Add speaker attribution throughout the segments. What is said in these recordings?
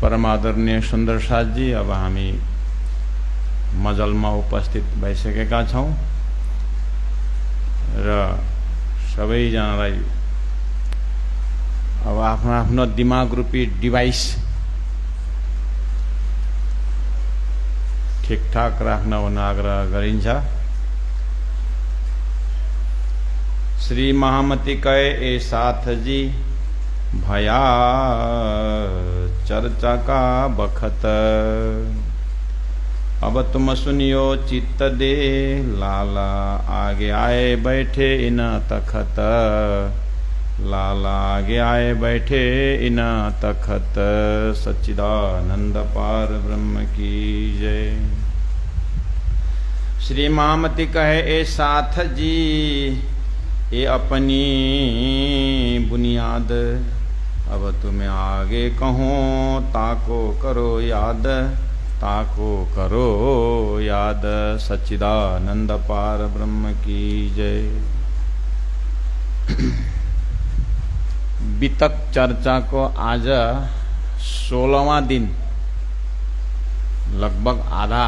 Speaker 1: परम आदरणीय सुन्दर साथजी, अब हामी मजलमा उपस्थित भइसकेका छौं र सबैजनालाई अब आफ्नो आफ्नो दिमाग रूपी डिभाइस ठिकठाक राख्न हुन आग्रह गरिन्छ। श्री महामती कहे ए साथ जी भया चर्चा का बखत, अब तुम सुनियो चित्त दे लाला आगे आए बैठे इन तखत, लाला आगे आए बैठे इन तखत, सच्चिदानंद पार ब्रह्म की जय। श्री महामती कहे ए साथ जी ये अपनी बुनियाद, अब तुम्हें आगे कहूँ ताको करो याद, ताको करो याद, सच्चिदानंद पार ब्रह्म की जय। वितक चर्चा को आज 16वां दिन लगभग आधा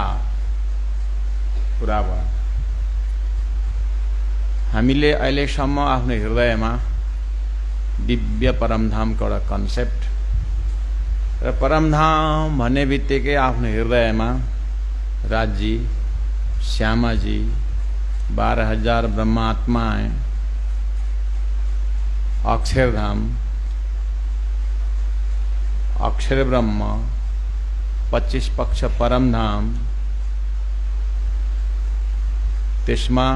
Speaker 1: पूरा भयो। हामीले अहिलेसम्म आफ्नो हृदयमा दिव्य परमधामको एउटा कन्सेप्ट र परमधाम भन्ने बित्तिकै आफ्नो हृदयमा राजजी, श्यामाजी, 12,000 ब्रह्मात्माएं, अक्षरधाम, अक्षर ब्रह्म, 25 पक्ष परमधाम, त्यसमा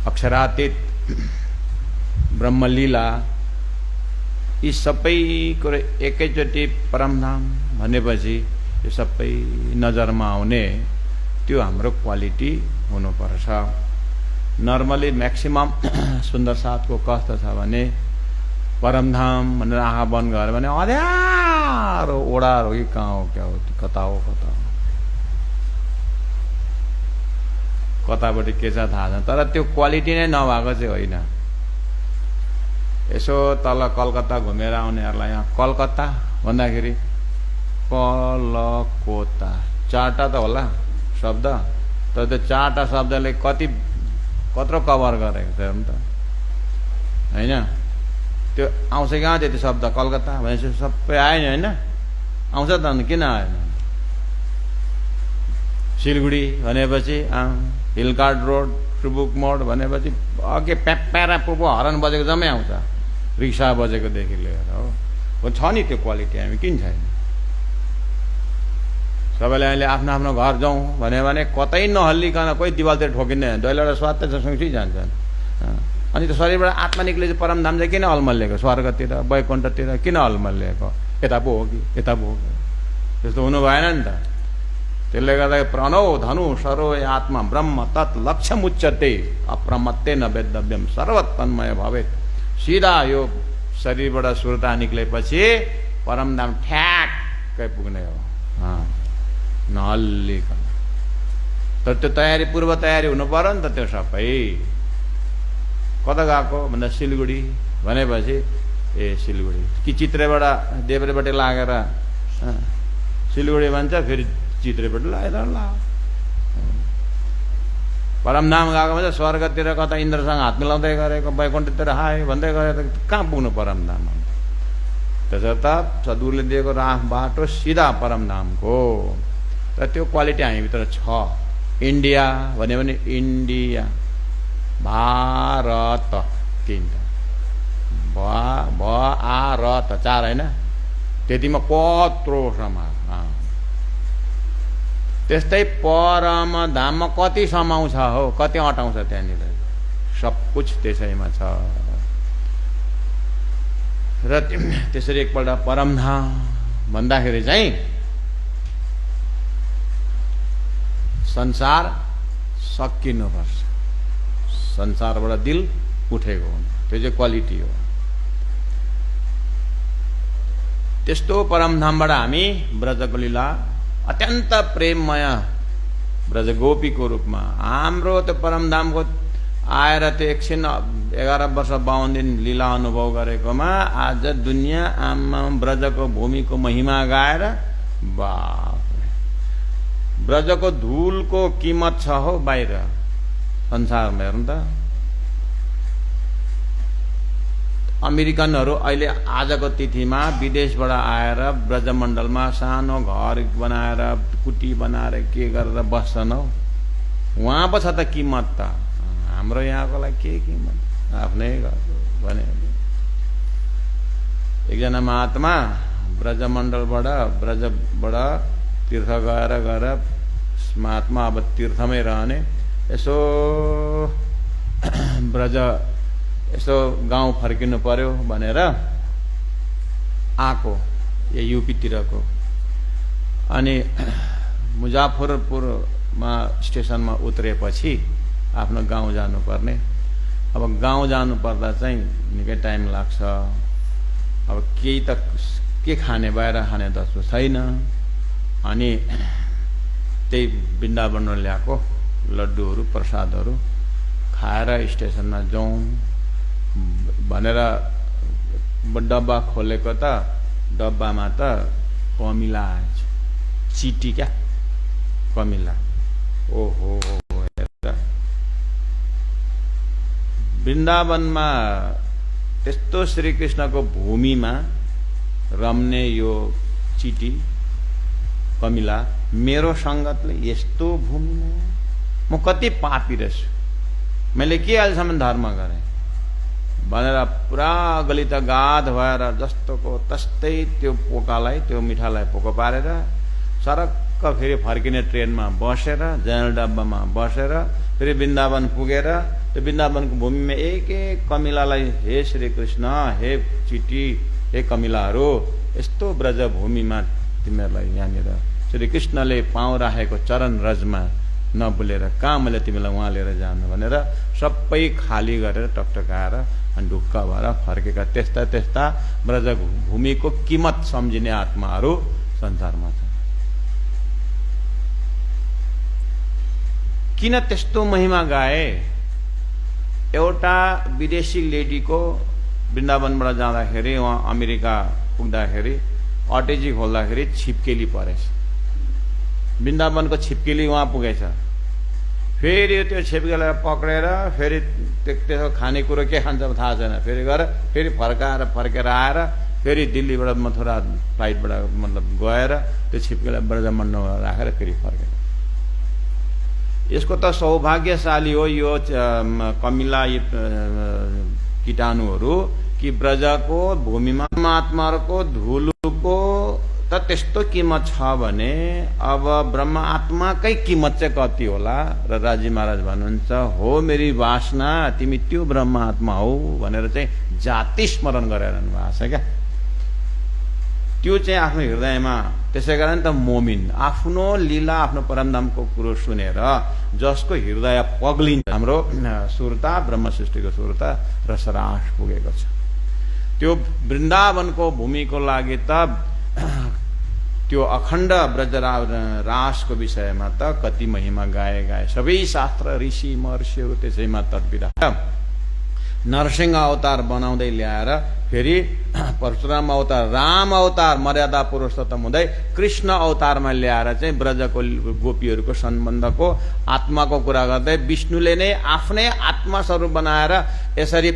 Speaker 1: अक्षरातीत ब्रह्मलीला, यी सबै कुरा एकैचोटि परमधाम भनेपछि यो सबै नजरमा आउने त्यो हाम्रो क्वालिटी हुनुपर्छ। नर्मली म्याक्सिमम सुन्दर साथको कस्तो छ भने परमधाम भनेर आँखा बन्द गऱ्यो भने अँध्यारो ओडार हो कि कहाँ हो, क्या हो, कता हो, कता हो, कतापट्टि के छ थाहा छैन। तर त्यो क्वालिटी नै नभएको चाहिँ होइन। यसो तल कलकत्ता घुमेर आउनेहरूलाई यहाँ कलकत्ता भन्दाखेरि कलकोता चारवटा त होला शब्द, तर त्यो चारवटा शब्दले कत्रो कभर गरेको छ त होइन। त्यो आउँछ कहाँ त्यति शब्द, कलकत्ता भनेपछि सबै आयो नि होइन, आउँछ त अनि किन आएन। सिलगढी भनेपछि हिलकार्ड रोड, टुबुक मोड भनेपछि अघि प्याप्यारा पुपो हरन बजेको जम्मै आउँछ, रिक्सा बजेकोदेखि लिएर हो छ नि त्यो क्वालिटी। हामी किन छैन। सबैले अहिले आफ्नो आफ्नो घर जाउँ भन्यो भने कतै नहल्लिकन कोही दिवालतिर ठोकिँदैन, दैलोबाट स्वात्तै सँगसँगै जान्छन्। अनि त्यो शरीरबाट आत्मा निक्लेपछि परमधाम चाहिँ किन अलमल्लिएको, स्वर्गतिर वैकुण्ठतिर किन अलमल्लिएको, यता पो हो कि यता पो हो कि, त्यस्तो हुनु भएन नि त। त्यसले गर्दा प्रणव धनु सरो आत्मा ब्रह्म तत् लक्ष्यमुच्यते अप्रमत्ते न वेद्यव्यम सर्वतन्मय भवेत्। सिधा यो शरीरबाट सुरता निक्लेपछि परमधाम ठ्याक्कै पुग्ने हो, नहल्लिकन। तर त्यो तयारी, पूर्व तयारी हुनु पर्यो नि त। त्यो सबै कता गएको भन्दा सिलगढी भनेपछि ए सिलगढी कि चित्रेबाट देब्रेपट्टि लागेर सिलगढी भन्छ, फेरि चित्रेपट्टि लागेर ला परमधाम गएको भन्छ, स्वर्गतिर कता इन्द्रसँग हात मिलाउँदै गरेको, वैकुण्ठतिर हाय भन्दै गरेर कहाँ पुग्नु परमधाम। त्यसर्थ सद्गुरुले दिएको बाटो सिधा परमधामको। र त्यो क्वालिटी हामीभित्र छ। इन्डिया भन्यो भने इन्डिया, भारत तीनटा, भारत चार होइन, त्यतिमा कत्रो समाज। त्यस्तै परम धाममा कति समाउँछ हो, कति अटाउँछ त्यहाँनिर, सब कुछ त्यसैमा छ। र त्यसरी एकपल्ट परमधाम भन्दाखेरि चाहिँ संसार सकिनुपर्छ, संसारबाट दिल उठेको हुनु, त्यो चाहिँ क्वालिटी हो। त्यस्तो परमधामबाट हामी ब्रजको लीला अत्यन्त प्रेममय ब्रजगोपीको रूपमा, हाम्रो त्यो परमधामको आएर त्यो एकछिन 11 वर्ष 52 दिन लीला अनुभव गरेकोमा आज दुनियाँ आमा ब्रजको भूमिको महिमा गाएर बाप ब्रजको धूलको कीमत छ हो बाहिर संसारमा। हेर्नु त अमेरिकनहरू अहिले आजको तिथिमा विदेशबाट आएर ब्रजमण्डलमा सानो घर बनाएर कुटी बनाएर के गरेर बस्छन् हौ। उहाँ पो छ त कीमत त, हाम्रो यहाँकोलाई के कीमत आफ्नै घर भने। एकजना महात्मा ब्रजमण्डलबाट तीर्थ गएर महात्मा अब तीर्थमै रहने, यसो ब्रज यसो गाउँ फर्किनु पर्यो भनेर आको यो युपीतिरको। अनि मुजफ्फरपुरमा स्टेसनमा उत्रेपछि आफ्नो गाउँ जानुपर्ने। अब गाउँ जानु पर्दा चाहिँ निकै टाइम लाग्छ। अब केही त के खाने बाहिर खाने त छैन। अनि त्यही वृन्दावनमा ल्याएको लड्डुहरू प्रसादहरू खाएर स्टेसनमा जाउँ भनेर डब्बा खोलेको त डब्बामा त कमिला आएछ, चिटी क्या कमिला। ओहो वृन्दावनमा त्यस्तो श्रीकृष्णको भूमिमा रम्ने यो चिटी कमिला मेरो संगतले यस्तो भूमिमा म कति पापी रहेछु, मैले के अहिलेसम्म धर्म गरेँ भनेर पुरा गलित गाध भएर जस्तोको तस्तै त्यो पोकालाई त्यो मिठालाई पोको पारेर सरक्क फेरि फर्किने ट्रेनमा बसेर जनरल डब्बामा बसेर फेरि वृन्दावन पुगेर त्यो वृन्दावनको भूमिमा एक एक कमिलालाई हे श्रीकृष्ण, हे चिटी, हे कमिलाहरू, यस्तो ब्रज भूमिमा तिमीहरूलाई यहाँनिर श्रीकृष्णले पाउँ राखेको चरण रजमा नबुलेर कहाँ मैले तिमीलाई उहाँ लिएर जानु भनेर सबै खाली गरेर टकटकाएर अनि ढुक्क भएर फर्केका त्यस्ता त्यस्ता ब्रज भूमिको कीमत सम्झिने आत्माहरू संसारमा छन्। किन त्यस्तो महिमा गाए? एउटा विदेशी लेडीको वृन्दावनबाट जाँदाखेरि उहाँ अमेरिका पुग्दाखेरि अटेजी खोल्दाखेरि छिप्केली परेछ। वृन्दावनको छिप्केली उहाँ पुगेछ। फेरि त्यो छिप्केलीलाई पक्रेर फेरि त्यसको खानेकुरो के खान्छ थाहा छैन, फेरि गएर फेरि फर्केर आएर फेरि दिल्लीबाट मथुरा फ्लाइटबाट मतलब गएर त्यो छिप्केलीलाई ब्रजमण्डलमा राखेर फेरि फर्केर। यसको त सौभाग्यशाली हो यो कमिला कीटाणुहरू कि ब्रजको भूमिमा आत्माहरूको धुलोको त त्यस्तो कीमत छ भने अब ब्रह्म आत्माकै कीमत चाहिँ कति होला? र राजी महाराज भन्नुहुन्छ, हो मेरी वासना तिमी त्यो ब्रह्म आत्मा हौ भनेर चाहिँ जाति स्मरण गरिरहनु भएको छ क्या। त्यो चाहिँ आफ्नो हृदयमा, त्यसै कारण त मोमिन आफ्नो लीला आफ्नो परमधामको कुरो सुनेर जसको हृदय पग्लिन्छ। हाम्रो सुरता ब्रह्म सृष्टिको सुरता रसरास पुगेको छ। त्यो वृन्दावनको भूमिको लागि त त्यो अखण्ड ब्रज रासको विषयमा त कति महिमा गाए सबै शास्त्र ऋषि महर्षिहरू त्यसैमा तत्पिरा। नरसिंह अवतार बनाउँदै ल्याएर फेरि परशुराम अवतार, राम अवतार मर्यादा पुरुषोत्तम हुँदै कृष्ण अवतारमा ल्याएर चाहिँ ब्रजको गोपीहरूको सम्बन्धको आत्माको कुरा गर्दै विष्णुले नै आफ्नै आत्मा स्वरूप बनाएर यसरी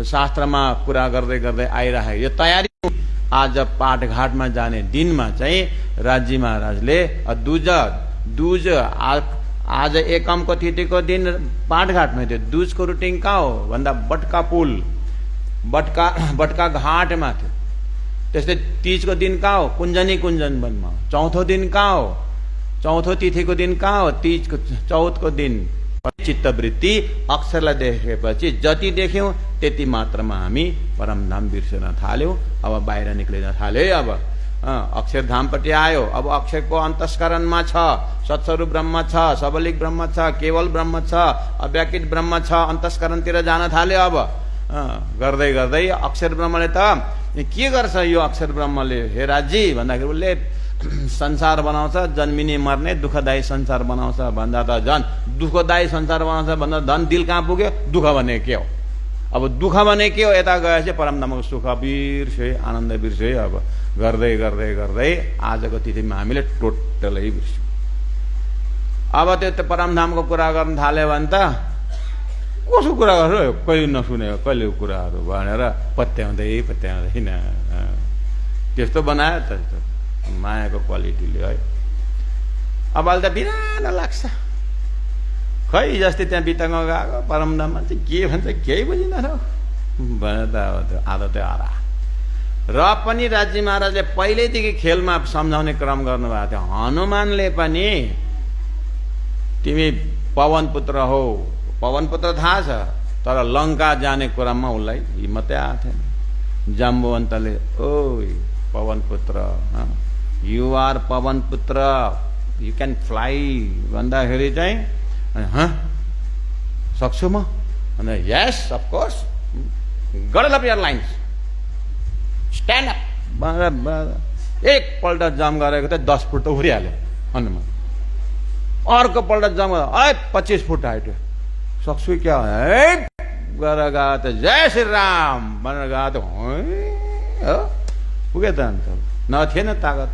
Speaker 1: शास्त्रमा कुरा गर्दै गर्दै आइरहेको यो तयारी। आज पाठघाटमा जाने दिनमा चाहिँ राजी महाराजले दुज आज एकमको तिथिको दिन पाठघाटमा थियो। दुजको रुटिन कहाँ हो भन्दा बटका पुल बटका घाटमा थियो। त्यस्तै तीजको दिन कहाँ हो? कुञ्जनी कुञ्जन वनमा। चौथो दिन कहाँ हो? चौथो तिथिको दिन कहाँ हो? तीजको चौथको दिन। चित्तवृत्ति अक्षरलाई देखेपछि जति देख्यौं त्यति मात्रामा हामी परमधाम बिर्सन थाल्यौं। अब बाहिर निक्लिन थाल्यो। अब अक्षरधामपट्टि आयो। अब अक्षरको अन्तस्करणमा छ, सत्स्वरूप ब्रह्म छ, सबलिक ब्रह्म छ, केवल ब्रह्म छ, अव्याकृत ब्रह्म छ। अन्तस्करणतिर जान थाल्यो। अब गर्दै गर्दै अक्षर ब्रह्मले त के गर्छ? यो अक्षर ब्रह्मले हे राजी भन्दाखेरि उसले संसार बनाउँछ, जन्मिने मर्ने दुःखदायी संसार बनाउँछ भन्दा त झन् दुःखदायी संसार बनाउँछ भन्दा झन् दिल कहाँ पुग्यो? दुःख भने के हो? अब दुःख भने के हो? यता गएपछि परमधामको सुख बिर्से, आनन्द बिर्से। अब गर्दै गर्दै गर्दै आजको तिथिमा हामीले टोटलै बिर्स्यौँ। अब त्यो परमधामको कुरा गर्न थाल्यो भने त कसो कुरा गर्छ, कहिले नसुनेको कहिले कुराहरू भनेर पत्याउँदै होइन। त्यस्तो बनायो त मायाको क्वालिटीले है। अब अहिले त बिरानो लाग्छ। खै जस्तै त्यहाँ बिताङ गएको परमधाममा चाहिँ के भन्छ केही बुझिँदैन भने त अब त्यो आदतै हरा। र पनि राजी महाराजले पहिल्यैदेखि खेलमा सम्झाउने क्रम गर्नुभएको थियो। हनुमानले पनि तिमी पवन पुत्र हो, पवन पुत्र थाहा छ, तर लङ्का जाने कुरामा उसलाई हिम्मतै आएको थिएन। जाम्बवन्तले ओइ पवन पुत्र, यु आर पवन पुत्र, यु क्यान फ्लाइ भन्दाखेरि चाहिँ सक्छु म? Yes of course, get up your lines, stand up. एकपल्ट जम्प गरेको त 10 फुट त उडिहाल्यो हनुमान। अर्को पल्ट जम्प 25 फुट हाइट। सक्छु क्या है गरेर गएको त जय श्री राम भनेर गएको त पुगे त अन्त नथिएन तागत।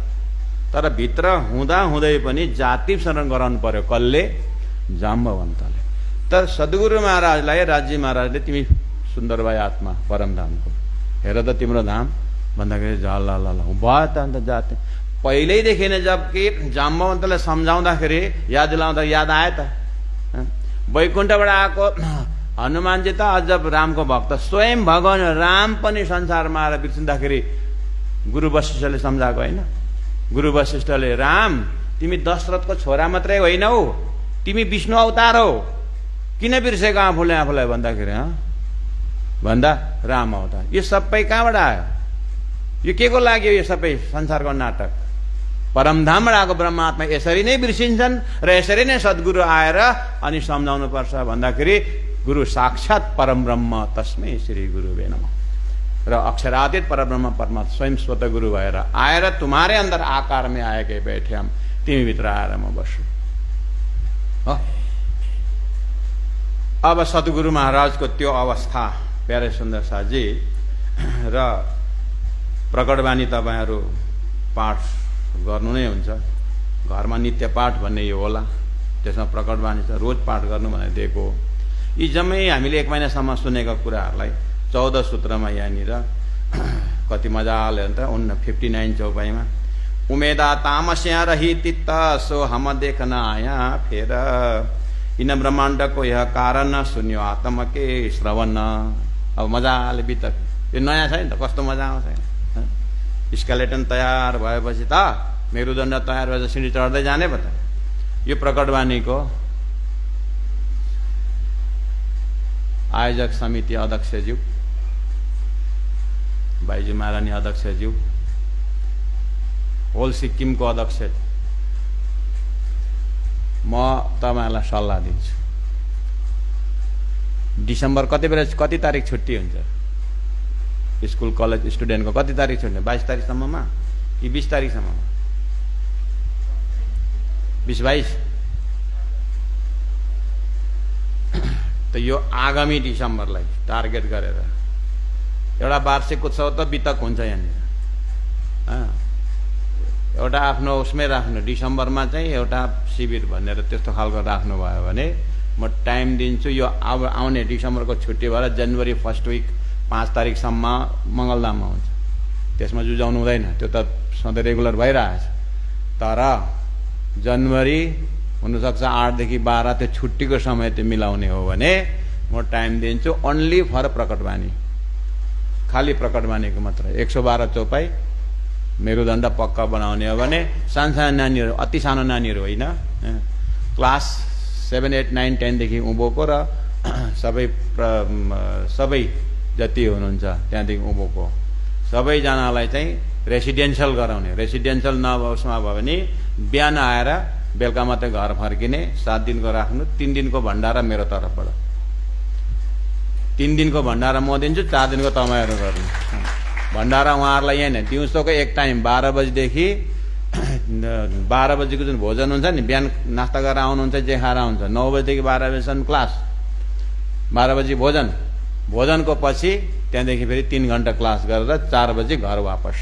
Speaker 1: तर भित्र हुँदा हुँदै पनि जाति शरण गराउनु पर्यो। कसले? जाम्बवन्तले। तर सद्गुरु महाराजलाई राजी महाराजले तिमी सुन्दर भाइ आत्मा परमधामको हेर त तिम्रो धाम भन्दाखेरि झल्ला भयो त अन्त जाति। पहिल्यैदेखि नै जबकि जाम्बवन्तलाई सम्झाउँदाखेरि याद दिलाउँदा याद आयो त। वैकुण्ठबाट आएको हनुमानजी त अजब रामको भक्त, स्वयं भगवान राम पनि संसारमा आएर बिर्सिँदाखेरि गुरु वशिष्ठले सम्झाएको होइन। गुरु वशिष्ठले राम तिमी दशरथको छोरा मात्रै होइनौ, तिमी विष्णु अवतार हो, किन बिर्सेको आफूलाई भन्दाखेरि भन्दा राम अवतार। यो सबै कहाँबाट आयो? यो के को लागि? यो सबै संसारको नाटक। परमधामबाट आएको ब्रह्मात्मा यसरी नै बिर्सिन्छन् र यसरी नै सद्गुरु आएर अनि सम्झाउनु पर्छ भन्दाखेरि गुरु साक्षात परम ब्रह्म तस्मै श्री गुरुवे नमः र अक्षरातीत परब्रह्म परमात्मा स्वयं स्वतः गुरु भएर आएर तुम्हारे अंदर आकार में आए के बैठे हम, तिमी भित्र आएर म बस्छु। अब सद्गुरु महाराजको त्यो अवस्था प्यारे सुन्दर साजी र प्रकटवाणी तपाईहरु पाठ गर्नु नै हुन्छ। घरमा नित्य पाठ भन्ने यो होला, त्यसमा प्रकटवाणी छ, रोज पाठ गर्नु भनेर दिएको। यी जम्मै हामीले 1 महिनासम्म सुनेका कुराहरूलाई 14 सूत्रमा यहाँनिर कति मजाले हुन्छ 59 चौपाईमा उमेदा तामस्या रही तित्त सो हम देखन आया फेर इन ब्रह्माण्ड को यह कारण सुन्यो आत्म के श्रवण। अब मजाले बित यो नयाँ छ नि त, कस्तो मजा आउँछ। स्केलेटन तयार भएपछि त मेरुदण्ड तयार भएपछि सिँढी चढ्दै जाने पो त। यो प्रकटवाणीको आयोजक समिति अध्यक्षज्यू भाइजी महारानी अध्यक्षज्यू, होल सिक्किमको अध्यक्ष, म तपाईहरुलाई सल्लाह दिन्छु। डिसेम्बर कति तारिक छुट्टी हुन्छ? स्कुल कलेज स्टुडेन्टको कति तारिक छुट्टी? 22 तारिकसम्ममा कि 20 तारिकसम्ममा? 20-22 त यो आगामी डिसेम्बरलाई टार्गेट गरेर एउटा वार्षिक उत्सव त बितक हुन्छ यहाँनिर। एउटा आफ्नो उसमै राख्नु, डिसेम्बरमा चाहिँ एउटा शिविर भनेर त्यस्तो खालको राख्नु भयो भने म टाइम दिन्छु। यो अब आउने डिसेम्बरको छुट्टी भएर जनवरी फर्स्ट विक 5 तारिकसम्म मङ्गलधाममा हुन्छ। त्यसमा जुझाउनु हुँदैन, त्यो त सधैँ रेगुलर भइरहेछ। तर जनवरी हुनसक्छ 8 देखि 12 त्यो छुट्टीको समय त्यो मिलाउने हो भने म टाइम दिन्छु ओन्ली फर प्रकटवाणी, खाली प्रकटवाणीको मात्र। 112 चौपाई मेरुदण्ड पक्का बनाउने हो भने सानो नानीहरू, अति सानो नानीहरू होइन, क्लास 7, 8, 9, 10 देखि उँभोको र सबै जति हुनुहुन्छ त्यहाँदेखि उँभोको सबैजनालाई चाहिँ रेसिडेन्सियल गराउने। रेसिडेन्सियल नभएसमा भयो भने बिहान आएर बेलुका मात्रै घर फर्किने। 7 दिनको राख्नु, 3 दिनको भण्डारा मेरो तर्फबाट। 3 दिनको भण्डारा म दिन्छु, 4 दिनको तपाईँहरू गर्नु। भण्डारा उहाँहरूलाई यहाँ नै दिउँसोको 1 टाइम 12 बजेदेखि 12 बजेको जुन भोजन हुन्छ नि, बिहान नास्ता गरेर आउनुहुन्छ, जे खाएर आउँछ, 9 बजेदेखि 12 बजेसम्म क्लास, 12 बजी भोजन, भोजनको पछि त्यहाँदेखि फेरि 3 घण्टा क्लास गरेर 4 बजी घर वापस।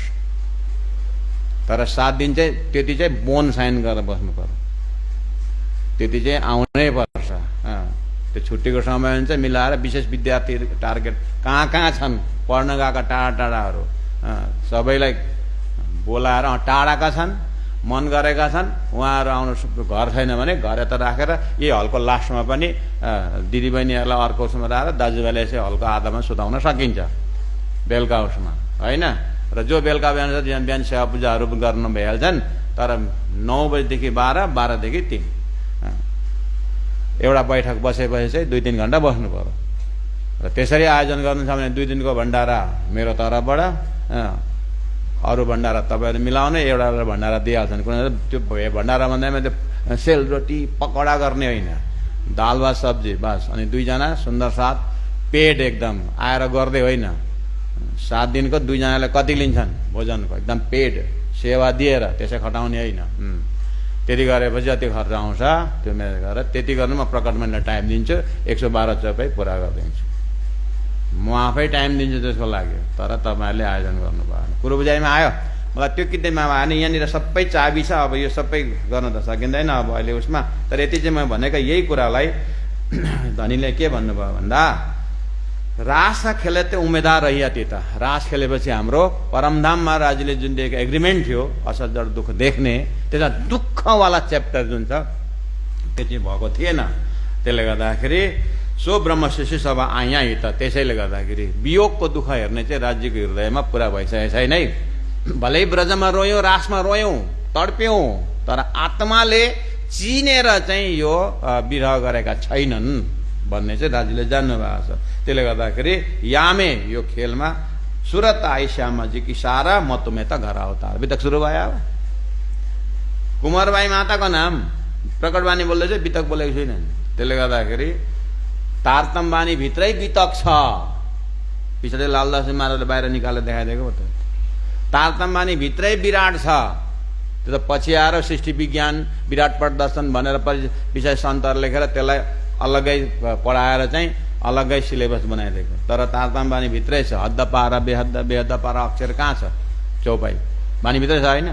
Speaker 1: तर 7 दिन चाहिँ त्यति चाहिँ बोन साइन गरेर बस्नु पर्यो, त्यति चाहिँ आउनै पर्छ। त्यो छुट्टीको समय हुन्छ मिलाएर विशेष विद्यार्थी टार्गेट कहाँ कहाँ छन्, पढ्न गएका टाढा टाढाहरू सबैलाई बोलाएर, टाढाका छन्, मन गरेका छन्, उहाँहरू आउनु, घर छैन भने घर यता राखेर यही हलको लास्टमा पनि दिदीबहिनीहरूलाई अर्को उसमा राखेर दाजुभाइले यसै हलको आधामा सुताउन सकिन्छ बेलुका उसमा, होइन? र जो बेलुका बिहान सेवा पूजाहरू गर्न भइहाल्छन्। तर 9 बजेदेखि 12, 12 देखि 3 एउटा बैठक बसेपछि चाहिँ 2-3 घण्टा बस्नु पर्यो। र त्यसरी आयोजन गर्नु छ भने 2 दिनको भण्डारा मेरो तर्फबाट, अरू भण्डारा तपाईँहरू मिलाउने, एउटा भण्डारा दिइहाल्छन्। कुनै त्यो भण्डारा भन्दामा त्यो सेलरोटी पकौडा गर्ने होइन, दाल भात सब्जी बस, अनि 2 जना सुन्दर साथ पेट एकदम आएर गर्दै होइन। 7 दिनको 2 जनाले कति लिन्छन् भोजनको, एकदम पेट सेवा दिएर त्यसै खटाउने होइन। त्यति गरेपछि जति खर्च आउँछ त्यो मेरो गरेर त्यति गर्नु म प्रकट मणिलाई टाइम दिन्छु, 112 चौपाई पुरा गरिदिन्छु, म आफै टाइम दिन्छु त्यसको लागि। तर तपाईँहरूले आयोजन गर्नु भएन। कुरो बुझाइमा आयो? मलाई त्यो किन्दैमा भएन, यहाँनिर सबै चाबी छ, अब यो सबै गर्न त सकिँदैन अब अहिले उसमा। तर यति चाहिँ म भनेको यही कुरालाई धनीले के भन्नुभयो भन्दा, रास खेले त्यो उम्मेदवार रहिया थिए त। रास खेलेपछि हाम्रो परमधाममा राजीले जुन दिएको एग्रिमेन्ट थियो असत जड दुःख देख्ने, त्यसमा दुःखवाला च्याप्टर जुन छ त्यो चाहिँ भएको थिएन। त्यसले गर्दाखेरि सो ब्रह्मशिशु सभा आया त। त्यसैले गर्दाखेरि वियोगको दुःख हेर्ने चाहिँ राज्यको हृदयमा पुरा भइसकेको छैन है। भलै ब्रजमा रोयौँ, रासमा रोयौँ, तडप्यौँ, तर आत्माले चिनेर चाहिँ यो विरह गरेका छैनन् भन्ने चाहिँ राज्यले जान्नु भएको छ। त्यसले गर्दाखेरि यामे यो खेलमा सुरत आई श्यामाजी की सारा म तुम्हें त घर अवतार बितक सुरु भयो। अब कुमारबाई माताको नाम प्रकटवाणी बोल्दै चाहिँ बितक बोलेको छैन। त्यसले गर्दाखेरि तारतम्बानी भित्रै बितक छ। पछाडि लालदास मारेर बाहिर निकालेर देखाइदिएको त तारतम्बानी भित्रै विराट छ। त्यो त पछि आएर सृष्टि विज्ञान विराट पट दर्शन भनेर विषय सन्तहरू लेखेर त्यसलाई अलग्गै पढाएर चाहिँ अलग्गै सिलेबस बनाइदिएको। तर तारतम्बानी भित्रै छ। हद्द पारा बेहद्द, बेहद्द पारा अक्षर कहाँ छ? चौपाई बानी भित्रै छ होइन?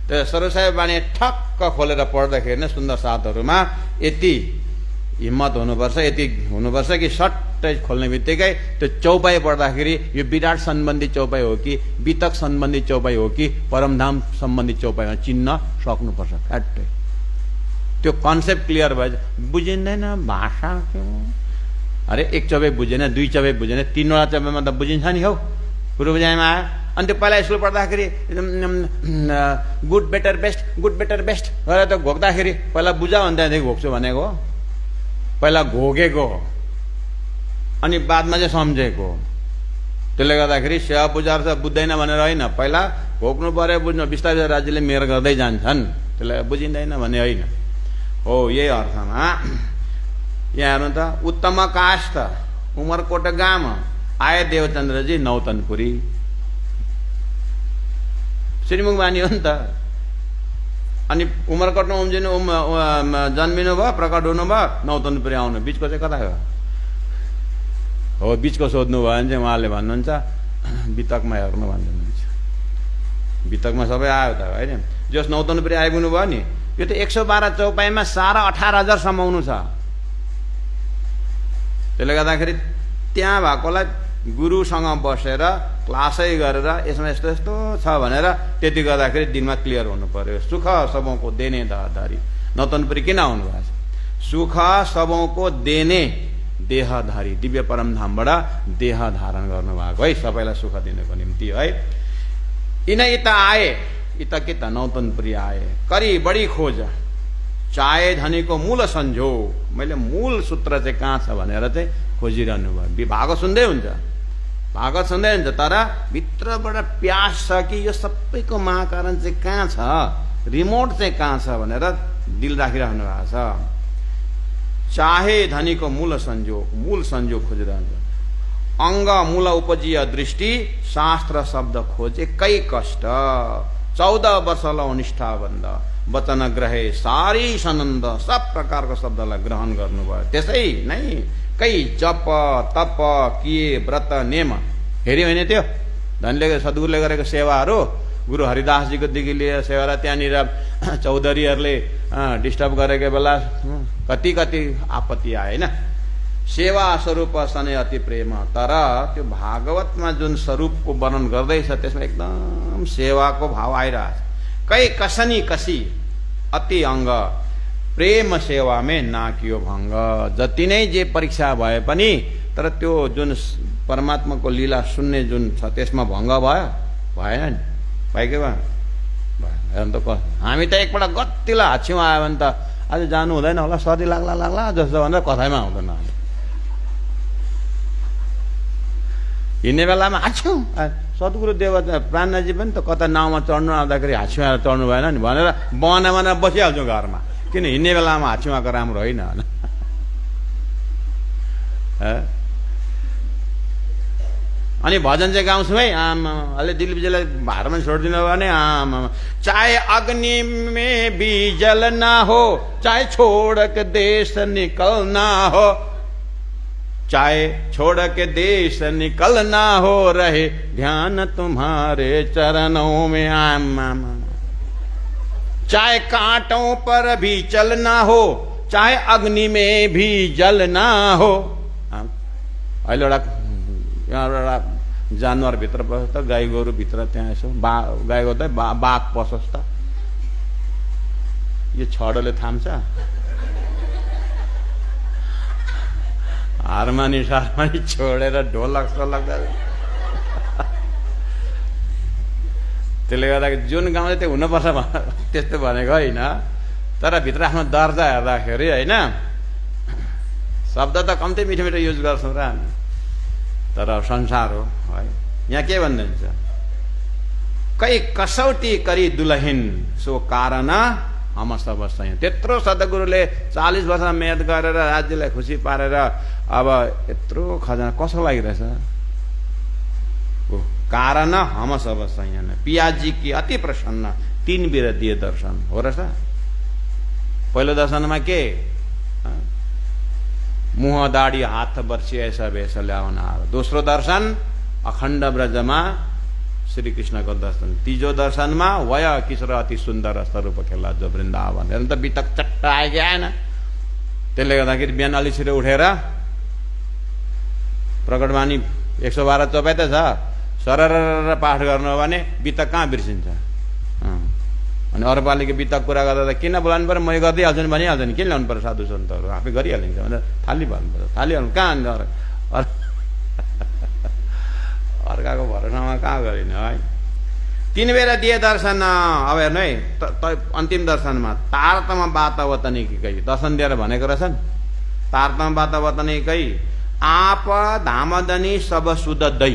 Speaker 1: त्यो सरस्वती बानी ठक्क खोलेर पढ्दाखेरि नै सुन्दर साथहरूमा यति हिम्मत हुनुपर्छ, यति हुनुपर्छ कि सट्टै खोल्ने बित्तिकै त्यो चौपाई पढ्दाखेरि यो विराट सम्बन्धी चौपाई हो कि वितक सम्बन्धी चौपाई हो कि परमधाम सम्बन्धी चौपाई हो चिन्न सक्नुपर्छ फ्याट्टै। त्यो कन्सेप्ट क्लियर भए बुझिँदैन भाषा के हो। अरे एक चौपाई बुझेन, 2 चौपाई बुझेन, 3वटा चौपाईमा त बुझिन्छ नि हौ। कुरो बुझाइमा आयो। अनि त्यो पहिला स्कुल पढ्दाखेरि good better best, good better best गरेर त घोक्दाखेरि पहिला बुझा भने त्यहाँदेखि घोक्छु भनेको हो। पहिला घोकेको अनि बादमा चाहिँ सम्झेको। त्यसले गर्दाखेरि सेवा पूजाहरू त बुझ्दैन भनेर होइन, पहिला घोक्नु पर्यो, बुझ्नु, बिस्तारै राज्यले मेयर गर्दै जान्छन्। त्यसले बुझिँदैन भने होइन हो। यही अर्थमा यहाँ हेर्नु त, उत्तम काष्ठ उमरकोट गाम आए देवचन्द्रजी नौतनपुरी। श्रीमुख बानी हो नि त। अनि उमरकोटमा उम्जिनु जन्मिनु भयो, प्रकट हुनुभयो, नौतनपुरी आउनु, बिचको चाहिँ कता हो? हो बिचको सोध्नु भयो भने चाहिँ उहाँले भन्नुहुन्छ बितकमा हेर्नु भन्नुहुन्छ। बितकमा सबै आयो त होइन? जस नौतनपुरी आइपुग्नु भयो नि, यो त 112 चौपाईमा सारा 18,000 समाउनु छ। त्यसले गर्दाखेरि त्यहाँ भएकोलाई गुरुसँग बसेर क्लासै गरेर यसमा यस्तो यस्तो छ भनेर त्यति गर्दाखेरि दिनमा क्लियर हुनु पर्यो। सुख सबौको देने देहधारी। नौतनपुरी किन आउनु भएको छ? सुख सबौको देने देहधारी, दिव्य परमधामबाट देह धारण गर्नु भएको है, सबैलाई सुख दिनको निम्ति है। यिनै त आए, इत कि त नौतनपुरी आए, करी बढी खोज चाहे धनीको मूल संजोग। मैले मूल सूत्र चाहिँ कहाँ छ भनेर चाहिँ खोजिरहनु भयो। भागवत सुन्दै हुन्छ, भागवत सुन्दै हुन्छ, तर भित्रबाट प्यास छ कि यो सबैको महाकारण चाहिँ कहाँ छ, रिमोट चाहिँ कहाँ छ भनेर दिल राखिराख्नु भएको छ। चाहे धनीको मूल संजोग खोजिरहन्छ। अङ्ग मूल उपजीय दृष्टि शास्त्र शब्द खोज एकै कष्ट। 14 वर्ष लौ निष्ठा बन्द वचन ग्रहे सारी सनन्द सब प्रकारको शब्दलाई ग्रहण गर्नुभयो। त्यसै नै कै जप तप किए व्रत नेम हेऱ्यो होइन त्यो धनले सद्गुरुले गरेको सेवाहरू गुरु हरिदासजीको देखि लिएर सेवा र त्यहाँनिर चौधरीहरूले डिस्टर्ब गरेको बेला कति कति आपत्ति आए होइन। सेवा स्वरूप सने अति प्रेम, तर त्यो भागवतमा जुन स्वरूपको वर्णन गर्दैछ त्यसमा एकदम सेवाको भाव आइरहेछ। कै कसनी कसी अति अङ्ग प्रेम सेवामे नाकियो भङ्ग। जति नै जे परीक्षा भए पनि तर त्यो जुन परमात्माको लीला सुन्ने जुन छ त्यसमा भङ्ग भयो भएन नि, भयो के भयो हेर्नु त। हामी त एकपल्ट गतिलाई हाच्छिउँ आयो भने त आज जानु हुँदैन होला, सर्दी लाग्ला लाग्ला जस्तो भनेर कथामा आउँदैन। हिँड्ने बेलामा हाच्छ्यौँ सद्गुरु देवता प्राणजी पनि त कता नाउँमा चढ्नु आउँदाखेरि हाच्छिउँ आएर चढ्नु भएन नि भनेर बनाएर बसिहाल्छौँ घरमा, किन हिँड्ने बेलामा हाच्छिउँ आएको राम्रो होइन। अनि भजन चाहिँ गाउँछु है, आमा अलि दिलीपजीलाई भारमा छोडिदिनु भने आमा चाहे अग्नि में भी जलना हो, चाहे छोड़ के देश निकलना हो, चाहे छोड़ के देश निकलना हो, रहे ध्यान तुम्हारे चरणों में आमा। चाहे कांटों पर भी चलना हो, चाहे अग्नि में भी जलना हो। अहिले एउटा जानवर भित्र पस्छ त, गाई गोरु भित्र त्यहाँ यसो गाई गोरु त बाघ पसोस् त, यो छडोले थाम्छ। हारमानी सारमानी छोडेर ढोलक सोलक त्यसले गर्दा जुन गाउँले त्यो हुनुपर्छ त्यस्तो भनेको होइन, तर भित्र आफ्नो दर्जा हेर्दाखेरि होइन शब्द त कम्ती मिठो मिठो युज गर्छौँ र हामी, तर संसार हो है। यहाँ के भनिदिन्छ, कै कसौटी करी दुलहिन सो कारण हम सब सय। त्यत्रो सद्गुरुले 40 वर्ष मेहनत गरेर राज्यलाई खुसी पारेर अब यत्रो खजाना कसो लागिरहेछ। कारण हम सब सय पियाजी की अति प्रसन्न 3 बेर दिए दर्शन हो रहेछ। पहिलो दर्शनमा के मुह दाढी हाथ बर्सी ऐसा भेष ल्याउन आयो। दोस्रो दर्शन अखण्ड ब्रजमा श्री कृष्णको दर्शन। तीजो दर्शनमा वय किशोर अति सुन्दर स्वरूप खेला जो वृन्दावन। हेर्नु त बितक चट्ट आयो कि आएन। त्यसले गर्दाखेरि बिहान अलि छिटो उठेर प्रकटवाणी 112 चौपाइ त छ, सरर पाठ गर्नु हो भने बितक कहाँ बिर्सिन्छ। अनि अरू पालिको बितक कुरा गर्दा त किन बोलाउनु पर्यो, मैले गरिदिइहाल्छु नि भनिहाल्छु नि, किन ल्याउनु पर्यो साधु सन्तहरू आफै गरिहालिन्छ भनेर थालिहाल्नु पर्छ। थालिहाल्नु कहाँ अर्काको भरोसामा कहाँ गरिने है। 3 बेर दिए दर्शन। अब हेर्नु है अन्तिम दर्शनमा तारतम वातावतनिकै दर्शन दिएर भनेको रहेछन्। तारतम वातावतनिकै आप धामदनी सब सुध दै।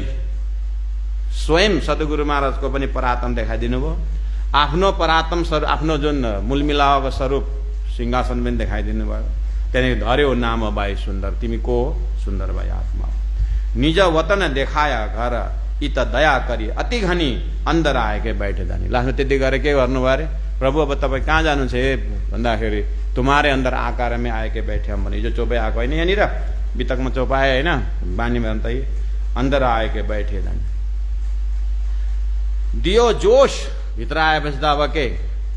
Speaker 1: स्वयं सद्गुरु महाराजको पनि परातम देखाइदिनु भयो, आफ्नो परातम स्वरूप आफ्नो जुन मूलमिलावको स्वरूप सिंहासन पनि देखाइदिनु भयो। त्यहाँदेखि धर्यो नाम बाई सुन्दर, तिमी को हो, सुन्दर बाई आत्मा। निज वतन देखाया घर इत दया करी अति घनी अंदर आएकै बैठे जानी। लास्टमा त्यति गरेर के गर्नुभयो अरे, प्रभु अब तपाईँ कहाँ जानु छ भन्दाखेरि तुम्हारे अंदर आकार में आएकै बैठे हम भने। हिजो चोपाइ आएको होइन, यहाँनिर बितकमा चोपाए होइन, बानी भन्दा अंदर आएकै बैठे जानी। दियो जोश भित्र आएपछि त अब के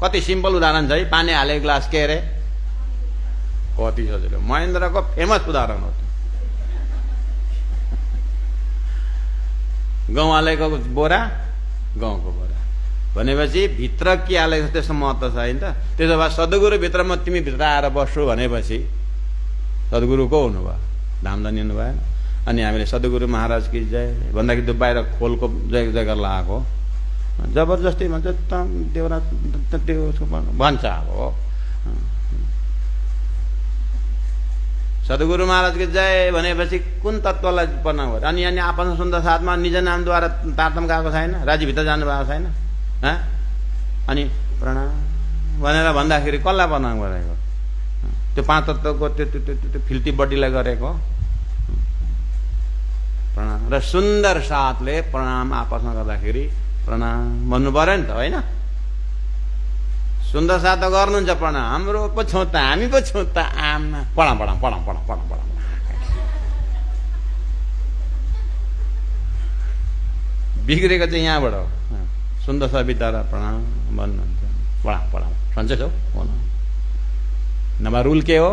Speaker 1: कति सिम्पल उदाहरण छ है। पानी हालेको ग्लास के अरे कति सजिलो, महेन्द्रको फेमस उदाहरण हो। गहुँ हालेको बोरा गहुँको बोरा भनेपछि भित्र के हालेको त्यसको महत्त्व छ होइन त। त्यसो भए सद्गुरु भित्रमा तिमी भित्र आएर बस्छु भनेपछि सद्गुरु को हुनुभयो, धामधनी हुनुभयो। अनि हामीले सद्गुरु महाराज की जय भन्दाखेरि त्यो बाहिर खोलको जय जय गरेर लगाएको जबरजस्ती भन्छ त देवराज त्यो भन्छ। अब सद्गुरु महाराज की जय भनेपछि कुन तत्त्वलाई प्रणाम गर्यो। अनि यहाँ आपन सुन्दर साथमा निज नामद्वारा तारतम गएको छैन, राज्यभित्र जानुभएको छैन। अनि प्रणाम भनेर भन्दाखेरि कसलाई प्रणाम गरेको, त्यो 5 तत्त्वको त्यो फिल्ती बडीलाई गरेको प्रणाम। र सुन्दर साथले प्रणाम आपसमा गर्दाखेरि प्रणाम भन्नु पर्यो नि त होइन। सुन्दर साथ त गर्नुहुन्छ प्रणाम, हाम्रो पो छौँ त, हामी पो छौँ त, आमा प्रणाम प्रणाम प्रणाम प्रणाम प्रणाम प्रणाम। बिग्रेको चाहिँ यहाँबाट हो। सुन्दर सा बितारा प्रणाम भन्नुहुन्छ, प्रणाम प्रणाम सन्चै छौ नभए रुल के हो,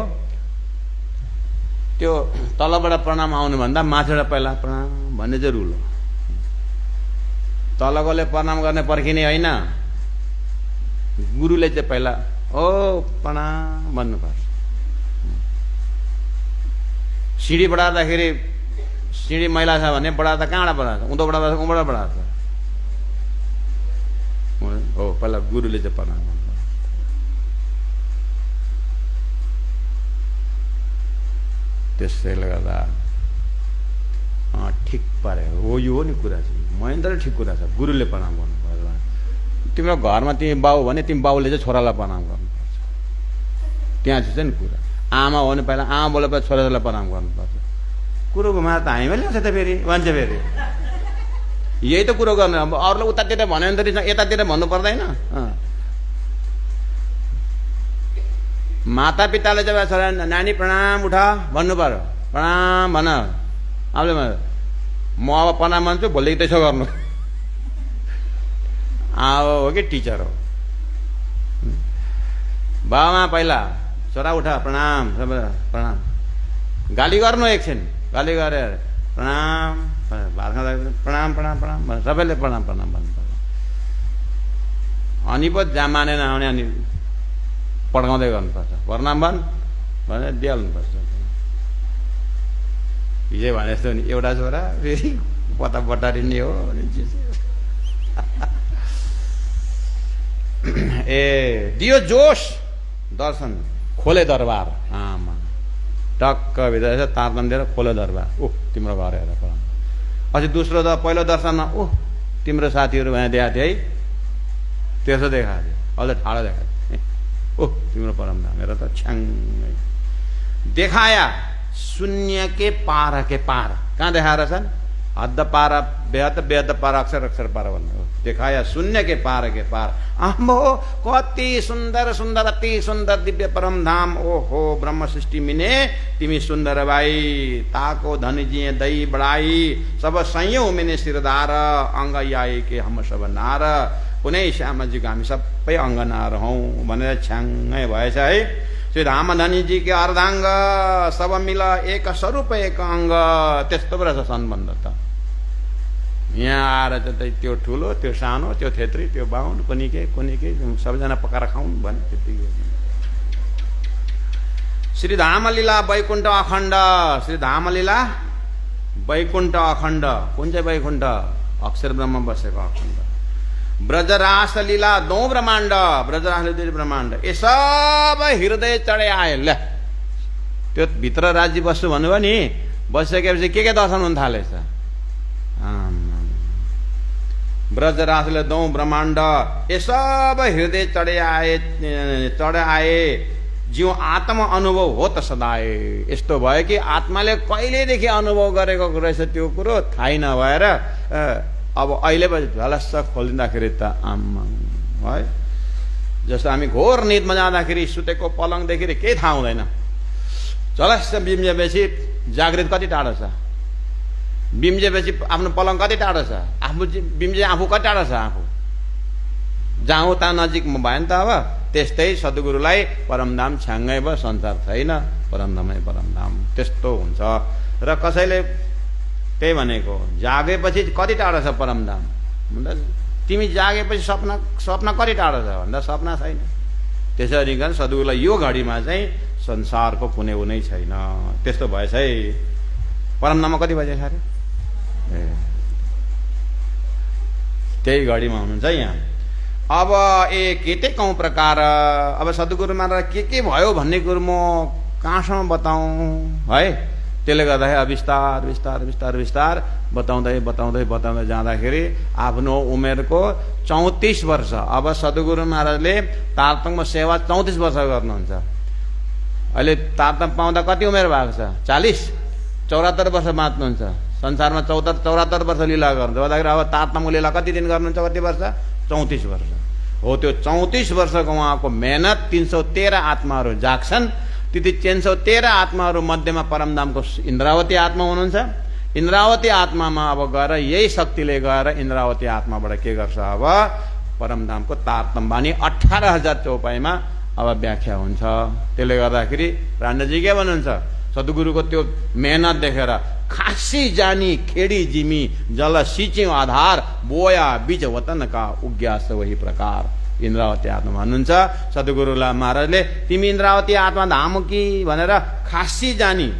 Speaker 1: त्यो तलबाट प्रणाम आउनुभन्दा माथिबाट पहिला प्रणाम भन्ने चाहिँ रुल हो। तलकोले प्रणाम गर्ने पर्खिने होइन, गुरुले चाहिँ पहिला ओ प्रणाम भन्नुपर्छ। सिँढी बढार्दाखेरि सिँढी मैला छ भने बढार्दा कहाँबाट बढार्छ, उँधो बढार्छ उँबाट बढार्छ हो, पहिला गुरुले चाहिँ प्रणाम गर्नुपर्छ। त्यसैले गर्दा ठिक पारे हो, यो हो नि कुरा चाहिँ, महेन्द्र ठिक कुरा छ, गुरुले प्रणाम गर्नुपर्छ। तिम्रो घरमा तिमी बाउ भने तिमी बाउले चाहिँ छोरालाई प्रणाम गर्नुपर्छ, त्यहाँ चाहिँ छ नि कुरा। आमा हो भने पहिला आमा बोलेपछि छोरालाई प्रणाम गर्नुपर्छ। कुरो घुमाएर त हामीमै ल्याउँछ त फेरि भन्छ, फेरि यही त कुरो गर्नु। अब अरूले उतातिर भन्यो भने त यतातिर भन्नु पर्दैन। माता पिताले जब छोरा नानी प्रणाम उठा भन्नु पर्यो, प्रणाम भन। अब म अब प्रणाम भन्छु, भोलिदेखि त्यसो गर्नु। हो कि टिचर हो, बाबामा पहिला छोरा उठा प्रणाम प्रणाम, गाली गर्नु एकछिन, गाली गरेर प्रणाम भात खाँदा प्रणाम प्रणाम प्रणाम सबैले प्रणाम प्रणाम भन्नुपर्छ। अनि पो जहाँ मानेन आउने अनि पड्काउँदै गर्नुपर्छ, प्रणाम भन् भनेर दिइहाल्नुपर्छ। हिजै भने जस्तो नि एउटा छोरा फेरि पत्ता बटारिने हो। ए दियो जोस दर्शन, खोले दरबार, आमा टक्क भित्र तारतम दिएर खोले दरबार, ओह तिम्रो घर हेर प्रणाम। अझै दोस्रो त पहिलो दर्शनमा ओह तिम्रो साथीहरू यहाँ देखाएको थियो है, त्यसो देखाएको थियो, अझ ठाडो देखाएको थियो, ओह तिम्रो परम धाम हेर त छ्याङ्गै देखाया। शून्य के पार के पार कहाँ देखाएर छन्, हद्द पार बेहद, बेहद पार अक्षर अक्षर पार भन्ने हो। देखाया शून्य के पार के पार, आम्बो कति सुन्दर सुन्दर अति सुन्दर दिव्य परम धाम। ओहो ब्रह्म सृष्टि मिने तिमी सुन्दर भाइ, ताको धनी जिए दही बढाई, सब संयौं मिने सिरदार, अङ्ग आए के हम सब नार, कुनै श्यामजीको हामी सबै अङ्गनार हौँ भनेर छ्याङ्गै भएछ है। श्री रामधनी जी के अर्धाङ्ग, सब मिल एक स्वरूप एक अङ्ग, त्यस्तो पो रहेछ सम्बन्ध त। यहाँ आएर चाहिँ त्यो ठुलो त्यो सानो त्यो थेत्री त्यो बाहुन कुनी के सबैजना पकाएर खाउन् भने त्यतिकै। श्री धामलीला वैकुण्ठ अखण्ड, श्री धामलीला वैकुण्ठ अखण्ड, कुन चाहिँ वैकुण्ठ, अक्षर ब्रह्म बसेको अखण्ड। ब्रजरास लीला दो ब्रह्माण्ड, ब्रजरास ब्रह्माण्ड, ये सब हृदय चढे आयो। ल त्यो भित्र राज्य बस्छु भन्नुभयो नि, बसिसकेपछि के दर्शन हुन थालेछ। ब्रजरासले दो ब्रह्माण्ड, ये सब हृदय चढे आए, जिउ आत्म अनुभव हो त सदाए। यस्तो भयो कि आत्माले कहिलेदेखि अनुभव गरेको रहेछ त्यो कुरो थाहै नभएर अब अहिले झलस्स खोलिँदाखेरि त आम्मा है, जस्तो हामी घोर निदमा जाँदाखेरि सुतेको पलङदेखि केही थाहा हुँदैन, झलस्स बिम्जेपछि जागृत कति टाढो छ, बिम्जेपछि आफ्नो पलङ कति टाढो छ, आफू बिम्जे आफू कति टाढो छ, आफू जाउँ ता नजिक भयो नि त। अब त्यस्तै सद्गुरुलाई परमधाम छ्याङ्गै भयो, संसार छैन, परमधामै परमधाम, त्यस्तो हुन्छ। र कसैले त्यही भनेको जागेपछि कति टाढो छ परमधाम भन्दा, तिमी जागेपछि सपना कति टाढो छ भन्दा सपना छैन। त्यसरी गर्न सद्गुरुलाई यो घडीमा चाहिँ संसारको कुनै उनै छैन, त्यस्तो भएछ है। परमधाममा कति बजेछ अरे, त्यही घडीमा हुनुहुन्छ यहाँ। अब के कौँ प्रकार, अब सद्गुरु महाराज के भयो भन्ने कुरो म कहाँसम्म बताउँ है। त्यसले गर्दाखेरि विस्तार विस्तार विस्तार विस्तार बताउँदै जाँदाखेरि आफ्नो उमेरको 34 वर्ष, अब सद्गुरु महाराजले तारतङमा सेवा 34 वर्ष गर्नुहुन्छ। अहिले तारतङ पाउँदा कति उमेर भएको छ, 40 74 वर्ष बाँच्नुहुन्छ संसारमा, 74 वर्ष लीला गर्नुहुन्छ। भन्दाखेरि अब तारतङको लीला कति दिन गर्नुहुन्छ, कति वर्ष, 34 वर्ष हो त्यो 34 वर्षको उहाँको मेहनत 313 आत्माहरू जाग्छन्। ती 313 आत्माहरू मध्येमा परमधामको इन्द्रावती आत्मा हुनुहुन्छ। इन्द्रावती आत्मामा अब गएर यही शक्तिले गएर इन्द्रावती आत्माबाट के गर्छ, अब परमधामको तारतम वाणी 18,000 चौपाईमा अब व्याख्या हुन्छ। त्यसले गर्दाखेरि राणाजी के भन्नुहुन्छ, सद्गुरुको त्यो मेहनत देखेर खासी जानी खेडी जिमी जल सिच्यौं आधार बोया बीज वतन का उग्यास वही प्रकार। इन्द्रावती आत्मा भन्नुहुन्छ सद्गुरुलाई महाराजले, तिमी इन्द्रावती आत्मा धाम कि भनेर खासी जानी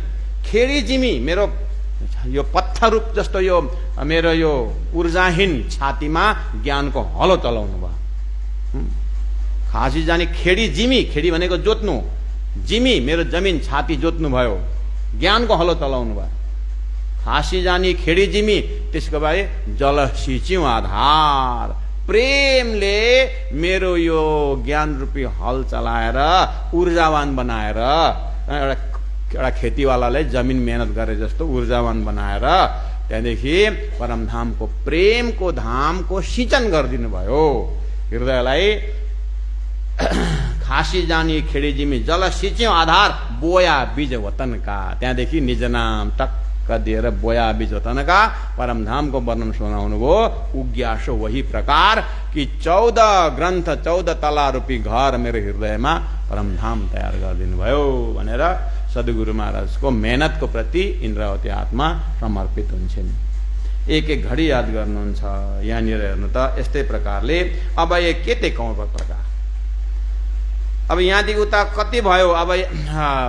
Speaker 1: खेडी जिमी मेरो यो पत्थर रूप जस्तो यो मेरो यो ऊर्जाहीन छातीमा ज्ञानको हलो चलाउनु भयो। खासी जानी खेडी जिमी, खेडी भनेको जोत्नु, जिमी मेरो जमिन छाती जोत्नु भयो, ज्ञानको हलो चलाउनु भयो। खासी जानी खेडी जिमी, त्यसको बारे जल सिच्यौं आधार, प्रेमले मेरो यो ज्ञान रूपी हल चलाएर ऊर्जावान बनाएर एउटा खेतीवालाले जमिन मेहनत गरे जस्तो ऊर्जावान बनाएर त्यहाँदेखि परमधामको प्रेमको धामको सिंचन गरिदिनु भयो। हृदयलाई खासी जानी खेडी जिमी जल सिच्यौं आधार बोया बीज वतनका, त्यहाँदेखि निज नाम टक्क दिएर बोया बीज वतनका परमधामको वर्णन सुनाउनु भयो। उग्यासो वही प्रकार कि 14 ग्रन्थ 14 तला रूपी घर मेरो हृदयमा परमधाम तयार गरिदिनु भयो भनेर सद्गुरु महाराजको मेहनतको प्रति इन्द्रावती आत्मा समर्पित हुन्छन्। एक एक घडी याद गर्नुहुन्छ। यहाँनिर हेर्नु त यस्तै प्रकारले अब यो के देखाउँ प्रकार, अब यहाँदेखि उता कति भयो, अब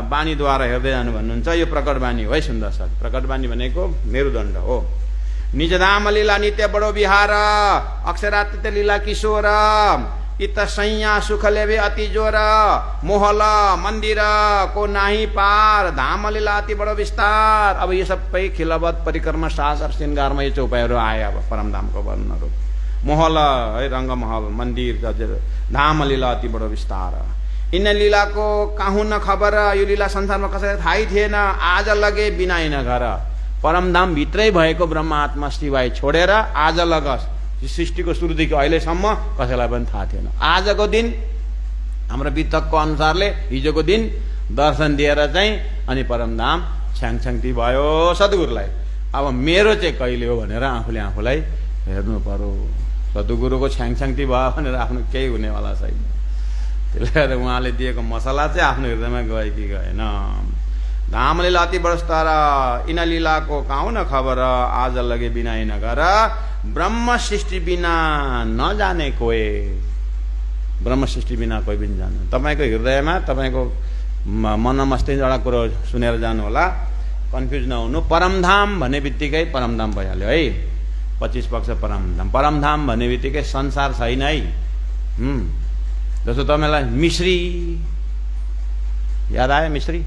Speaker 1: वाणीद्वारा हेर्दै जानु भन्नुहुन्छ। यो प्रकट वाणी हो है सुन्दर सर। प्रकट वाणी भनेको मेरुदण्ड हो। निज धाम लीला नित्य बडो विहार अक्षरातीत लीला किशोर इत सैया सुख लेवे अति जोर मोहल मन्दिर को नाही पार धाम लीला अति बडो विस्तार। अब यो सबै खिलबत परिक्रमा सास र श्रृंगारमा यो चौपाईहरू आए। अब परमधामको वर्णनहरू मोहल है रङ्गमहल मन्दिर धाम लीला अति बडो विस्तार। इन लीलाको काहुँ न खबर, यो लीला संसारमा कसैलाई थाहै थिएन। आज लगे बिना इन घर, परमधाम भित्रै भएको ब्रह्म आत्मा शिवाय छोडेर आज लगस सृष्टिको सुरुदेखि अहिलेसम्म कसैलाई पनि थाहा थिएन। आजको दिन हाम्रो वितकको अनुसारले हिजोको दिन दर्शन दिएर चाहिँ अनि परमधाम छ्याङछ्याङती भयो सद्गुरुलाई। अब मेरो चाहिँ कहिले हो भनेर आफूले आफूलाई हेर्नु पर्यो। सद्गुरुको छ्याङछ्याङती भयो भनेर आफ्नो केही हुनेवाला छैन। त्यसले गर्दा उहाँले दिएको मसला चाहिँ आफ्नो हृदयमा गयो कि गएन। धाम लीला अति बडस्तर इन लीलाको काहुँ न खबर आज लगे बिना इन घर ब्रह्म सृष्टि बिना नजाने कोही। ब्रह्म सृष्टि बिना कोही पनि जान्दैन। तपाईँको हृदयमा तपाईँको मनमा मस्तिष्क एउटा कुरो सुनेर जानु होला, कन्फ्युज नहुनु। परमधाम भन्ने बित्तिकै परमधाम भइहाल्यो है। 25 पक्ष परमधाम। परमधाम भन्ने बित्तिकै संसार छैन है। जस्तो तपाईँलाई मिश्री याद आयो? मिश्री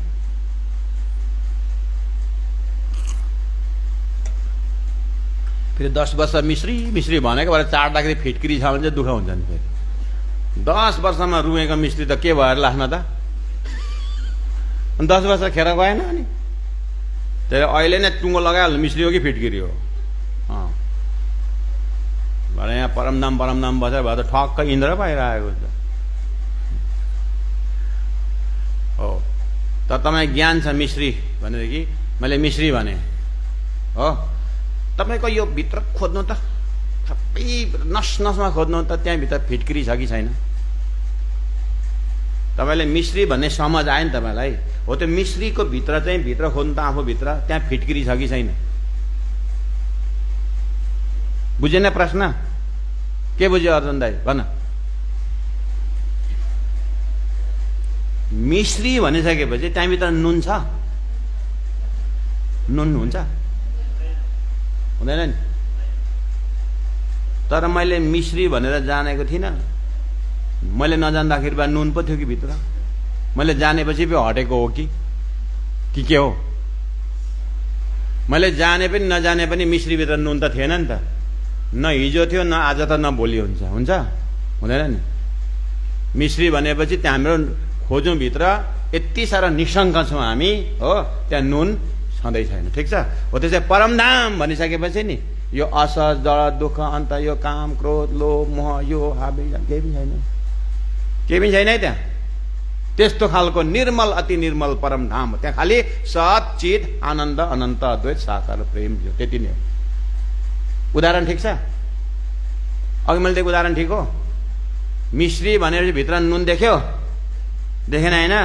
Speaker 1: फेरि 10 वर्ष मिश्री मिश्री भनेको भएर चाट्दाखेरि फिटकिरी छ भने चाहिँ दुःख हुन्छ नि। फेरि 10 वर्षमा रुएको मिश्री त के भएर लास्टमा त 10 वर्ष खेर गएन। अनि त्यही अहिले नै टुङ्गो लगाइहाल्नु मिश्री हो कि फिटकिरी हो भने यहाँ परमधाम परमधाम बसेर भए त ठक्क इन्द्र पाइरहेको हुन्छ हो। त तपाईँ ज्ञान छ मिश्री भनेदेखि मैले मिश्री भने हो। तपाईँको यो भित्र खोज्नु त सबै नस नसमा खोज्नु त त्यहाँभित्र फिटकिरी छ कि छैन। तपाईँले मिश्री भन्ने समझ आयो नि तपाईँलाई। हो त्यो मिश्रीको भित्र चाहिँ भित्र खोज्नु त आफूभित्र त्यहाँ फिटकिरी छ कि छैन। बुझेन प्रश्न? के बुझ्यो अर्जुन दाइ भन? मिश्री भनिसकेपछि त्यहाँभित्र नुन छ? नुन हुन्छ हुँदैन नि। तर मैले मिश्री भनेर जानेको थिइनँ। मैले नजान्दाखेरि बा नुन पो थियो कि भित्र। मैले जानेपछि पो हटेको हो कि के हो? मैले जाने पनि नजाने पनि मिश्रीभित्र नुन त थिएन नि त। न हिजो थियो न आज त न भोलि हुन्छ। हुन्छ हुँदैन नि। मिश्री भनेपछि त्यहाँ हाम्रो खोजौँ भित्र यति साह्रो निशङ्क छौँ हामी हो, त्यहाँ नुन छँदै छैन। ठिक छ हो। त्यसै परमधाम भनिसकेपछि नि यो असहज जड दुःख अन्त यो काम क्रोध लोभ मोह यो हाबी केही पनि छैन, केही पनि छैन है त्यहाँ। त्यस्तो खालको निर्मल अति निर्मल परम धाम, त्यहाँ खालि सत चित आनन्द अनन्त अद्वैत साकार प्रेम, त्यति नै हो। उदाहरण ठिक छ? अघि मैले दिएको उदाहरण ठिक हो? मिश्री भनेपछि भित्र नुन देख्यो, देखेन होइन?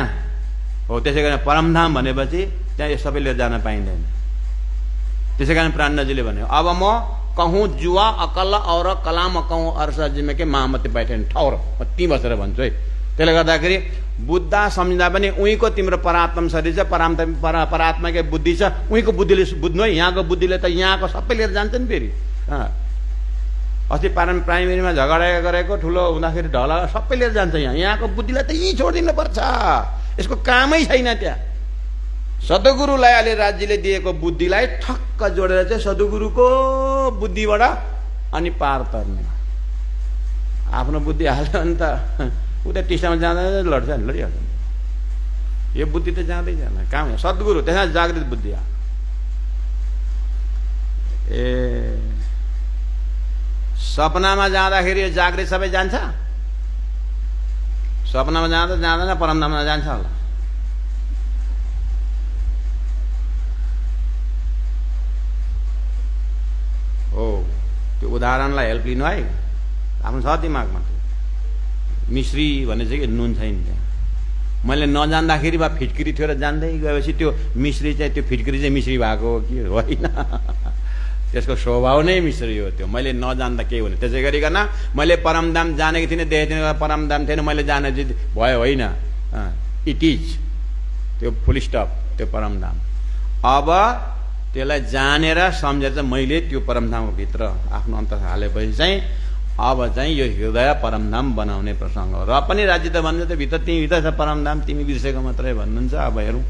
Speaker 1: हो, त्यसै कारण परमधाम भनेपछि त्यहाँ यो सबै लिएर जान पाइँदैन। त्यसै कारण प्राणजीले भन्यो, अब म कहूँ जुवा अकल और कलाम कहूँ अर्ष जिम्मे के मामती बैठेन ठौर, म ती बसेर भन्छु है। त्यसले गर्दाखेरि बुद्ध सम्झिँदा पनि उहीँको तिम्रो परात्म शरीर छ, परात्माकै बुद्धि छ, उहीँको बुद्धिले बुझ्नु है। यहाँको बुद्धिले त यहाँको सबै लिएर जान्छ नि फेरि। अस्ति प्राइमेरीमा झगडा गरेको ठुलो हुँदाखेरि ढला सबै लिएर जान्छ यहाँ, यहाँको बुद्धिलाई त यहीँ छोडिदिनु पर्छ, यसको कामै छैन त्यहाँ। सद्गुरुलाई अहिले राज्यले दिएको बुद्धिलाई ठक्क जोडेर चाहिँ सद्गुरुको बुद्धिबाट अनि पार तर्ने। आफ्नो बुद्धि हाल्यो भने त उता टिस्टामा जाँदा लड्छ नि, लडिहाल्छ। यो बुद्धि त जाँदै जाँदैन, काम सद्गुरु त्यसमा जागृत बुद्धि। ए सपनामा जाँदाखेरि यो जागृत सबै जान्छ? सपनामा जाँदा जाँदैन, परमधाममा जान्छ होला। हो, त्यो उदाहरणलाई हेल्प लिनु है, आफ्नो छ दिमागमा। मिश्री भन्ने चाहिँ नुन छैन त्यहाँ। मैले नजान्दाखेरि बा फिटकिरी थियो र जान्दै गएपछि त्यो मिश्री चाहिँ त्यो फिटकिरी चाहिँ मिश्री भएको हो कि होइन? त्यसको स्वभाव नै मिश्री हो त्यो, मैले नजान्दा केही हुने। त्यसै गरिकन मैले परमधाम जानेको थिइनँ, देखेको थिइनँ, परमधाम थिएन, मैले जाने भयो होइन, इट इज त्यो फुल स्टप, त्यो परमधाम। अब त्यसलाई जानेर सम्झेर चाहिँ मैले त्यो परमधामको भित्र आफ्नो अन्तर हालेपछि चाहिँ अब चाहिँ यो हृदय परमधाम बनाउने प्रसङ्ग हो। र पनि राज्य त भन्छ त्यो भित्र तिमी भित्र छ परमधाम, तिमी बिर्सेको मात्रै भन्नुहुन्छ। अब हेरौँ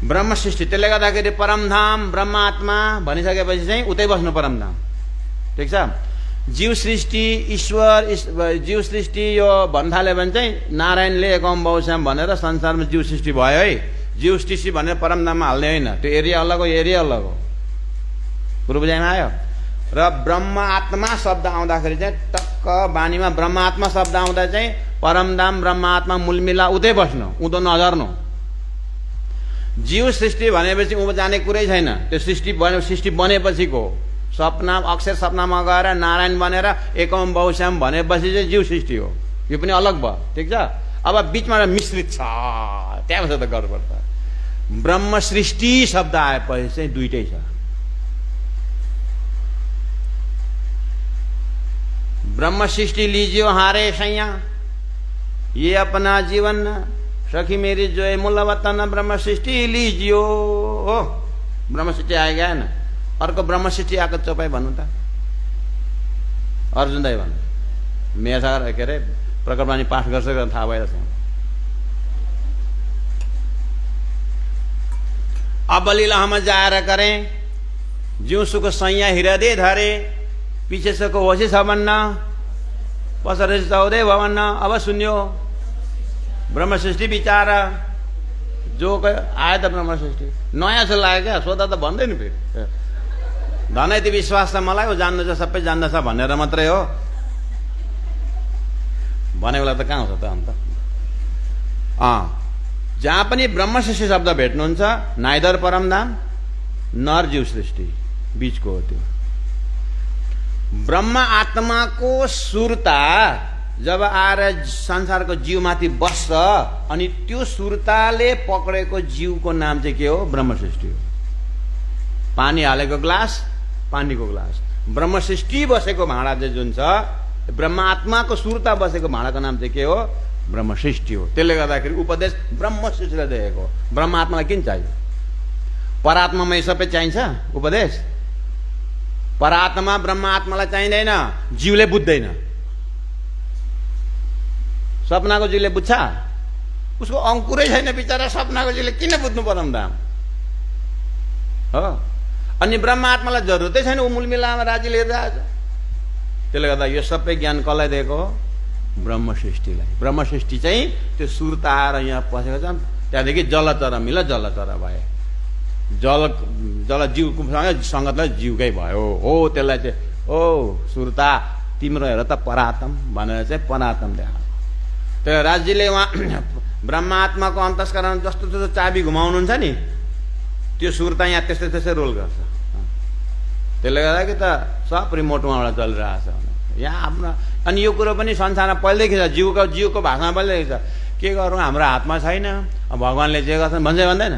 Speaker 1: ब्रह्म सृष्टि, त्यसले गर्दाखेरि परमधाम ब्रह्मात्मा भनिसकेपछि चाहिँ उतै बस्नु परमधाम, ठिक छ? जीव सृष्टि ईश्वर, जीव सृष्टि यो भन्न थाल्यो भने चाहिँ नारायणले एकम बहुश्याम भनेर संसारमा जीव सृष्टि भयो है। जीव सृष्टि भनेर परमधाममा हाल्ने होइन, त्यो एरिया अलग हो, एरिया अलग हो। कुरो बुझाइमा आयो? र ब्रह्म आत्मा शब्द आउँदाखेरि चाहिँ टक्क बानीमा ब्रह्म आत्मा शब्द आउँदा चाहिँ परमधाम ब्रह्म आत्मा मूलमिला उतै बस्नु, उँधो नझर्नु। जीव सृष्टि भनेपछि उँभो जाने कुरै छैन, त्यो सृष्टि बनेपछिको सपना अक्षर सपनामा गएर नारायण बनेर एकम बहुश्याम भनेपछि चाहिँ जीव सृष्टि हो। यो पनि अलग भयो, ठिक छ? अब बिचमा मिश्रित छ, त्यहाँ त गडबड छ। ब्रह्म सृष्टि शब्द आएपछि चाहिँ दुइटै छ। ब्रह्म सृष्टि लीजियो हारे सैया, ये अपना जीवन सखी मेरी जो है मुल्ला वतन, ब्रह्म सृष्टि लीजियो। हो, ब्रह्म सृष्टि आएगा है ना? अर्को ब्रह्म सृष्टि आएको चोपाई भन्नु त, अर्जुन दाई भन्नु। मेसार के अरे प्रकटवाणी पाठ गर्छ थाहा भइरहेछ। अब लीला हम जाएर करें, ज्यू सुख सैया हृदय धरे, पीछे से को होशी सबन्न, पसरे चौदह भवन्न। अब सुनियो ब्रह्म सृष्टि विचार जो आयो त ब्रह्म सृष्टि नयाँ जस्तो लाग्यो क्या, सोधा त भन्दैन फेरि। धनै त्यो विश्वास त मलाई हो, जान्नु छ सबै जान्दछ भनेर मात्रै हो, भनेको बेला त कहाँ हुन्छ त अन्त? जहाँ पनि ब्रह्म सृष्टि शब्द भेट्नुहुन्छ, नाइदर परमधाम नर जीव सृष्टि, बीचको हो त्यो। ब्रह्म आत्माको सुरता जब आएर संसारको जीवमाथि बस्छ अनि त्यो सुरताले पक्रेको जीवको नाम चाहिँ के हो? ब्रह्म सृष्टि हो। पानी हालेको ग्लास, पानीको ग्लास। ब्रह्म सृष्टि बसेको भाँडा चाहिँ जुन छ, ब्रह्म आत्माको सुरता बसेको भाँडाको नाम चाहिँ के हो? ब्रह्म सृष्टि हो। त्यसले गर्दाखेरि उपदेश ब्रह्म सृष्टिलाई दिएको। ब्रह्म आत्मालाई किन चाहियो? परात्मामा सबै चाहिन्छ उपदेश। परात्मा ब्रह्म आत्मालाई चाहिँदैन, जीवले बुझ्दैन। सपनाको जीवले बुझ्छ? उसको अंकुरै छैन बिचारा, सपनाको जीवले किन बुझ्नु परमधाम हो? अनि ब्रह्म आत्मालाई जरुरतै छैन, ऊ मूलमिलामा राज्य लिएर जान्छ। त्यसले गर्दा यो सबै ज्ञान कसलाई दिएको हो? ब्रह्म सृष्टिलाई। ब्रह्म सृष्टि चाहिँ त्यो सुरता आएर यहाँ पसेको छ, त्यहाँदेखि जलचर मिल जलचर भए। जल जीवको सङ्गतलाई जीवकै भयो हो। त्यसलाई चाहिँ ओ सुरता तिम्रो हेर त परात्म भनेर चाहिँ परात्म देखा। त्यो राजजीले उहाँ ब्रह्मात्माको अन्तस्करण जस्तो जस्तो चाबी घुमाउनुहुन्छ नि त्यो सुरता यहाँ त्यस्तै त्यस्तै रोल गर्छ। त्यसले गर्दा कि त सब रिमोट उहाँबाट चलिरहेछ यहाँ आफ्नो। अनि यो कुरो पनि संसारमा पहिल्यैदेखि छ, जीवको भाषामा पहिल्यैदेखि छ। के गरौँ हाम्रो हातमा छैन, भगवान्ले जे गर्छन् भन्छ भन्दैन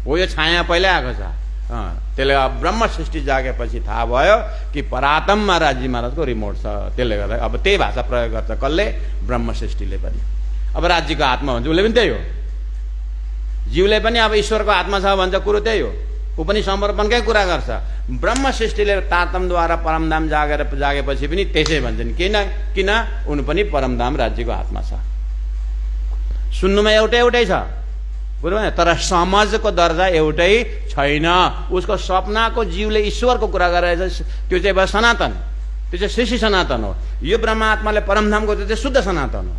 Speaker 1: हो, यो छाया पहिल्यै आएको छ। त्यसले ब्रह्म सृष्टि जागेपछि थाहा भयो कि परात्ममा राजी महाराजको रिमोट छ। त्यसले गर्दा अब त्यही भाषा प्रयोग गर्छ कसले, ब्रह्म सृष्टिले पनि। अब राज्यको हातमा भन्छ उसले पनि त्यही हो, जीवले पनि अब ईश्वरको हातमा छ भन्छ कुरो त्यही हो। ऊ पनि समर्पणकै कुरा गर्छ। ब्रह्म सृष्टिले तारतमद्वारा परमधाम जागेपछि पनि त्यसै भन्छन्। किन उनी पनि परमधाम राज्यको हातमा छ। सुन्नुमा एउटै छ बुझ्नु, तर समाजको दर्जा एउटै छैन। उसको सपनाको जीवले ईश्वरको कुरा गरेर त्यो चाहिँ भयो सनातन, त्यो चाहिँ सृष्टि सनातन हो। यो ब्रह्मात्माले परमधामको त्यो चाहिँ शुद्ध सनातन हो।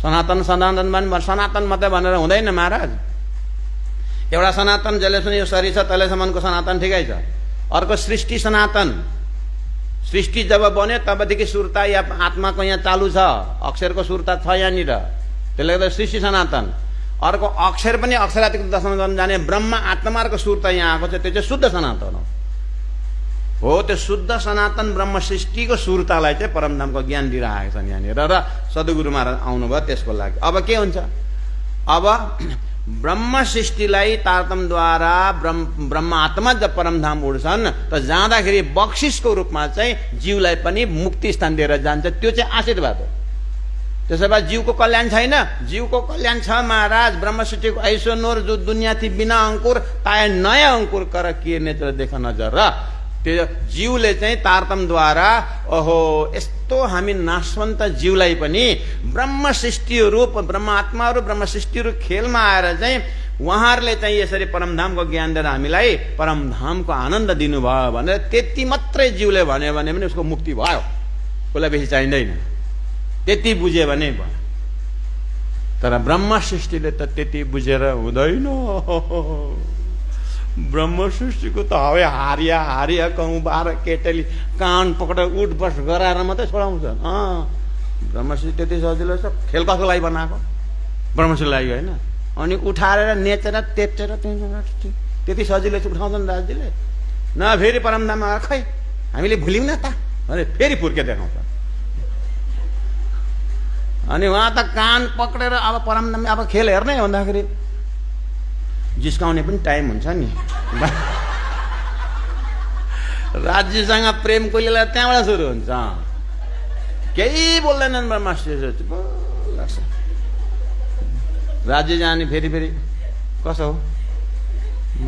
Speaker 1: सनातन सनातन मात्रै भनेर हुँदैन महाराज। एउटा सनातन जसले सुने यो शरीर छ तलेसम्मको सनातन ठिकै छ। अर्को सृष्टि सनातन, सृष्टि जब बन्यो तबदेखि सुरता या आत्माको यहाँ चालु छ, अक्षरको सुरता छ यहाँनिर, त्यसले गर्दा सृष्टि सनातन। अर्को अक्षर पनि अक्षरातीत दर्शन गर्न जाने ब्रह्म आत्माको सुरता यहाँ आएको छ, त्यो चाहिँ शुद्ध सनातन हो। त्यो शुद्ध सनातन ब्रह्म सृष्टिको सुरतालाई चाहिँ परमधामको ज्ञान दिइरहेका छन् यहाँनिर। र सद्गुरु महाराज आउनुभयो त्यसको लागि। अब के हुन्छ, अब ब्रह्म सृष्टिलाई तारतमद्वारा ब्रह्म आत्मा जब परमधाम उड्छन् त जाँदाखेरि बक्सिसको रूपमा चाहिँ जीवलाई पनि मुक्ति स्थान दिएर जान्छ। त्यो चाहिँ आशीर्वाद हो। त्यसो भए जीवको कल्याण छैन, जीवको कल्याण छ महाराज। ब्रह्म सृष्टिको ऐसो नोर जो दुनिया थी बिना अंकुर ताए नयाँ अंकुर कर किए नेत्र देखा नजर। त्यो जीवले चाहिँ तारतमद्वारा ओहो यस्तो हामी नाशवन्त जीवलाई पनि ब्रह्म सृष्टिहरू ब्रह्म आत्माहरू ब्रह्म सृष्टिहरू खेलमा आएर चाहिँ उहाँहरूले चाहिँ यसरी परमधामको ज्ञान दिएर हामीलाई परमधामको आनन्द दिनुभयो भनेर त्यति मात्रै जीवले भन्यो भने पनि उसको मुक्ति भयो। उसलाई बेसी चाहिँदैन, त्यति बुझ्यो भने भयो। तर ब्रह्म सृष्टिले त त्यति बुझेर हुँदैन। ब्रह्म सृष्टिको त हवे हारिया कहूँ 12 केटली कान पक्रेर उठ बस गराएर मात्रै छोडाउँछन्। ब्रह्म सृष्टि त्यति सजिलो छ। खेल कसको लागि बनाएको, ब्रह्म सृष्टिको लागि होइन। अनि उठाएर नेचेर तेचेर त्यति सजिलो चाहिँ उठाउँछन् राजजीले। न फेरि परमधाममा खै हामीले भुल्यौँ न त भने फेरि फुर्के देखाउँछ। अनि उहाँ त कान पक्रेर अब परमधाम अब खेल हेर्ने भन्दाखेरि जिस्काउने पनि टाइम हुन्छ नि। राज्यसँग प्रेमको लीला त्यहाँबाट सुरु हुन्छ। केही बोल्दैनन् ब्रह्मश्री लाग्छ। राज्य जाने फेरि कसो हो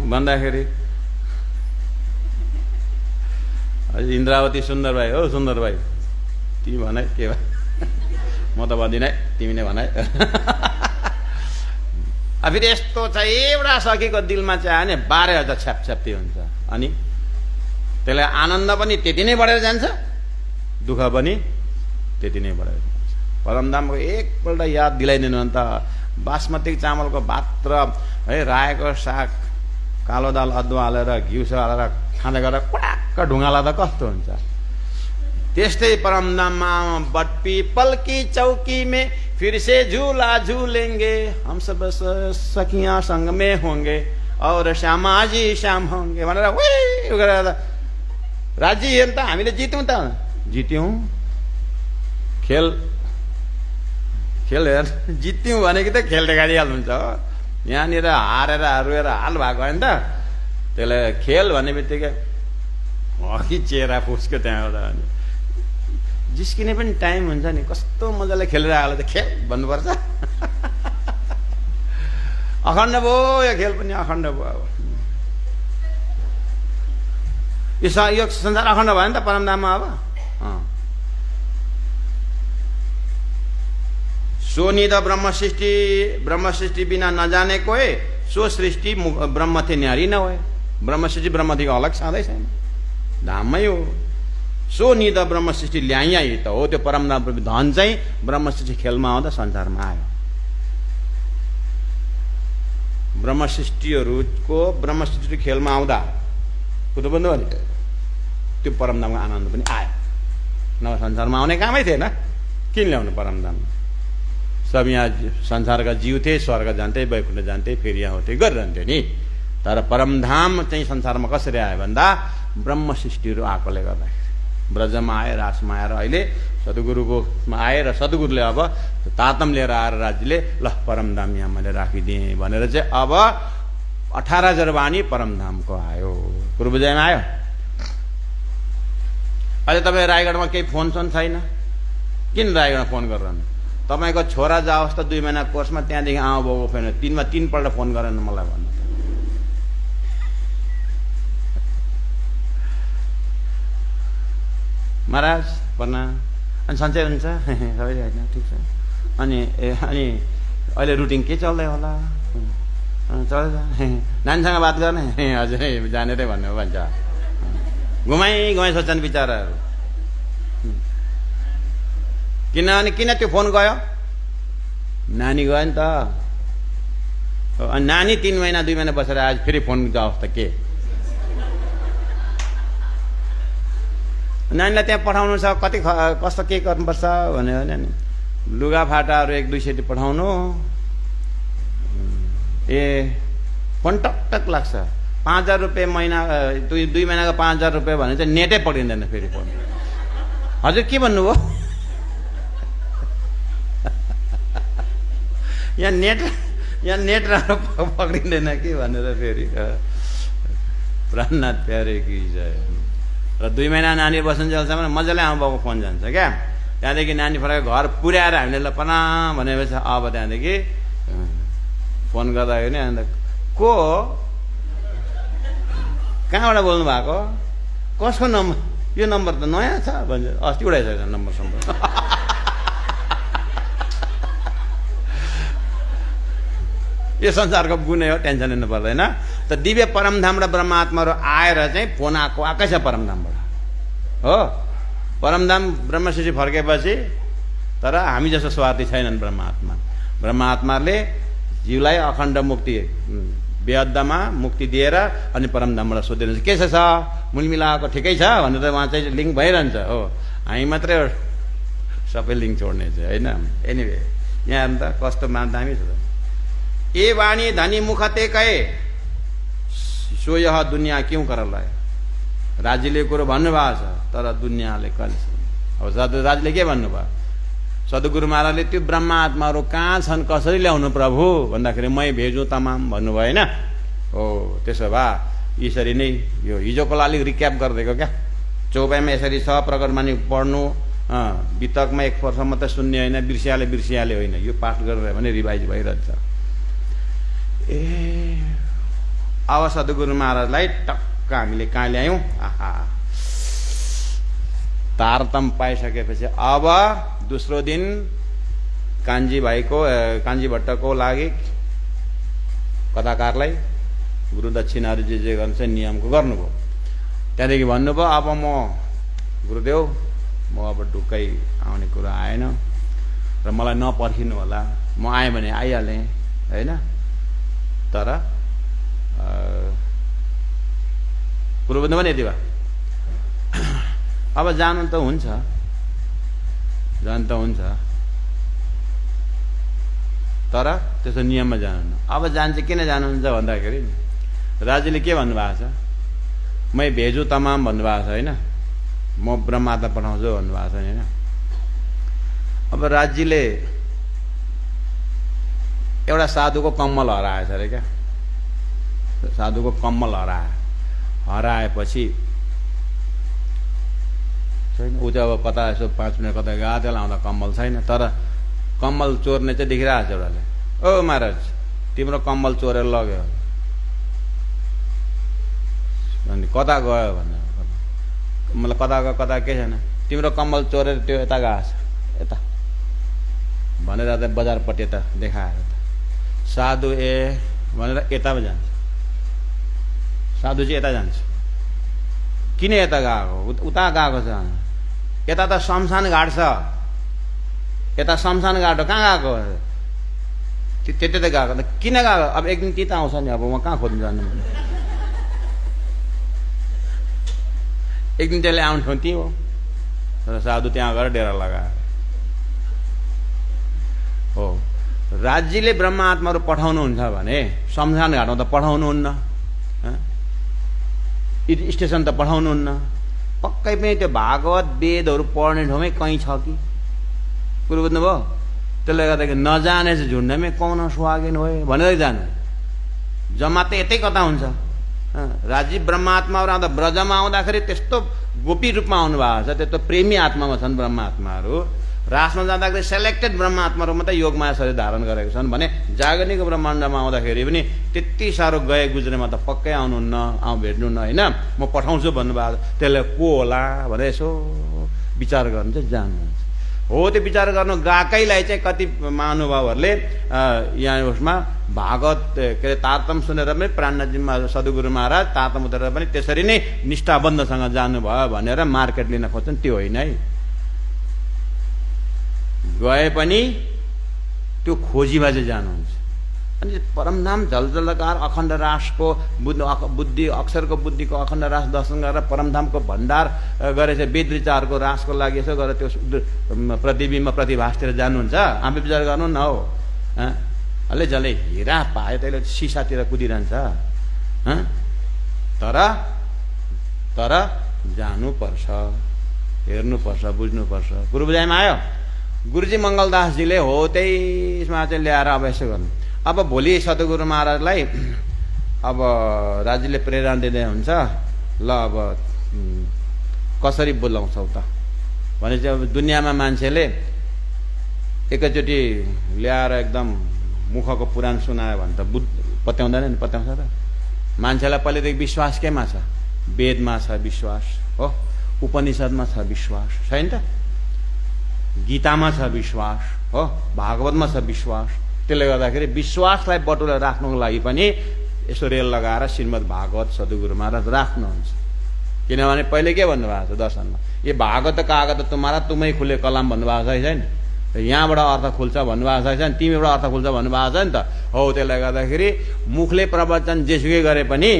Speaker 1: भन्दाखेरि इन्द्रावती सुन्दर भाइ हो, सुन्दर भाइ तिमी भनाइ के भयो, म त भन्दिनँ तिमी नै भनाइ। अब फेरि यस्तो छ एउटा सकेको दिलमा चाहिँ आयो भने 12,000 छ्यापछ्याप्ती हुन्छ। अनि त्यसलाई आनन्द पनि त्यति नै बढेर जान्छ, दुःख पनि त्यति नै बढेर जान्छ। परमधामको एकपल्ट याद दिलाइदिनु भने त बासमती चामलको भात र है रायोको साग कालो दाल अदुवा हालेर घिउ हालेर खाँदै गर्दा कुडाक्क ढुङ्गाला त कस्तो हुन्छ। त्यस्तै परमधाममा बट पीपल की चौकी में फिर से झूला झूलेंगे हम सब सखियां संग में होंगे और श्यामा जी श्याम होंगे भनेर उही गरेर राज्य हेर्नु त हामीले जित्यौँ त जित्यौँ। खेल हेर जित्यौँ भनेको त खेल देखाइदिइहाल्नुहुन्छ हो। यहाँनिर हारेर रुएर हाल भएको होइन त। त्यसले खेल भन्ने बित्तिकै हकी चेहरा फुस्क्यो त्यहाँबाट। जिस्किने पनि टाइम हुन्छ नि, कस्तो मजाले खेलेर आयो त खेल भन्नुपर्छ। अखण्ड भयो यो खेल पनि अखण्ड भयो। यो संसार अखण्ड भयो नि त परमधाममा। अब सो निध ब्रह्म सृष्टि बिना नजाने कोही सो सृष्टि ब्रह्म थे न्यारी न हो। ब्रह्म सृष्टि ब्रह्म थी अलग छँदै छैन, धाममै हो। सो निध ब्रह्म सृष्टि ल्याइया त हो। त्यो परमधाम धन चाहिँ ब्रह्म सृष्टि खेलमा आउँदा संसारमा आयो। ब्रह्म सृष्टिहरूको ब्रह्म सृष्टि खेलमा आउँदा कुरो बन्द भने त्यो परमधामको आनन्द पनि आयो। नभए संसारमा आउने कामै थिएन, किन ल्याउनु परमधाम? सब यहाँ संसारका जीव थिए, स्वर्ग जान्थे, वैकुण्ठ जान्थे, फेरि यहाँ आउँथे, गरिरहन्थ्यो नि। तर परमधाम चाहिँ संसारमा कसरी आयो भन्दा ब्रह्म सृष्टिहरू आएकोले गर्दाखेरि ब्रजमा आए, रासमा आएर अहिले सद्गुरुकोमा आए र सद्गुरुले अब तातम लिएर आएर राज्यले ल परमधाम यहाँ मैले राखिदिएँ भनेर चाहिँ अब 18,000 वाणी परमधामको आयो। कुरो बुझाइमा आयो? अहिले तपाईँ रायगढमा केही फोन सोन छैन, किन रायगढमा फोन गरिरहनु? तपाईँको छोरा जाओस् त 2 महिना कोर्समा, त्यहाँदेखि आमा बाउको फेन 3मा 3 पल्ट फोन गरेर मलाई भन्नु। महाराज प्रणाम, अनि सन्चै हुन्छ? सबै होइन, ठिक छ। अनि अहिले रुटिन के चल्दै होला? चल्छ। नानीसँग बात गर्ने? हजुर जानेरै भन्नु भन्छ। घुमाइ सोच्छन् बिचराहरू। किन त्यो फोन गयो? नानी गयो नि त। अनि नानी 3 महिना 2 महिना बसेर आज फेरि फोन जाओस् त के? नानीलाई त्यहाँ पठाउनु छ, कति कस्तो के गर्नुपर्छ भन्यो भने नि लुगाफाटाहरू 1-2 सेट पठाउनु। फोन टकटक लाग्छ। 5,000 रुपियाँ महिना, 2 महिनाको 5,000 रुपियाँ भने चाहिँ नेटै पक्रिँदैन फेरि फोन। हजुर के भन्नुभयो? यहाँ नेट राम्रो पक्रिँदैन कि भनेर फेरि प्राणनाथ प्यारे कि जय। र 2 महिना नानी बस्नुन्जेलसम्म मजाले आमा बाउको फोन जान्छ क्या। त्यहाँदेखि नानी फर्केर घर पुर्याएर हामीले ल पना भनेपछि अब त्यहाँदेखि फोन गर्दाखेरि नि अन्त को कहाँबाट बोल्नु भएको, कसको नम्बर, यो नम्बर त नयाँ छ भन्छ। अस्ति उडाइसकेको छ नम्बर सम्बर। यो संसारको गुण हो, टेन्सन लिनु पर्दैन। त दिव्य परमधाम र ब्रह्मात्माहरू आएर चाहिँ फोन आएकै छ परमधामबाट हो। परमधाम ब्रह्मसृष्टि फर्केपछि तर हामी जस्तो स्वार्थी छैनन् ब्रह्मात्माले जीवलाई अखण्ड मुक्ति बेअद्दमा मुक्ति दिएर अनि परमधामबाट सोधिरहन्छ के छ मूल मिलाएको ठिकै छ भनेर उहाँ चाहिँ लिङ्क भइरहन्छ हो। हामी मात्रै सबै लिङ्क छोड्ने चाहिँ होइन। एनिवे यहाँ त कस्तो दामी छ। ए वाणी धनी मुखते कहे सो यह दुनियाँ क्यों कर लाए। राज्यले कुरो भन्नुभएको छ तर दुनियाँले कहिले। अब राज्यले के भन्नुभयो? सद्गुरु महाराजले त्यो ब्रह्म आत्माहरू कहाँ छन्, कसरी ल्याउनु प्रभु भन्दाखेरि मै भेजु तमाम भन्नुभयो होइन। हो त्यसो भए यसरी नै यो हिजोको अलिक रिक्याप गरिदिएको क्या। चौपाइमा यसरी छ, प्रकटवाणी पढ्नु, वितकमा 1 वर्ष मात्रै सुन्ने होइन, बिर्सियाले होइन। यो पाठ गरेर भने रिभाइज भइरहन्छ। अब सद्गुरु महाराजलाई टक्क हामीले कहाँ ल्यायौँ? आहा, तारतम पाइसकेपछि अब दोस्रो दिन कान्छी भट्टको लागि कथाकारलाई गुरु दक्षिणाहरू जे गर्नु चाहिँ नियमको गर्नुभयो। त्यहाँदेखि भन्नुभयो अब म गुरुदेव म अब ढुक्कै आउने कुरा आएन र मलाई नपर्खिनु होला, म आएँ भने आइहालेँ होइन। तर कुरो बुझ्नु पनि यति भयो। अब जानु त हुन्छ, तर त्यसो नियममा जानु। अब जान्छ किन जानुहुन्छ भन्दाखेरि राज्यले के भन्नुभएको छ? मै भेजु तमाम भन्नुभएको छ होइन। म ब्रह्मात्मा पठाउँछु भन्नुभएको छ होइन। अब राज्यले एउटा साधुको कम्मल हराएछ अरे क्या। साधुको कम्मल हराएपछि छैन, ऊ चाहिँ अब कता यसो 5 मिनट कता गएको थियो, आउँदा कम्मल छैन। तर कम्मल चोर्ने चाहिँ देखिरहेको छ एउटाले। ओ महाराज तिम्रो कम्मल चोरेर लग्यो। अनि कता गयो भन्दा मलाई कता के छैन, तिम्रो कम्मल चोरेर त्यो यता गएको छ यता भनेर बजारपट्टि यता देखाएर साधु भनेर यतामा जान्छ। साधु चाहिँ यता जान्छ। किन यता गएको? उता गएको छ। यता त शमशान घाट छ, यता शमशान घाट हो, कहाँ गएको? त्यतै त गएको त किन गएको अब एक दिन त्यता आउँछ नि अब म कहाँ खोज्नु जानु एक दिन त्यसले आउने ठाउँ त्यही हो र साधु त्यहाँ गएर डेरा लगायो हो राज्यले ब्रह्म आत्माहरू पठाउनुहुन्छ भने शमशान घाटमा त पठाउनुहुन्न स्टेसन त पठाउनुहुन्न पक्कै पनि त्यो भागवत वेदहरू पढ्ने ठाउँमै कहीँ छ कि कुरो बुझ्नुभयो त्यसले गर्दाखेरि नजाने चाहिँ झुन्डमै कौन सुहागिन हो भनेर जानु जम्मा त यतै कता हुन्छ राज्य ब्रह्मात्माहरू आउँदा ब्रजमा आउँदाखेरि त्यस्तो गोपी रूपमा आउनुभएको छ त्यस्तो प्रेमी आत्मामा छन् ब्रह्मात्माहरू रासमा जाँदाखेरि सेलेक्टेड ब्रह्मात्माहरू मात्रै योगमाया शरीर धारण गरेका छन् भने जागरणीको ब्रह्माण्डमा आउँदाखेरि पनि त्यति साह्रो गए गुज्रेमा त पक्कै आउनुहुन्न भेट्नुहुन्न होइन म पठाउँछु भन्नुभएको त्यसले को होला भनेर यसो विचार गर्नु चाहिँ जान्नुहुन्छ हो त्यो विचार गर्नु गएकैलाई चाहिँ कति महानुभावहरूले यहाँ उसमा भागवत के अरे तारतम सुनेर पनि प्राणनाथजीमा सद्गुरु महाराज तारतम उतारेर पनि त्यसरी नै निष्ठाबन्धसँग जानुभयो भनेर मार्केट लिन खोज्छन् त्यो होइन है गए पनि त्यो खोजीमा चाहिँ जानुहुन्छ अनि परमधाम झलझलकार अखण्ड रासको बुद्धि अक्षरको बुद्धिको अखण्ड रास दर्शन गरेर परमधामको भण्डार गरे चाहिँ वेद विचारको रासको लागि यसो गरेर त्यो प्रतिबिम्ब प्रतिभासतिर जानुहुन्छ आफै विचार गर्नु न हो अलि जसले हिरा पायो त्यसले सिसातिर कुदिरहन्छ तर जानुपर्छ हेर्नुपर्छ बुझ्नुपर्छ गुरु बुझाइमा आयो गुरुजी मङ्गलदासजीले हो त्यसमा चाहिँ ल्याएर अब यसो गर्नु अब भोलि सद्गुरु महाराजलाई अब राज्यले प्रेरणा दिँदै हुन्छ ल अब कसरी बोलाउँछौ त भने चाहिँ अब दुनियाँमा मान्छेले एकैचोटि ल्याएर एकदम मुखको पुराण सुनायो भने त पत्याउँदैन नि पत्याउँछ त मान्छेलाई पहिलेदेखि विश्वास केमा छ वेदमा छ विश्वास हो उपनिषदमा छ विश्वास छैन त गीतामा छ विश्वास हो भागवतमा छ विश्वास त्यसले गर्दाखेरि विश्वासलाई बटुलेर राख्नुको लागि पनि यसो रेल लगाएर श्रीमद् भागवत सद्गुरु महाराज राख्नुहुन्छ किनभने पहिले के भन्नुभएको छ दर्शनमा यो भागवत कागत तुम्हारा तुमै खुले कलाम भन्नुभएको छ छैन यहाँबाट अर्थ खुल्छ भन्नुभएको छ तिमीबाट अर्थ खुल्छ भन्नुभएको छ नि त हो त्यसले गर्दाखेरि मुखले प्रवचन जेसुकै गरे पनि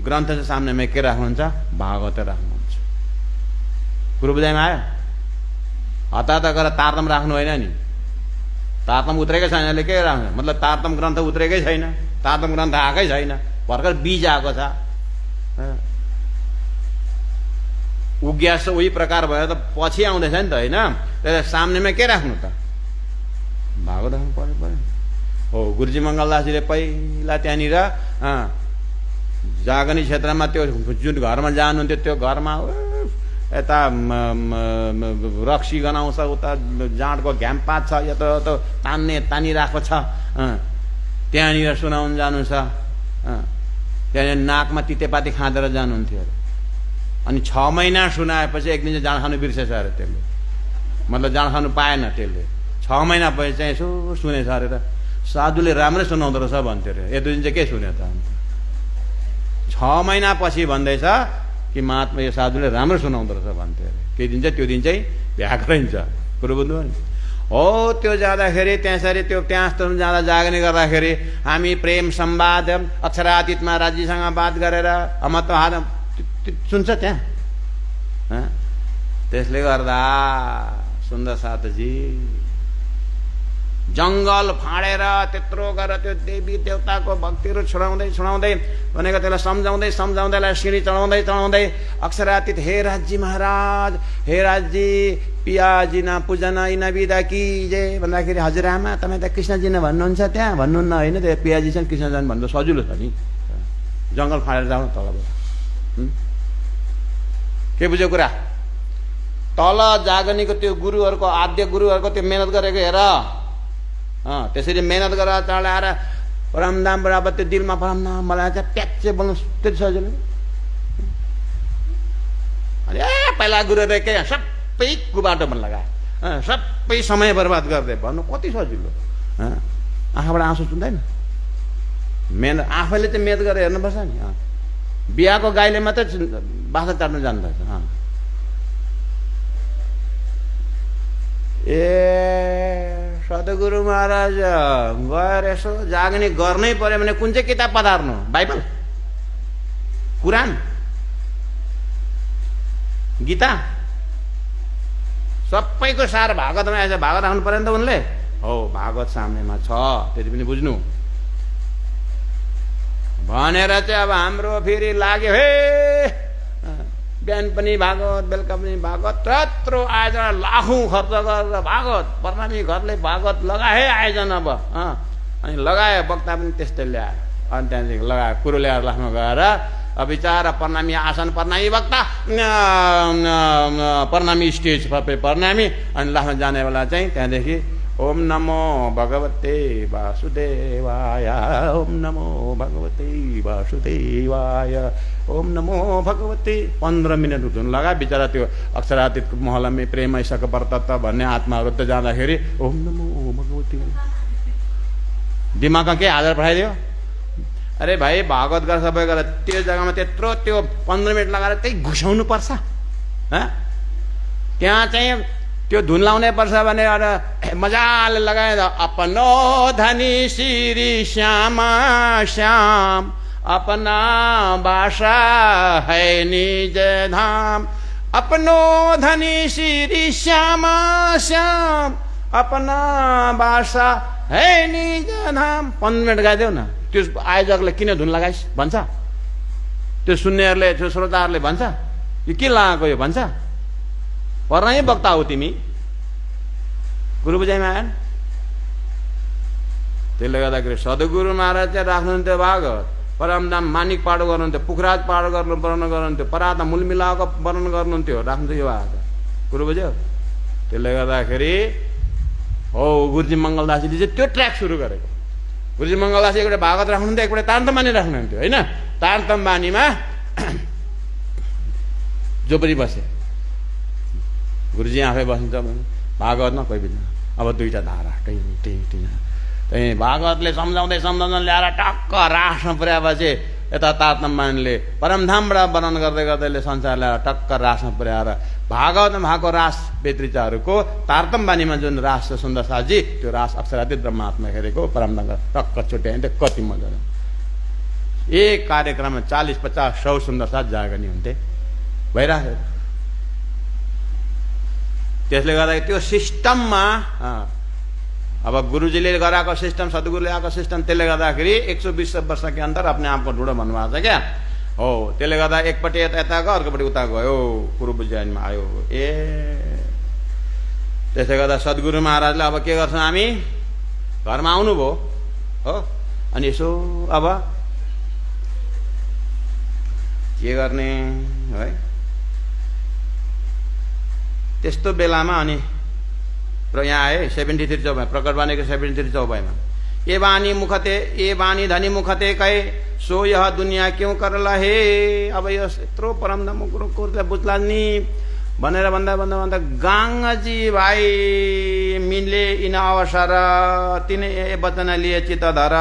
Speaker 1: ग्रन्थ चाहिँ सामनेमा के राख्नुहुन्छ भागवत राख्नुहुन्छ कुरो बुझाइमा आयो हताहत गरेर तारतम राख्नु होइन नि तारतम उत्रेकै छैन अहिले के राख्नु मतलब तारतम ग्रन्थ उत्रेकै छैन तारतम ग्रन्थ आएकै छैन भर्खर बीज आएको छ उग्यास उही प्रकार भयो त पछि आउँदैछ नि त होइन त्यसले सामनेमा के राख्नु त भागवत राख्नु पर्यो हो गुरुजी मङ्गलदासजीले पहिला त्यहाँनिर जागनी क्षेत्रमा त्यो जुन घरमा जानुहुन्थ्यो त्यो घरमा यता रक्सी गनाउँछ उता जाँडको घ्यामपात छ या त तानिरहेको छ त्यहाँनिर सुनाउनु जानु छ त्यहाँनिर नाकमा तितेपाती खाँदेर जानुहुन्थ्यो अनि 6 महिना सुनाएपछि एक दिन चाहिँ जाँड खानु बिर्सेछ अरे त्यसले मतलब जाँड खानु पाएन त्यसले 6 महिना पछि चाहिँ यसो सुनेछ अरे त साधुले राम्रै सुनाउँदो रहेछ भन्थ्यो अरे एक दुई दिन चाहिँ के सुन्यो त अन्त 6 महिना पछि भन्दैछ कि महात्मा यो साधुले राम्रो सुनाउँदो रहेछ भन्थ्यो अरे केही दिन चाहिँ त्यो दिन चाहिँ भ्याक रहन्छ कुरो बुझ्नुभयो नि हो त्यो जाँदाखेरि त्यसरी त्यो त्यहाँ जाँदा जागने गर्दाखेरि हामी प्रेम संवाद अक्षरातीतमा राज्यसँग बात गरेर अमत्व हात सुन्छ त्यहाँ त्यसले गर्दा सुन्दर साथजी जङ्गल फाडेर त्यत्रो गरेर त्यो देवी देवताको भक्तिहरू छुडाउँदै भनेको त्यसलाई सम्झाउँदैलाई सिँढी चढाउँदै अक्षरातीत हे राज्य महाराज हे राज्य पियाजी न पूजना इन विदा कि जे भन्दाखेरि हजुरआमा तपाईँ त कृष्णजी न भन्नुहुन्छ त्यहाँ भन्नुहुन्न होइन त्यो पियाजी चाहिँ कृष्ण जान भन्नु सजिलो छ नि जङ्गल फाडेर जाउँ तलबाट के बुझ्यो कुरा तल जागनीको त्यो गुरुहरूको आद्य गुरुहरूको त्यो मेहनत गरेको हेर त्यसरी मेहनत गरेर चढाएर परमधाम बराबर त्यो दिलमा परमधाम मलाई चाहिँ प्याच्चे बोल्नु त्यति सजिलो अनि पहिला गुरुहरूले के सबै कुबाटो मन लगाए सबै समय बर्बाद गर्दै भन्नु कति सजिलो आँखाबाट आँसु चुन्दैन मेहनत आफैले चाहिँ मेहनत गरेर हेर्नुपर्छ नि बिहाको गाईले मात्रै बाछा चाट्नु जान्दछ सद्गुरु महाराज गएर यसो जाग्ने गर्नै पर्यो भने कुन चाहिँ किताब पधार्नु? बाइबल, कुरान, गीता, सबैको सार भागवतमा आएछ। भागवत राख्नु पर्यो नि त उनले। हो, भागवत सामनेमा छ, त्यति पनि बुझ्नु भनेर चाहिँ अब हाम्रो फेरि लाग्यो। हे बिहान पनि भागवत, बेलुका पनि भागवत, त्यत्रो आयोजना लाखौँ खर्च गरेर भागवत, प्रणामी घरले भागवत लगाए आयोजना। अब अनि लगायो, वक्ता पनि त्यस्तै ल्यायो। अनि त्यहाँदेखि लगायो, कुरो ल्याएर लास्टमा गएर बिचारा प्रणामी आसन, प्रणामी वक्ता, प्रणामी स्टेज, प्रणामी। अनि लास्टमा जाने बेला चाहिँ त्यहाँदेखि ओम नमो भगवते वासुदेवाय, ओम नमो भगवते वासुदेवाय, ओम नमो भगवते। 15 मिनट धुन लगा बिचरा। त्यो अक्षरातीत महलमे प्रेम ऐसक वर्तत भन्ने आत्माहरू त जाँदाखेरि ओम नमो भगवते, दिमागमा के हालेर पठाइदियो? अरे भाइ भागवत गरेर सबै गरेर त्यो जग्गामा त्यत्रो त्यो 15 मिनट लगाएर त्यही घुसाउनु पर्छ? त्यहाँ चाहिँ त्यो धुन लाउनै पर्छ भने मजाले लगाएर अपनो धनी श्री श्यामा श्याम, अपना भाषा है निज धाम, अपनो धनी श्री श्यामा श्याम, अपना भाषा है निज धाम। 15 मिनट गाइदेऊ न। त्यो आयोजकले किन धुन लगाइस् भन्छ? त्यो सुन्नेहरूले, त्यो श्रोताहरूले भन्छ यो के लगाएको यो भन्छ? पर्नै वक्ता हो तिमी, गुरु बुझाइमा आएन। त्यसले गर्दाखेरि सद्गुरु महाराज चाहिँ राख्नुहुन्थ्यो भागवत, परमधाम मानिक पाठ गर्नुहुन्थ्यो, पुखराज पाठ वर्णन गर्नुहुन्थ्यो, पराता मूल मिलाएको वर्णन गर्नुहुन्थ्यो, राख्नुहुन्थ्यो यो भागवत। गुरु बुझ्यो? त्यसले गर्दाखेरि हो गुरुजी मङ्गलदासजीले चाहिँ त्यो ट्र्याक सुरु गरेको। गुरुजी मङ्गलदास एकपल्ट भागवत राख्नुहुन्थ्यो, एकपल्ट तारतम बानी राख्नुहुन्थ्यो होइन। तारतम बानीमा जो पनि बसे, गुरुजी आफै बसिन्छ भागवतमा, कोही पनि अब दुईटा धारा टिङ टिङ टिङ। त्यही भागवतले सम्झाउँदै सम्झाउँदै ल्याएर टक्क राख्न पुर्याएपछि यता तारतम बानीले परमधामबाट वर्णन गर्दै गर्दैले संसार ल्याएर टक्क राख्न पुर्याएर भागवतमा भएको रास बेत्रिचाहरूको तारतम बानीमा जुन रास छ सुन्दर साथजी, त्यो रास अक्षरातीत ब्रह्मात्मा हेरेको परमधाम टक्क छुट्याइन्थ्यो। कति मजा! एक कार्यक्रममा 40, 50, 100 सुन्दर साथ जागनी हुन्थे, भइरहेको। त्यसले गर्दा त्यो सिस्टममा अब गुरुजीले गराएको सिस्टम, सद्गुरुले आएको सिस्टम, त्यसले गर्दाखेरि 120 वर्ष के अंदर अपने आपको ढुँडो भन्नुभएको छ क्या। हो, त्यसले गर्दा एकपट्टि यता गयो, अर्कोपट्टि उता गयो, कुरो बुझाइनमा आयो। त्यसले गर्दा सद्गुरु महाराजले अब के गर्छौँ हामी? घरमा आउनुभयो हो, अनि यसो अब के गर्ने है? त्यस्तो बेलामा अनि यहाँ आए 73 चौपाई, प्रकट बानीको 73 चौपाईमा ए बानी मुखते, ए बानी धनी मुखते कहे सो यह दुनिया क्यों करला हे। अब यो यत्रो परमधाम कुरोलाई बुझ्ला नि भनेर भन्दा भन्दा भन्दा गाङ्गजी भाइ मिले इन अवसर तिने वचन लिए चित्त धर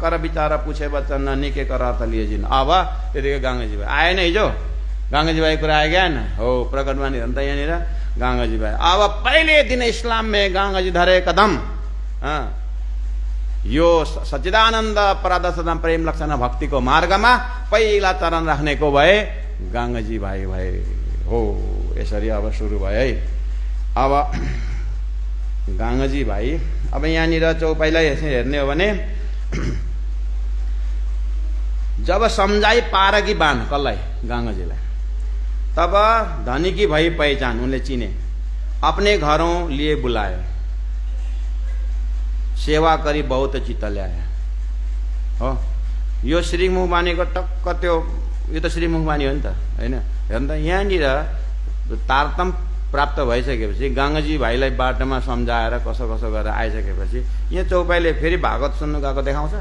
Speaker 1: कर विचार पूछे वचन निके कर अर्थ लिए जिन। अब त्यतिकै गाङ्गजी भाइ आएन, हिजो गाङ्गजी भाइ कुरा आयो क्या हो, प्रकट बानी त यहाँनिर गाङ्गजी भाइ। अब पहिले दिन इस्लाम में गाङ्गजी धरे कदम, यो सच्चिदानन्द परादसदम प्रेम लक्षण भक्तिको मार्गमा पहिला चरण राख्नेको भए गाङ्गजी भाइ भए हो। यसरी अब सुरु भयो है। अब गाङ्गजी भाइ अब यहाँनिर चौपाईलाई हेर्ने हो भने जब सम्झाई पारकी बान कसलाई? गाङ्गजीलाई। तब धनी की भई पहिचान, उनले चिने, अपने घरों लिए बुलाए, सेवा करी बहुत चित्त ल्याए हो। यो श्रीमुख बानीको टक्क त्यो, यो त श्रीमुख बानी हो नि त होइन। हेर्नु त यहाँनिर तारतम प्राप्त भइसकेपछि गाङ्गजी भाइलाई बाटोमा सम्झाएर कसो कसो गरेर आइसकेपछि यहाँ चौपाईले फेरि भागवत सुन्नु गएको देखाउँछ,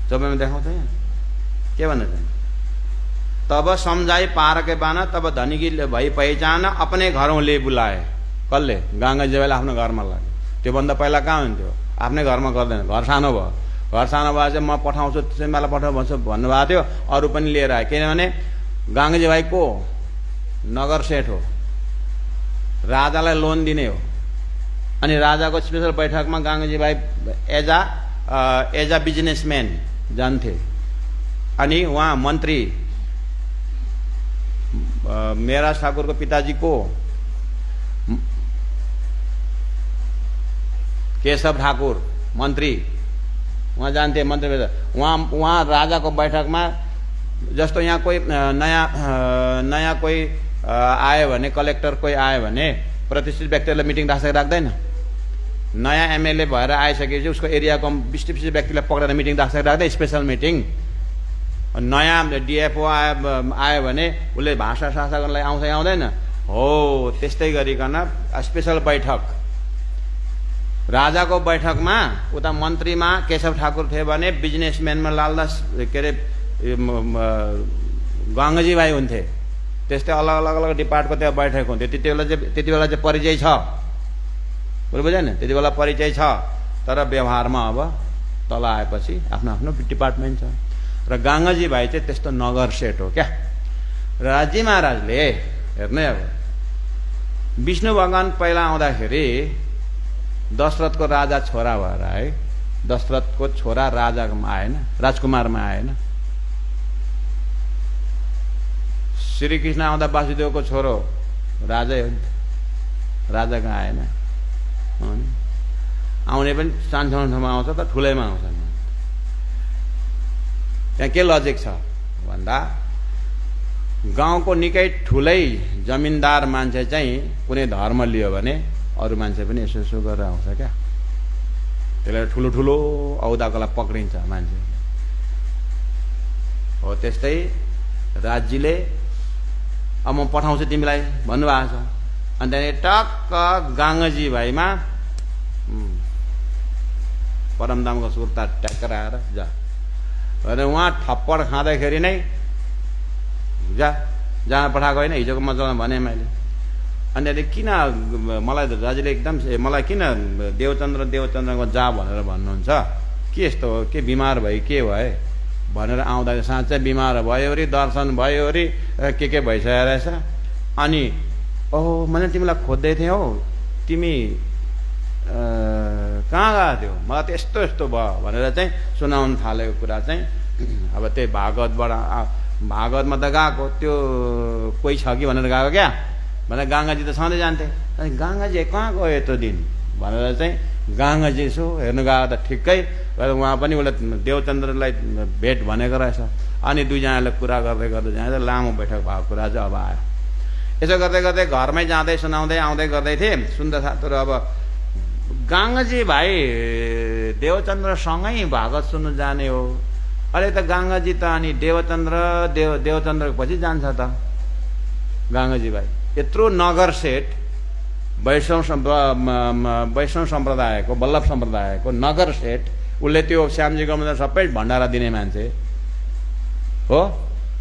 Speaker 1: चौपाईमा देखाउँछ। यहाँ के भन्नु चाहिँ? तब सम्झाई पार के बाना, तब धनी की भई पहिचान, अपने घरों ले बुलाए। कसले? गाङ्गजी भाइले आफ्नो घरमा लाग्यो। त्योभन्दा पहिला कहाँ हुन्थ्यो? आफ्नै घरमा गर्दैन, घर सानो भयो। घर सानो भए चाहिँ म पठाउँछु, मलाई पठाउ भन्छु भन्नुभएको थियो। अरू पनि लिएर आयो, किनभने गाङ्गजी भाइ को नगर सेठ हो, राजालाई लोन दिने हो अनि राजाको स्पेसल बैठकमा गाङ्गेजी भाइ एज अ बिजनेसम्यान जान्थे। अनि उहाँ मन्त्री मेराज ठाकुरको पिताजी को केशव ठाकुर मन्त्री, उहाँ जान्थे मन्त्री। उहाँ राजाको बैठकमा जस्तो यहाँ कोही नयाँ कोही आयो भने, कलेक्टर कोही आयो भने प्रतिष्ठित व्यक्तिलाई मिटिङ राख्दैन। नयाँ एमएलए भएर आइसकेपछि उसको एरियाको विशिष्ट व्यक्तिलाई पक्रेर मिटिङ राख्दैन, स्पेसल मिटिङ। नयाँ डिएफओ आयो भने उसले भाषा शासा गर्नलाई आउँछ आउँदैन हो, त्यस्तै गरिकन स्पेसल बैठक। राजाको बैठकमा उता मन्त्रीमा केशव ठाकुर थियो भने बिजनेसम्यानमा लालदास के अरे गाङ्गेजी भाइ हुन्थे। त्यस्तै अलग अलग अलग डिपार्टको त्यहाँ बैठक हुन्थ्यो। त्यति बेला चाहिँ परिचय छ, बुझेन? त्यति बेला परिचय छ, तर व्यवहारमा अब तल आएपछि आफ्नो आफ्नो डिपार्टमेन्ट छ। र गाङ्गेजी भाइ चाहिँ त्यस्तो नगर सेठ हो क्या। राजी महाराजले हेर्ने अब विष्णु भगवान पहिला आउँदाखेरि दशरथको राजा छोरा भएर आए। दशरथको छोरा राजामा आएन, राजकुमारमा आएन। श्रीकृष्ण आउँदा वासुदेवको छोरो राजै हो, राजा कहाँ आएन। आउने पनि सानो ठाउँमा आउँछ त ठुलैमा आउँछ। यहाँ के लजिक छ भन्दा गाउँको निकै ठुलै जमिनदार मान्छे चाहिँ कुनै धर्म लियो भने अरू मान्छे पनि यसो यसो गरेर आउँछ क्या। त्यसलाई ठुलो ठुलो औदाकोलाई पक्रिन्छ मान्छे हो। त्यस्तै राजीले अब म पठाउँछु तिमीलाई भन्नुभएको छ। अनि त्यहाँदेखि टक्क गाङ्गेजी भाइमा परमधामको सुर्ता ट्याक्कर आएर जा भनेर उहाँ थप्पड खाँदाखेरि नै जा जहाँ पठाएको होइन, हिजोको मजामा भने मैले। अनि त्यहाँदेखि किन मलाई राजीले एकदम मलाई किन देवचन्द्रको जा भनेर भन्नुहुन्छ, के यस्तो हो, के बिमार भयो, के भए भनेर आउँदा साँच्चै बिमार भयो अरे, दर्शन भयो अरे, के भइसकेको रहेछ। अनि ओहो मैले तिमीलाई खोज्दै थिएँ हौ, तिमी कहाँ गएको थियौ, मलाई त यस्तो यस्तो भयो भनेर चाहिँ सुनाउनु थालेको कुरा चाहिँ अब त्यही भागवतमा त गएको त्यो कोही छ कि भनेर गएको क्या। भनेर गाङ्गेजी त सधैँ जान्थे। अनि गाङ्गेजी कहाँ गयो यत्रो दिन भनेर चाहिँ गाङ्गेजी यसो हेर्नु गएको त ठिक्कै उहाँ पनि उसलाई देवचन्द्रलाई भेट भनेको रहेछ। अनि दुईजनाले कुरा गर्दै जाँदा लामो बैठक भएको कुरा चाहिँ अब आयो। यसो गर्दै गर्दै घरमै जाँदै सुनाउँदै आउँदै गर्दै थिएँ। सुन्दा साथीहरू अब गाङ्गेजी भाइ देवचन्द्रसँगै भागवत सुन्नु जाने हो। अहिले त गाङ्गेजी त अनि देवचन्द्रको पछि जान्छ त गाङ्गेजी भाइ। यत्रो नगर सेठ वैष्णव सम्प्रदायको, वल्लभ सम्प्रदायको नगर सेठ, उसले त्यो श्यामजी गौमदा सबै भण्डारा दिने मान्छे हो।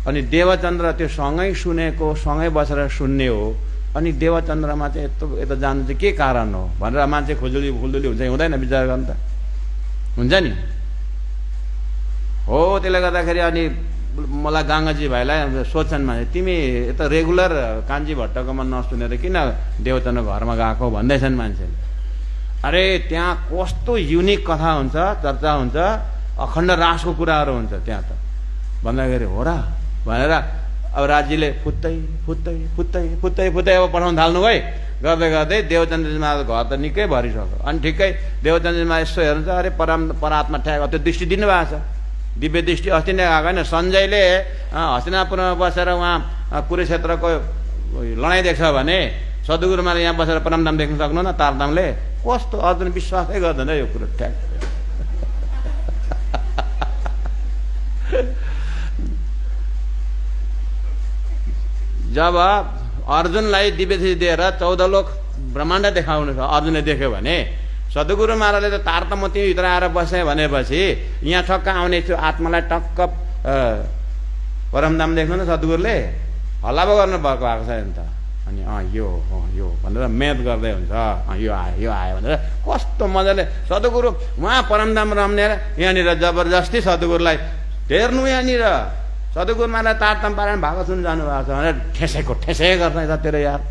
Speaker 1: अनि देवचन्द्र त्यो सँगै सुनेको, सँगै बसेर सुन्ने हो। अनि देवचन्द्रमा चाहिँ यता जानु चाहिँ के कारण हो भनेर मान्छे खुजुली फुलदुली हुन्छ, हुँदैन विचार गर्नु त हुन्छ नि हो। त्यसले गर्दाखेरि अनि मलाई गाङ्गेजी भाइलाई सोध्छन् मान्छे, तिमी यता रेगुलर कान्छी भट्टकोमा नसुनेर किन देवचन्द्र घरमा गएको भन्दैछन् मान्छेले। अरे त्यहाँ कस्तो युनिक कथा हुन्छ, चर्चा हुन्छ, अखण्ड रासको कुराहरू हुन्छ त्यहाँ त भन्दाखेरि हो र भनेर अब राजीले फुत्तै अब पठाउन थाल्नु है। गर्दै गर्दै देवचन्द्रमा घर त निकै भरिसक्यो। अनि ठिक्कै देवचन्द्रमा यसो हेर्नु अरे परात्मा ठ्याक त्यो दृष्टि दिनुभएको छ, दिव्य दृष्टि। अस्ति नै गएको होइन, सञ्जयले हस्तिनापुरमा बसेर उहाँ कुरुक्षेत्रको लडाइँ देख्छ भने सद्गुरुमाले यहाँ बसेर परमधाम देख्न सक्नु न तारधामले। कस्तो अर्जुन विश्वासै गर्दैन यो कुरो ठ्याक। जब अर्जुनलाई दिव्य दृष्टि दिएर 14 लोक ब्रह्माण्ड देखाउनु छ अर्जुनले देख्यो भने सद्गुरु महाराजले त तारतमती भित्र आएर बसे भनेपछि यहाँ ठक्क आउने त्यो आत्मालाई टक्क परमधाम देख्नु न सद्गुरुले हल्ला पो गर्नु भएको छ नि त। अनि यो भनेर मेद गर्दै हुन्छ, यो आयो भनेर कस्तो मजाले सद्गुरु उहाँ परमधाम रम्ने यहाँनिर जबरजस्ती सद्गुरुलाई हेर्नु, यहाँनिर सद्गुरु महाराज तारतम पारायण भएको सुन्नु जानुभएको छ भनेर ठेसेको ठेसे गर्दै छ तेरो यार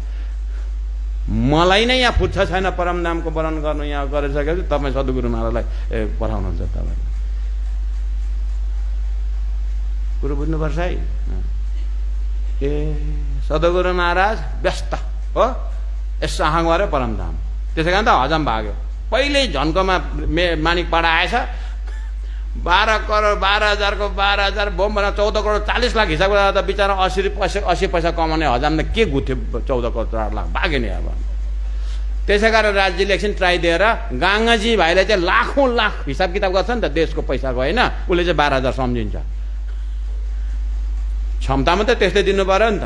Speaker 1: मलाई नै यहाँ फुर्सद छैन परमधामको वर्णन गर्नु, यहाँ गरिसकेपछि तपाईँ सद्गुरु महाराजलाई पठाउनुहुन्छ। तपाईँ कुरो बुझ्नुपर्छ है। ए सद्गुरु महाराज व्यस्त हो, यसो आँखा गऱ्यो परमधाम। त्यसै कारण त हजम भाग्यो। पहिल्यै झन्कोमा मानिकपाडा आएछ, 12 करोड 12,000 को 12,000 बोम बना 14 करोड 40 लाख हिसाब गर्दा त बिचरा 80 पैसा कमाउने हजामले के गुथ्यो 14 करोड 4 लाख भाग्यो नि। अब त्यसै कारण राज्यले एकछिन ट्राई दिएर गाङ्गाजी भाइले चाहिँ लाखौँ लाख हिसाब किताब गर्छ नि त देशको पैसाको, होइन? उसले चाहिँ 12,000 सम्झिन्छ। क्षमतामा त त्यस्तै दिनु पर्यो नि त।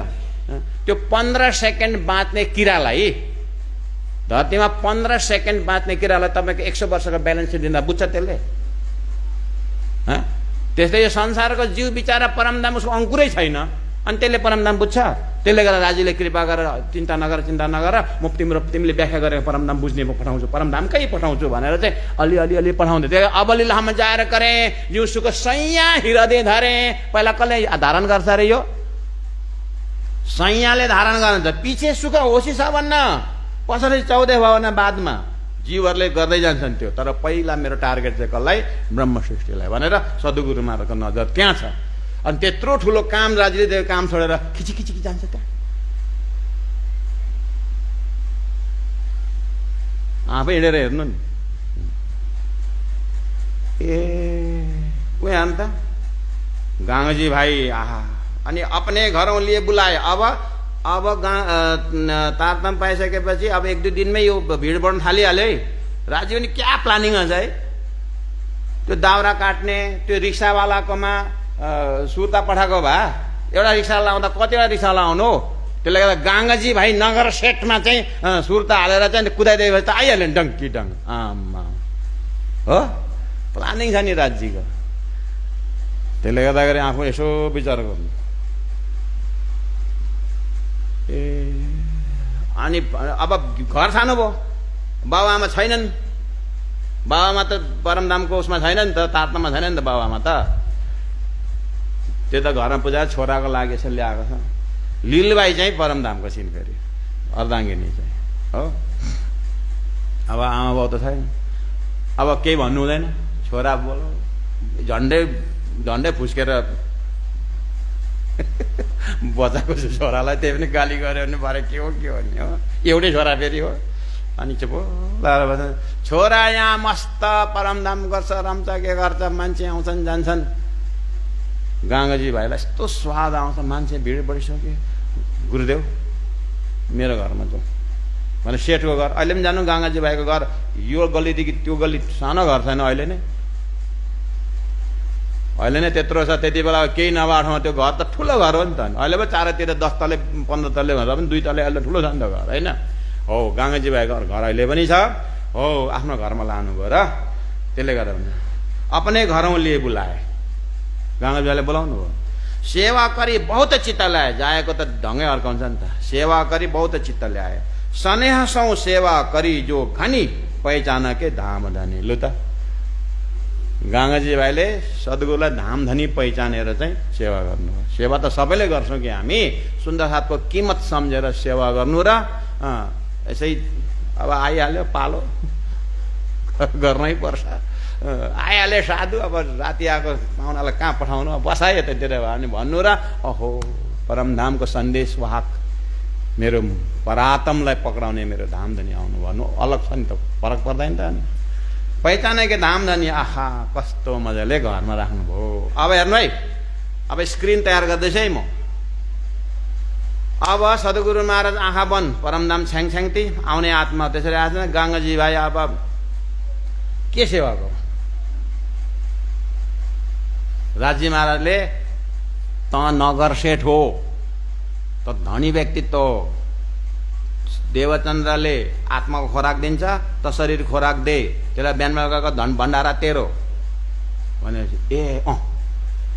Speaker 1: त्यो 15 सेकेन्ड बाँच्ने किरालाई, धरतीमा 15 सेकेन्ड बाँच्ने किरालाई तपाईँको 100 वर्षको ब्यालेन्स सिट दिँदा बुझ्छ त्यसले? त्यस्तै यो संसारको जीव बिचारा परमधाम उसको अङ्कुरै छैन, अनि त्यसले परमधाम बुझ्छ? त्यसले गर्दा राज्यले कृपा गरेर चिन्ता नगर म तिमीले व्याख्या गरेर परमधाम बुझ्ने म पठाउँछु, परमधामकै पठाउँछु भनेर चाहिँ अलि पठाउँदै थियो। अबली लामा जाएर करे जिउसुको सैया हिरदे धरे। पहिला कसले धारण गर्छ अरे? यो सैयाले धारण गर्नुहुन्छ। पछि सुख होसी छ भन्न पछाडि 14 भवन बादमा जीवहरूले गर्दै जान्छन् त्यो। तर पहिला मेरो टार्गेट चाहिँ कसलाई? ब्रह्म सृष्टिलाई भनेर सद्गुरु महाराजको नजर त्यहाँ छ। अनि त्यत्रो ठुलो काम राज्यले दिएको काम छोडेर खिची जान्छ त्यहाँ। आफै हिँडेर हेर्नु नि। ए कोही अन्त गांगजी भाई आहा, अनि अपने घरों लिए बुलाए। अब तारतम पाइसकेपछि अब 1-2 दिनमै यो भिड बढ्न थालिहाल्यो है। राज्य पनि क्या प्लानिङ हुन्छ है? त्यो दाउरा काट्ने, त्यो रिक्सावालाकोमा सुर्ता पठाएको भए एउटा रिक्सा लाउँदा कतिवटा रिक्सा लाउनु? त्यसले गर्दा गाङ्गाजी भाइ नगर सेटमा चाहिँ सुर्ता हालेर चाहिँ कुदाइदिएपछि त आइहाल्यो नि डङ्की डङ। आमा हो, प्लानिङ छ नि राज्यको। त्यसले गर्दाखेरि आफू यसो विचार गर्नु। ए अनि अब घर सानो भयो, बाबुआमा छैनन्। बाबुआमा त परमधामको उसमा छैन नि त, तातमा छैन नि त बाबुआमा त। त्यो त घरमा पूजा छोराको लागि यसो ल्याएको छ। लिलबाई चाहिँ परमधामको छिन्, फेरि अर्धाङ्गिनी चाहिँ हो। अब आमा बाउ त छैन, अब केही भन्नु हुँदैन। छोरा बोलो झन्डै फुस्केर बचाएको छु छोरालाई, त्यही पनि गाली गऱ्यो भने भरे के हो नि हो। एउटै छोरा फेरि हो। अनि चुप लाएर छोरा यहाँ मस्त परमधाम गर्छ, रम्छ, के गर्छ, मान्छे आउँछन् जान्छन्। गाङ्गाजी भाइलाई यस्तो स्वाद आउँछ, मान्छे भिड बढिसक्यो। गुरुदेव मेरो घरमा जाउँ भने सेठको घर। अहिले पनि जानु गाङ्गाजी भाइको घर, यो गल्लीदेखि त्यो गल्ली, सानो घर छैन अहिले नै त्यत्रो छ। त्यति बेला केही नभए ठाउँमा त्यो घर त ठुलो घर हो नि त। अहिले पो चारैतिर 10 तले 15 तले भन्दा पनि 2 तले अहिले ठुलो छ नि त घर, होइन? हो, गाङ्गाजी भाइको घर अहिले पनि छ। हो, आफ्नो घरमा लानुभयो र त्यसले गर्दा भने अपने घरौँ लिए बुलाए। गाङ्गाजी भाइले बोलाउनु भयो। सेवा करी बहुत चित्त ल्याए। जाएको त ढङ्गै अर्काउँछ नि त। सेवा करी बहुत चित्त ल्याए, स्नेह सौ सेवा करी जो घनी पहिचान के धाम धनी। लु त गाङ्गाजी भाइले सद्गुरुलाई धामधनी पहिचानेर चाहिँ सेवा गर्नु हो। सेवा त सबैले गर्छौँ कि हामी, सुन्दर साथको किमत सम्झेर सेवा गर्नु र यसै अब आइहाल्यो पालो गर्नै पर्छ। आइहाल्यो साधु, अब राति आएको पाहुनालाई कहाँ पठाउनु, बसायो त्यतिर भयो भने भन्नु र अहो परमधामको सन्देश वाहक मेरो परातमलाई पक्राउने मेरो धामधनी आउनु भन्नु अलग छ नि त, फरक पर्दैन त। अनि पहिचाने के धामधनी, आहा कस्तो मजाले घरमा राख्नुभयो। अब हेर्नु है, अब स्क्रिन तयार गर्दैछु है म। अब सद्गुरु महाराज आँखा बन्द, परमधाम छ्याङछ्याङती आउने आत्मा त्यसरी आएछ। गाङ्गाजी भाइ अब के सेवा गरौँ? राज्य महाराजले त नगर सेठ हो, त धनी व्यक्तित्व हो। देवचन्द्रले आत्माको खोराक दिन्छ, त शरीर खोराक दे। त्यसलाई बिहान बेलुकाको धन भण्डारा तेरो भनेपछि ए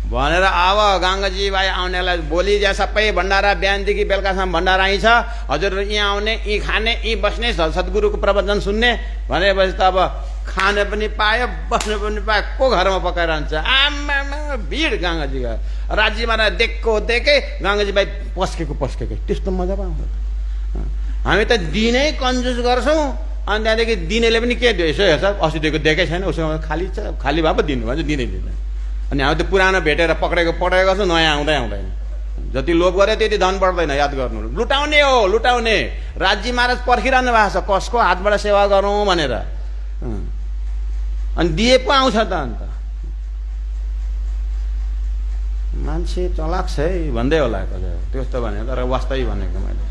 Speaker 1: भनेर अब गाङ्गाजी भाइ आउनेलाई बोली दिए सबै भण्डारा, बिहानदेखि बेलुकासम्म भण्डारा यहीँ छ, हजुर यहाँ आउने, यहीँ खाने, यहीँ बस्ने, सद्गुरुको प्रवचन सुन्ने भनेपछि त अब खाने पनि पायो, बस्ने पनि पायो। को घरमा पकाइरहन्छ? आमा भिड गाङ्गाजी गयो। राज्यमा देखेकै गाङ्गाजी भाइ पस्केकै त्यस्तो मजा पाउँछ। हामी त दिनै कन्जुस गर्छौँ अनि त्यहाँदेखि दिनेले पनि के यसो हेर्छ अस्ति दिएको दिएकै छैन उसको खाली छ खाली भए पो दिनु भन्छ दिनै दिँदैन अनि हामी त पुरानो भेटेर पक्रेको गर्छौँ नयाँ आउँदैन जति लोभ गरे त्यति धन बढ्दैन याद गर्नु लुटाउने हो लुटाउने राज्य महाराज पर्खिरहनु भएको छ कसको हातबाट सेवा गरौँ भनेर अनि दिए पो आउँछ त अन्त मान्छे चलाक छ है भन्दै होला त्यस्तो भनेको तर वास्तविक भनेको मैले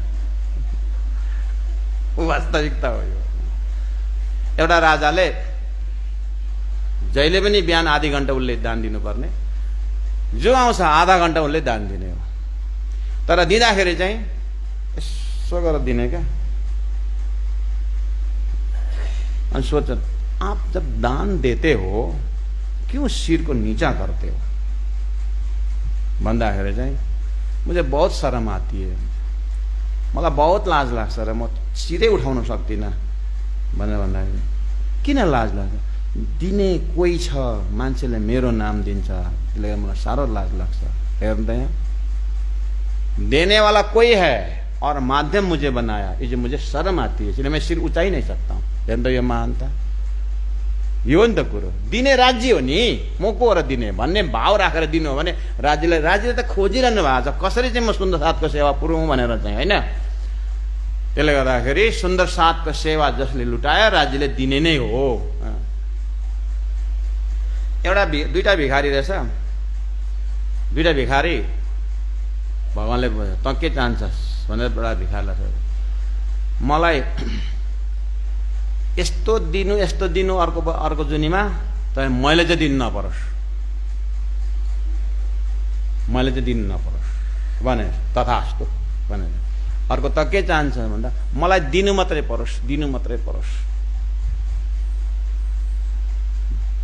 Speaker 1: वास्तविकता हो यो एउटा राजाले जहिले पनि बिहान आधी घण्टा उसले दान दिनुपर्ने जो आउँछ आधा घण्टा उसले दान दिने हो तर दिँदाखेरि चाहिँ यसो गरेर दिने क्या अनि सोच आप जब दान देते हो क्यों सिर को नीचा करते हो भन्दाखेरि चाहिँ मुझे बहुत शर्म आती है मलाई बहुत लाज लाग्छ र म सिरै उठाउन सक्दिनँ भनेर भन्दाखेरि किन लाज लाग्छ दिने कोही छ मान्छेले मेरो नाम दिन्छ त्यसले मलाई साह्रो लाज लाग्छ हेर्नु त यहाँ देने वाला कोई है और माध्यम मुझे बनाया ये जो मुझे शर्म आती है इसलिए मैं सिर उठा ही नहीं सकता हूँ हेर्नु त यो महानता यो नि त कुरो दिने राज्य हो नि म को र दिने भन्ने भाव राखेर दिनु हो भने राज्यले त खोजिरहनु भएको छ कसरी चाहिँ म सुन्दर साथको सेवा पुऱ्याउँ भनेर चाहिँ होइन त्यसले गर्दाखेरि सुन्दर साथको सेवा जसले लुटायो राज्यले दिने नै हो दुईटा भिखारी रहेछ दुईटा भिखारी भगवानले त के चाहन्छस् भनेर एउटा भिखारीलाई मलाई यस्तो दिनु अर्को जुनीमा त मैले चाहिँ दिनु नपरोस् भने तथास्तु भने अर्को त के चाहन्छ भन्दा मलाई दिनु मात्रै परोस्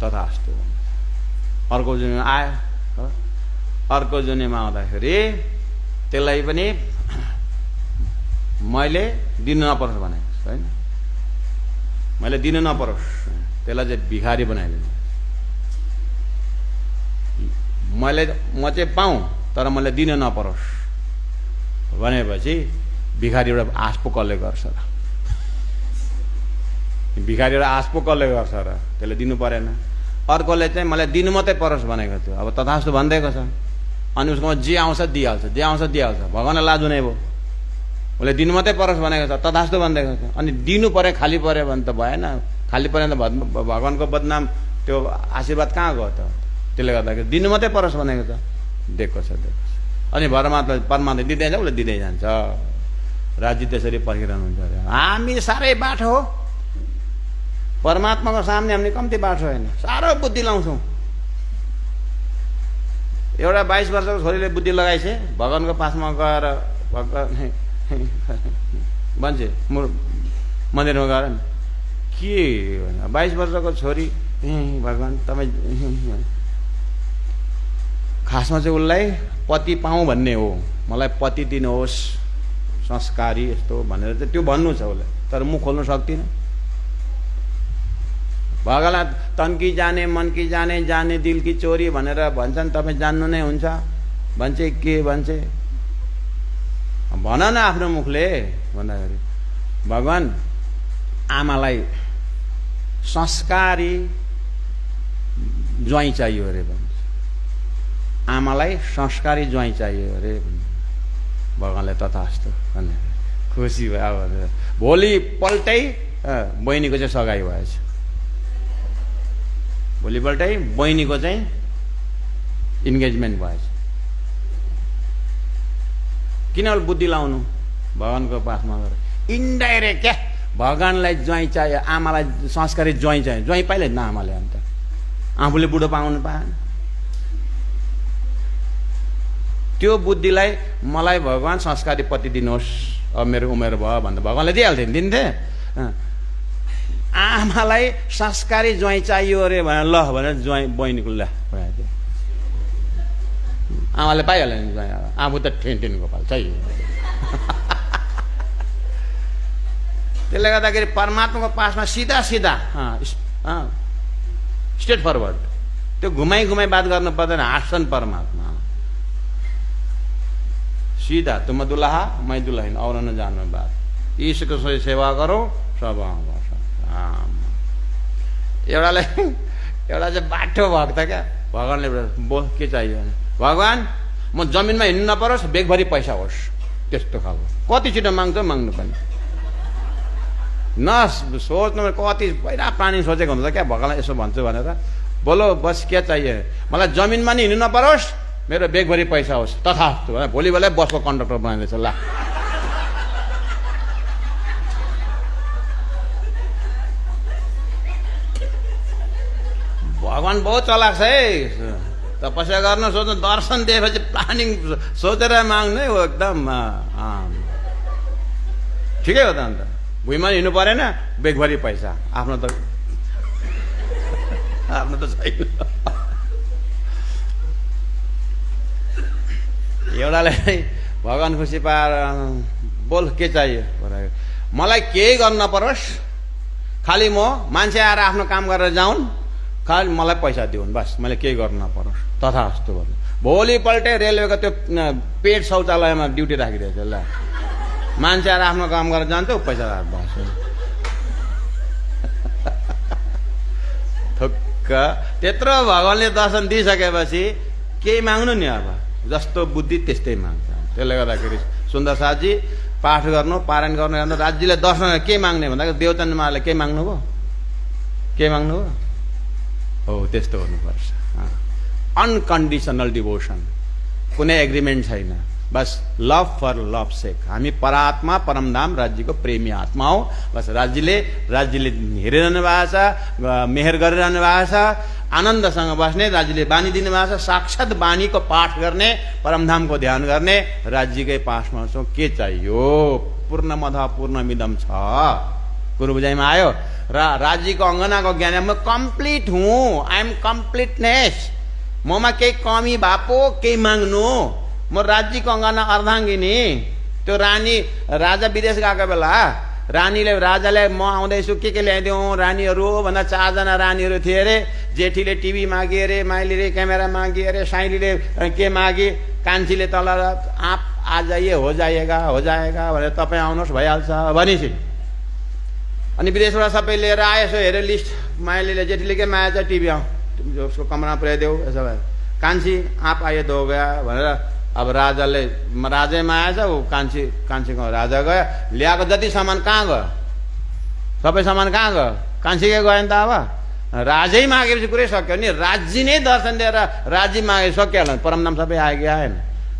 Speaker 1: तथास्तु अर्को जुनीमा आयो अर्को जुनीमा आउँदाखेरि त्यसलाई पनि मैले दिनु नपरोस् भनेको होइन मैले दिनु नपरोस् त्यसलाई चाहिँ भिखारी बनाइदिनु म चाहिँ पाऊँ तर मैले दिनु नपरोस् भनेपछि भिखारी एउटा आश पो कसले गर्छ र भिखारी एउटा आश पो कसले गर्छ र त्यसले दिनु परेन अर्कोले चाहिँ मलाई दिनु मात्रै परोस् भनेको थियो अब तथास्तु भनिदिएको छ अनि उसकोमा जे आउँछ दिइहाल्छ भगवानलाई लाज हुने भयो उसले दिनु मात्रै परोस् भनेको छ तथास्तु भनिदिएको छ अनि दिनु परे खाली पऱ्यो भने त भएन खाली पऱ्यो त भगवानको बदनाम त्यो आशीर्वाद कहाँ गयो त त्यसले गर्दाखेरि दिनु मात्रै परोस् भनेको छ दिएको छ अनि परमात्मा दिँदै जान्छ उसले दिँदै जान्छ राज्य त्यसरी पर्खिरहनुहुन्छ अरे हामी साह्रै बाठो हो परमात्माको सामने हामीले कम्ती बाठो होइन साह्रो बुद्धि लाउँछौँ एउटा 22 वर्षको छोरीले बुद्धि लगाइछे भगवानको पासमा गएर भन्छे मन्दिरमा गएर के 22 वर्षको छोरी भगवान तपाईँ खासमा चाहिँ उसलाई पति पाऊँ भन्ने हो मलाई पति दिनुहोस् संस्कारी यस्तो भनेर चाहिँ त्यो भन्नु छ उसले तर मुख खोल्न सक्दिनँ भगवान तन्की जाने मनकी जाने दिल की चोरी भनेर भन्छन् तपाईँ जान्नु नै हुन्छ भन्छे के भन्छे भन न आफ्नो मुखले भन्दाखेरि भगवान आमालाई संस्कारी ज्वाइँ चाहियो अरे भन्छ आमालाई संस्कारी ज्वाइँ चाहियो अरे भगवानले तथास्तु भने खुसी भयो भनेर भोलि पल्टै बहिनीको चाहिँ सगाई भएछ भोलिपल्टै बहिनीको चाहिँ इन्गेजमेन्ट भएछ किन बुद्धि लाउनु भगवानको पासमा गएर इन्डाइरेक्ट क्या भगवानलाई ज्वाइँ चाहियो आमालाई संस्कारी ज्वाइँ चाहियो ज्वाइँ पाइले न आमाले अन्त आफूले बुढो पाउनु पाएन त्यो बुद्धिलाई मलाई भगवान संस्कारी पति दिनुहोस् अब मेरो उमेर भयो भन्दा भगवानले दिइहाल्थे दिन्थे आमालाई संस्कारी ज्वाइँ चाहियो अरे भनेर ल भनेर ज्वाइँ बहिनीको ल भइहाल्थ्यो आमाले पाइहाल्यो नि ज्वाइँ आफू त ठेन गोपाल चाहियो त्यसले गर्दाखेरि परमात्माको पासमा सीधा स्ट्रेट फरवर्ड त्यो घुमाई बात गर्नु पर्दैन हाँस्छन् परमात्मा सीधा तुम दुल्हा मैं दुल्हन और न जानो बात ईशको सेवा गरौँ सब आउँछ। एउटालाई एउटा चाहिँ बाठो भक्त क्या, भगवान्ले बोल के चाहियो भने भगवान् म जमिनमा हिँड्नु नपरोस्, बेगभरि पैसा होस्, त्यस्तो खालको। कति छिटो माग्छ माग्नु पनि न सोच्नु, कति पहिला प्राणी सोचेको हुन्छ क्या भगवान्लाई यसो भन्छु भनेर। बोलो बस के चाहियो, मलाई जमिनमा नि हिँड्नु नपरोस्, मेरो बेगभरि पैसा होस्, तथास्तु। भोलि बेला बसको कन्डक्टर बनाइदिएछ ल। भगवान् बहुत चलाक छ है। तपस्या गर्न सोच्नु, दर्शन दिएपछि प्लानिङ सोचेर माग्ने हो एकदम ठिकै हो त। अन्त भुइँमा हिँड्नु परेन, बेगभरि पैसा, आफ्नो त छैन। एउटाले भगवान् खुसी पाएर बोल के चाहियो, मलाई केही गर्न नपरोस्, खालि म मान्छे आएर आफ्नो काम गरेर जाउन्, खालि मलाई पैसा दिउन्, बस मैले केही गर्नु नपरोस्, तथास्तु भन्नु। भोलिपल्टै रेलवेको त्यो पेट शौचालयमा ड्युटी राखिदिएछ ल। मान्छे आएर आफ्नो काम गरेर जान्छ, पैसा बस थुक्क। त्यत्रो भगवान्ले दर्शन दिइसकेपछि केही माग्नु नि, अब जस्तो बुद्धि त्यस्तै माग्छ। त्यसले गर्दाखेरि सुन्दर साथजी पाठ गर्नु, पारायण गर्नु, राज्यले दर्शन के माग्ने भन्दा देवचन्द्र महाराजले के माग्नुभयो, के माग्नुभयो हो त्यस्तो हुनुपर्छ। अनकन्डिसनल डिभोसन, कुनै एग्रिमेन्ट छैन, बस लभ फर लभ सेक। हामी परात्मा परमधाम राज्यको प्रेमी आत्मा हो। बस राज्यले हेरिरहनु भएको छ, मेहर गरिरहनु भएको छ, आनन्दसँग बस्ने राज्यले बानी दिनु भएको छ। साक्षात् बानीको पाठ गर्ने, परमधामको ध्यान गर्ने, राज्यकै पासमा छौँ। के चाहियो, पूर्णमद पूर्णमिदम छ, कुरो बुझाइमा आयो। र राज्यको अङ्गनाको ज्ञान म कम्प्लिट हुँ, आई एम कम्प्लिटनेस। ममा केही कमी भएको केही माग्नु, म राज्यको अङ्गना अर्धाङ्गिनी। त्यो रानी राजा विदेश गएको बेला रानीले राजाले म आउँदैछु के ल्याइदिउँ, रानीहरू भन्दा 4 जना रानीहरू थिए अरे। जेठीले टिभी मागी अरे, माइलीले क्यामेरा मागी अरे, साइलीले के मागी, कान्छीले तल आप आ जाइए हो जाएगा भनेर तपाईँ आउनुहोस् भइहाल्छ भनेपछि। अनि विदेशबाट सबै लिएर आएछ, हेरे लिस्ट। माइलीले जेठीले के माया छ, टिभी उसको कमरा पुर्याइदेऊ, यसो भयो। कान्छी आप आइए दो गया भनेर अब राजै माया छ, ऊ कान्छीको राजा गयो, ल्याएको जति सामान कहाँ गयो, सबै सामान कहाँ गयो, कान्छीकै गयो नि त। अब राजै मागेपछि कुरै सक्यो नि, राज्य नै दर्शन दिएर राज्य मागे सकिहाल्छ। परमधाम सबै आयो कि आएन,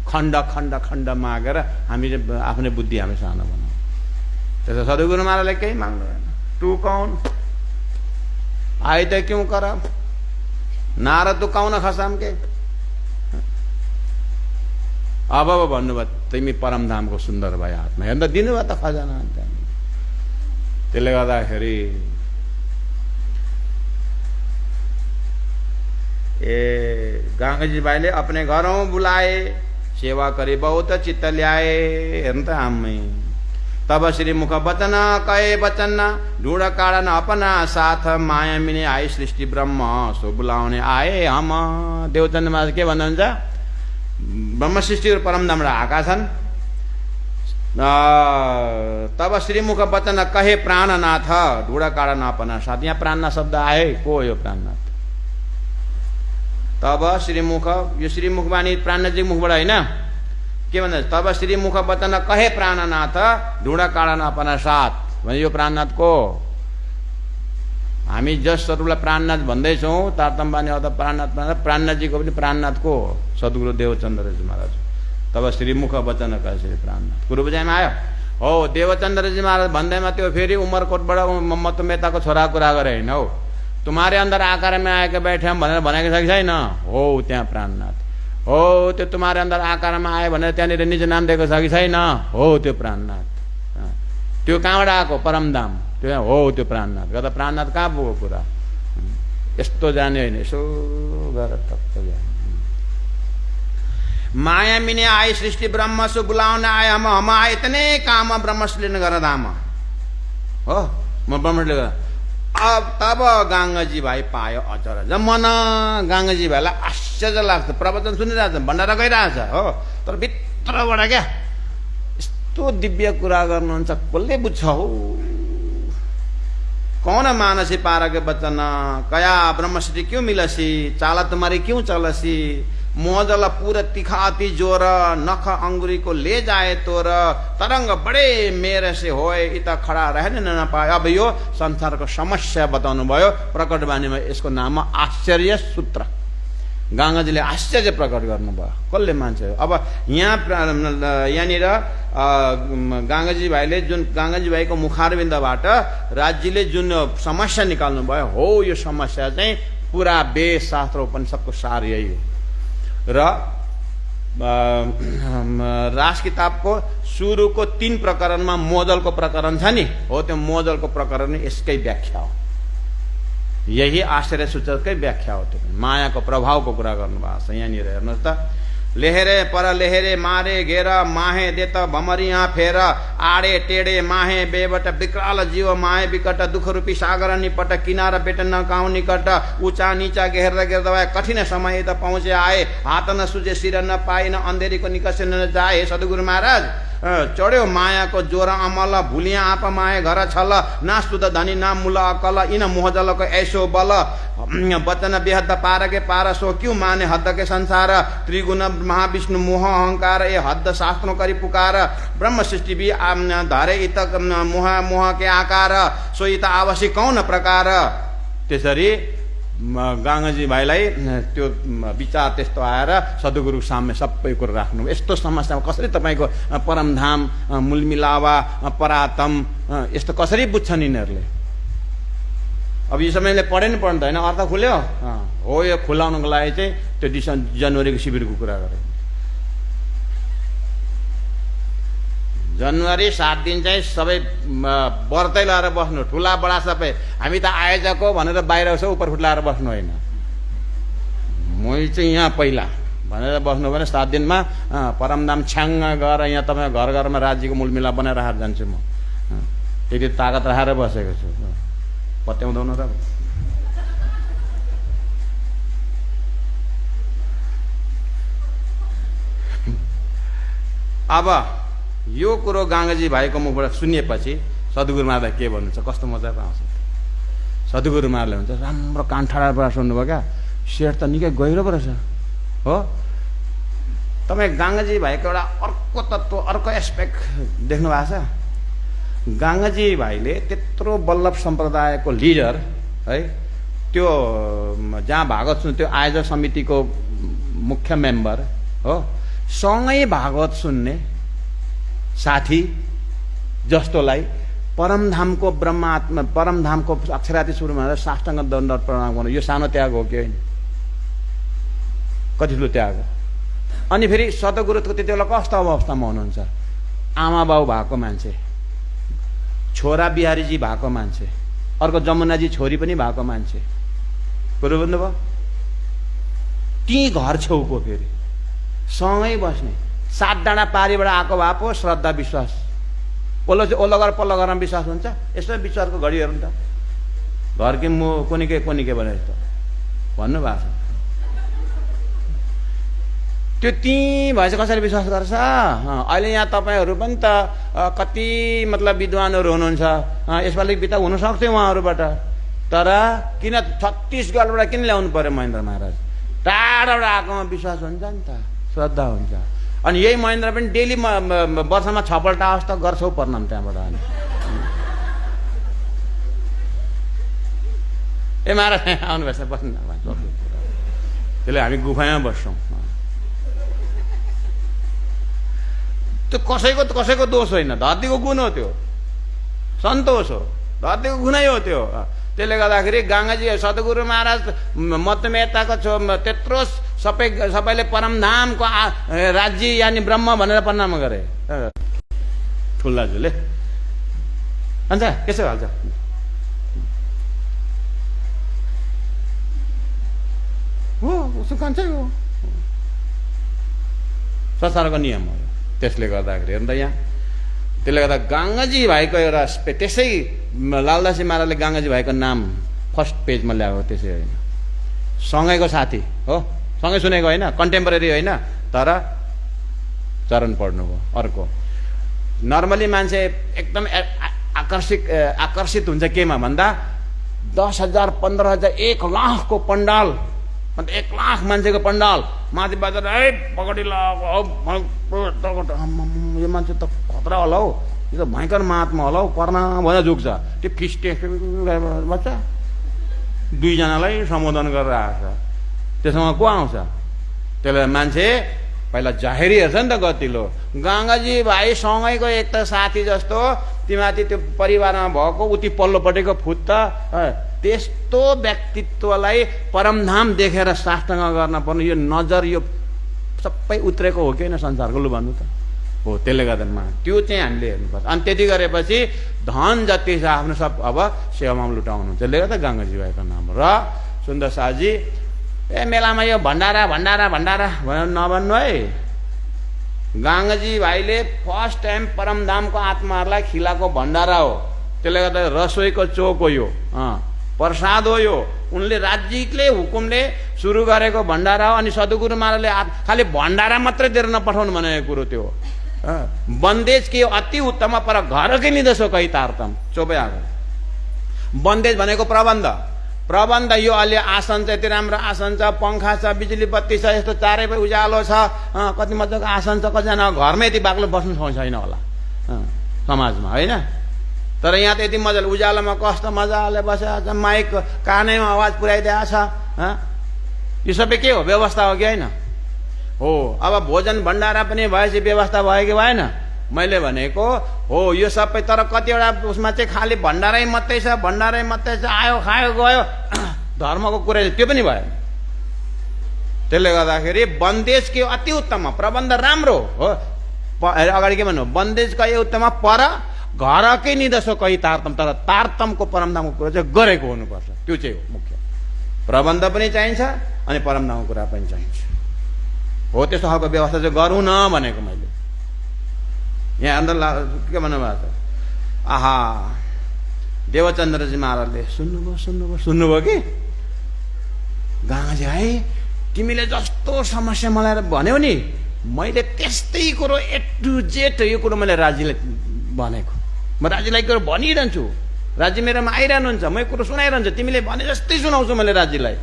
Speaker 1: खण्ड खण्ड खण्ड मागेर हामी आफ्नै बुद्धि हामी सानो बनाऊ। त्यसो सद्गुरु महाराजले केही माग्नु भएन। तू कौन आए त क्यों कर, नारद तू कौन खसाम के। अब भन्नुभयो तिमी परमधामको सुन्दर भए आत्मा, हेर्दा दिनुभयो त खजाना। त्यसले गर्दाखेरि गंगा जी भाईले अपने घरों बुलाए, सेवा करे बहुत चित्त ल्याए। हेर्नु त आम्मै। तब श्री मुख बचन कहे बचन, ढूंढ कारण अपना साथ, माया मिने आए सृष्टि ब्रह्म, सो बुलाउने आए हम। देवचन्द्र महाराज के भन्नुहुन्छ, ब्रह्म सृष्टि परमधामबाट आएका छन्। तब श्रीमुख बचन कहे प्राणनाथ, ढूंढ कारण अपना साथ। यहाँ प्राणनाथ शब्द आए, को हो यो प्राणनाथ? तब श्रीमुख, यो श्रीमुख बानी प्राणनाथजी मुखबाट होइन। के भन्छ, तब श्रीमुख बचन कहे प्राणनाथ, ढूंढ कारण अपना साथ भने यो प्राणनाथ को। हामी जस स्वरूपलाई प्राणनाथ भन्दैछौँ, तारतम बानी अथवा प्राणनाथ, प्राणनाथजीको पनि प्राणनाथ को सद्गुरु देवचन्द्रजी महाराज। तब श्रीमुख बचन कहे श्री प्राणनाथ। कुरो बुझाइमा आयो हो। देवचन्द्रजी महाराज भन्दैमा त्यो फेरि उमरकोटबाट मम्मत मेहताको छोरा कुरा गरे होइन हो। तुम्हारे अंदर आकार में आके बैठे हम भनेर भनेको छ कि छैन हो, त्यहाँ प्राणनाथ हो। त्यो तुम्हारे अंदर आकारमा आयो भनेर त्यहाँनिर निज नाम दिएको छ कि छैन हो, त्यो प्राणनाथ। त्यो कहाँबाट आएको? परमधाम। त्यो हो त्यो प्राणनाथ। गर्दा प्राणनाथ कहाँ पुगो कुरा? यस्तो जाने होइन, यसो गरेर टक्क जाने। माया मिने आए सृष्टि ब्रह्म, सो बुलाउन आए हम आए इतने काम ब्रह्मले गर धाम हो। म ब्रह्मले अब तब गंगाजी भाइ पायो अचरज मन। गंगाजी भाइलाई आश्चर्य लाग्छ, प्रवचन सुनिरहेछ, भण्डारा गइरहेछ हो, तर भित्रबाट क्या यस्तो यस्तो दिव्य कुरा गर्नुहुन्छ, कसले बुझ्छ हो? कौन मानसी पारा के बचन, कया ब्रह्मश्री क्यों मिलसी, चाला तुम्हारी क्यों चलसी, मोजल पूरा तिखाती जोर, नख अंगुरी को ले जाए तोर, तरंग बड़े मेरे से होए, इता खड़ा रहने न पाए। अब यो संसारको समस्या बताउनु भयो प्रकट बानीमा। यसको नाम आश्चर्य सूत्र। गङ्गाजीले आश्चर्य प्रकट गर्नुभयो, कसले मान्छ? अब यहाँनिर गङ्गाजी भाइले जुन गङ्गाजी भाइको मुखारबिन्दबाट राज्यले जुन समस्या निकाल्नु भयो, हो यो समस्या चाहिँ पुरा वेद शास्त्र उपनिषदको सार यही हो। र रास किताबको सुरुको 3 प्रकरणमा मोजलको प्रकरण छ नि, हो त्यो मोजलको प्रकरण यसकै व्याख्या हो। यही आश्चर्य सूचककै व्याख्या हो। त्यो मायाको प्रभावको कुरा गर्नुभएको छ। यहाँनिर हेर्नुहोस् त, लेहेरे पर लेहेरे मारे घेर, माहे देत भमरिया फेर, आडे टेडे माहे बेबट, विकराल जीव माहे विकट, दुख रूपी सागर निपट, किनारा बेट न काउ निकट, ऊंचा नीचा घेर्दा घेर्दा भए कठिन समय त पहुँचे आए, हात न सुझे सिर न पाए, न अन्धेरीको निकस न जाए। सद्गुरु महाराज चढ्यो मायाको जोर अमल, भुलिया आप माए घर छल, ना सुध धनी ना मूल अकल, इन मोहजलको ऐसो बल, वचन बेहद पार के पार, सो क्यों माने हद के संसार, त्रिगुण महाविष्णु मोह अहंकार, ए हद शास्त्रों करी पुकार, ब्रह्म सृष्टि भी धरे इत मोह मोह के आकार, सो इत आवश्यक कौन प्रकार। त्यसरी गङ्गाजी भाइलाई त्यो विचार त्यस्तो आएर सद्गुरु सामने सबै कुरो राख्नु। यस्तो समस्यामा कसरी तपाईँको परमधाम, मूलमिलावा, परातम यस्तो कसरी बुझ्छन् यिनीहरूले? अब यो समयले पढे नि पढ्नु त होइन, अर्थ खुल्यो हो। यो खुलाउनुको लागि चाहिँ त्यो जनवरीको शिविरको कुरा गरे। जनवरी 7 दिन चाहिँ सबै व्रतै लाएर बस्नु, ठुला बडा सबै। हामी त आयोजक हो भनेर बाहिर छ उपर फुट लाएर बस्नु होइन। मै चाहिँ यहाँ पहिला भनेर बस्नु भने 7 दिनमा परमधाम छ्याङ्ग गएर यहाँ तपाईँ घर घरमा राज्यको मूलमिला बनाएर राखेर जान्छु म। त्यति ताकत राखेर बसेको छु। पत्याउँदैन र अब यो कुरो गङ्गाजी भाइको मुखबाट सुनिएपछि सद्गुरु महाराजलाई के भन्नुहुन्छ? कस्तो मजाको आउँछ। सद्गुरु महाराजले हुन्छ राम्रो कान ठाडाबाट सुन्नुभयो क्या, सेट त निकै गहिरो पो रहेछ हो। तपाईँ गङ्गाजी भाइको एउटा अर्को तत्त्व, अर्को एस्पेक्ट देख्नु भएको छ। गङ्गाजी भाइले त्यत्रो वल्लभ सम्प्रदायको लिडर है, त्यो जहाँ भागवत सुन्नु त्यो आयोजक समितिको मुख्य मेम्बर हो, सँगै भागवत सुन्ने साथी जस्तोलाई परमधामको ब्रह्मात्मा, परमधामको अक्षराती सुरुमा साष्टाङ्ग दण्ड प्रणाम गर्नु, यो सानो त्याग हो कि होइन? कति ठुलो त्याग हो। अनि फेरि सद्गुरुको त्यति बेला कस्तो अवस्थामा हुनुहुन्छ? आमा बाउ भएको मान्छे, छोरा बिहारीजी भएको मान्छे, अर्को जमुनाजी छोरी पनि भएको मान्छे, कुरो बुझ्नुभयो? ती घर छेउको फेरि सँगै बस्ने, 7 डाँडा पारीबाट आएको भए पो श्रद्धा विश्वास, ओल्लो चाहिँ ओल्लो गरेर पल्लो गरेर विश्वास हुन्छ। यसो विश्वासको घडी हेर्नु त, घर कि म कोनिके भनेर त भन्नुभएको छ। त्यो त्यहीँ भएपछि कसरी विश्वास गर्छ? अहिले यहाँ तपाईँहरू पनि त कति मतलब विद्वानहरू हुनुहुन्छ, यसपालि बिता हुनसक्थ्यो उहाँहरूबाट, तर किन छत्तीसगढबाट किन ल्याउनु पर्यो महेन्द्र महाराज? टाढाबाट आएकोमा विश्वास हुन्छ नि त, श्रद्धा हुन्छ। अनि यही महेन्द्र पनि डेली वर्षमा 6 पल्ट आओस् त गर्छौ प्रणाम त्यहाँबाट। अनि ए महाराज आउनु भएछ बस्नु, त्यसले हामी गुफामा बस्छौँ। त्यो कसैको दोष होइन, धरतीको गुण हो, त्यो सन्तोष हो, धरतीको गुणै हो त्यो। त्यसले गर्दाखेरि गङ्गाजी सद्गुरु महाराज मतमेताको त्यत्रो सबैले परमधामको राज्य यानि ब्रह्म भनेर प्रणाम गरे ठुल्दाजुले। अन्त के छ हाल्छ? हो उसको कान्छै हो, संसारको नियम हो। त्यसले गर्दाखेरि हेर्नु त यहाँ, त्यसले गर्दा गङ्गाजी भाइको एउटा त्यसै लालदासी महाराजले गङ्गाजी भाइको नाम फर्स्ट पेजमा ल्याएको त्यसै होइन, सँगैको साथी हो, सँगै सुनेको होइन, कन्टेम्पोरेरी होइन, तर चरण पढ्नुभयो। अर्को नर्मली मान्छे एकदम आकर्षित हुन्छ केमा भन्दा 10,000 15,000 1 लाखको पण्डाल, अन्त 1 लाख मान्छेको पण्डाल माथि बाजेर पगडी यो मान्छे त खतरा होला हौ, यो त भयङ्कर महात्मा होला हौ, पर्ना भनेर झुक्छ। त्यो फिस्टे बच्चा 2 जनालाई सम्बोधन गरेर आएको छ, त्यसमा को आउँछ? त्यसले मान्छे पहिला जाहेरी हेर्छ नि त गतिलो। गङ्गाजी भाइ सँगैको एक त साथी जस्तो तिमाथि त्यो परिवारमा भएको उति पल्लोपट्टिको फुट त त्यस्तो व्यक्तित्वलाई परमधाम देखेर साष्टाङ्ग गर्न पर्ने यो नजर यो सबै उत्रेको हो कि होइन संसारको? लु भन्नु त हो। त्यसले गर्दामा त्यो चाहिँ हामीले हेर्नुपर्छ। अनि त्यति गरेपछि धन जति छ आफ्नो सब अब सेवामा लुटाउनु। त्यसले गर्दा गङ्गाजी भाइको नाम। र सुन्दर शाहजी मेलामा यो भण्डारा भण्डारा भण्डारा भनेर नभन्नु है। गङ्गाजी भाइले फर्स्ट टाइम परमधामको आत्माहरूलाई खिलाएको भण्डारा हो। त्यसले गर्दा रसोईको चोक हो यो, प्रसाद हो यो। उनले राज्यले हुकुमले सुरु गरेको भण्डारा हो। अनि सद्गुरु महाराजले खालि भण्डारा मात्रै दिएर नपठाउनु भनेको कुरो त्यो बन्देज के अति उत्तम पर घरकै निदसो कही तारतम चोपै आएको। बन्देज भनेको प्रबन्ध। प्रबन्ध यो अलि आसन चाहिँ यति राम्रो आसन छ, पङ्खा छ, बिजुली बत्ती छ, यस्तो चारैपट्टि उज्यालो छ, कति मजाको आसन छ। कतिजना घरमै यति बाक्लो बस्नु छैन होला समाजमा, होइन? तर यहाँ त यति मजाले उज्यालोमा कस्तो मजाले बसेको छ, माइक कानैमा आवाज पुर्याइदिएको छ। यो सबै के हो? व्यवस्था हो कि होइन? हो। अब भोजन भण्डारा पनि भएपछि व्यवस्था भयो कि भएन? मैले भनेको हो यो सबै। तर कतिवटा उसमा चाहिँ खालि भण्डारै मात्रै छ, भण्डारै मात्रै छ, आयो खायो गयो, धर्मको कुरा त्यो पनि भयो। त्यसले गर्दाखेरि बन्देज के अति उत्तम, प्रबन्ध राम्रो हो। अगाडि के भन्नु? बन्देज कही उत्तम पर घरकै निदसो कही तारतम। तर तारतमको परमधामको कुरा चाहिँ गरेको हुनुपर्छ, त्यो चाहिँ हो मुख्य। प्रबन्ध पनि चाहिन्छ अनि परमधामको कुरा पनि चाहिन्छ। हो त्यस्तो खालको व्यवस्था चाहिँ गरौँ न भनेको मैले। यहाँ अन्त के भन्नुभएको छ? आहा देवचन्द्रजी महाराजले सुन्नुभयो कि गङ्गाजी भाइ तिमीले जस्तो समस्या मलाई भन्यौ नि, मैले त्यस्तै कुरो A to Z यो कुरो मैले राज्यलाई भनेको। म राज्यलाई कुरो भनिरहन्छु, राज्य मेरोमा आइरहनुहुन्छ, म यो कुरो सुनाइरहन्छु, तिमीले भने जस्तै सुनाउँछु मैले राज्यलाई।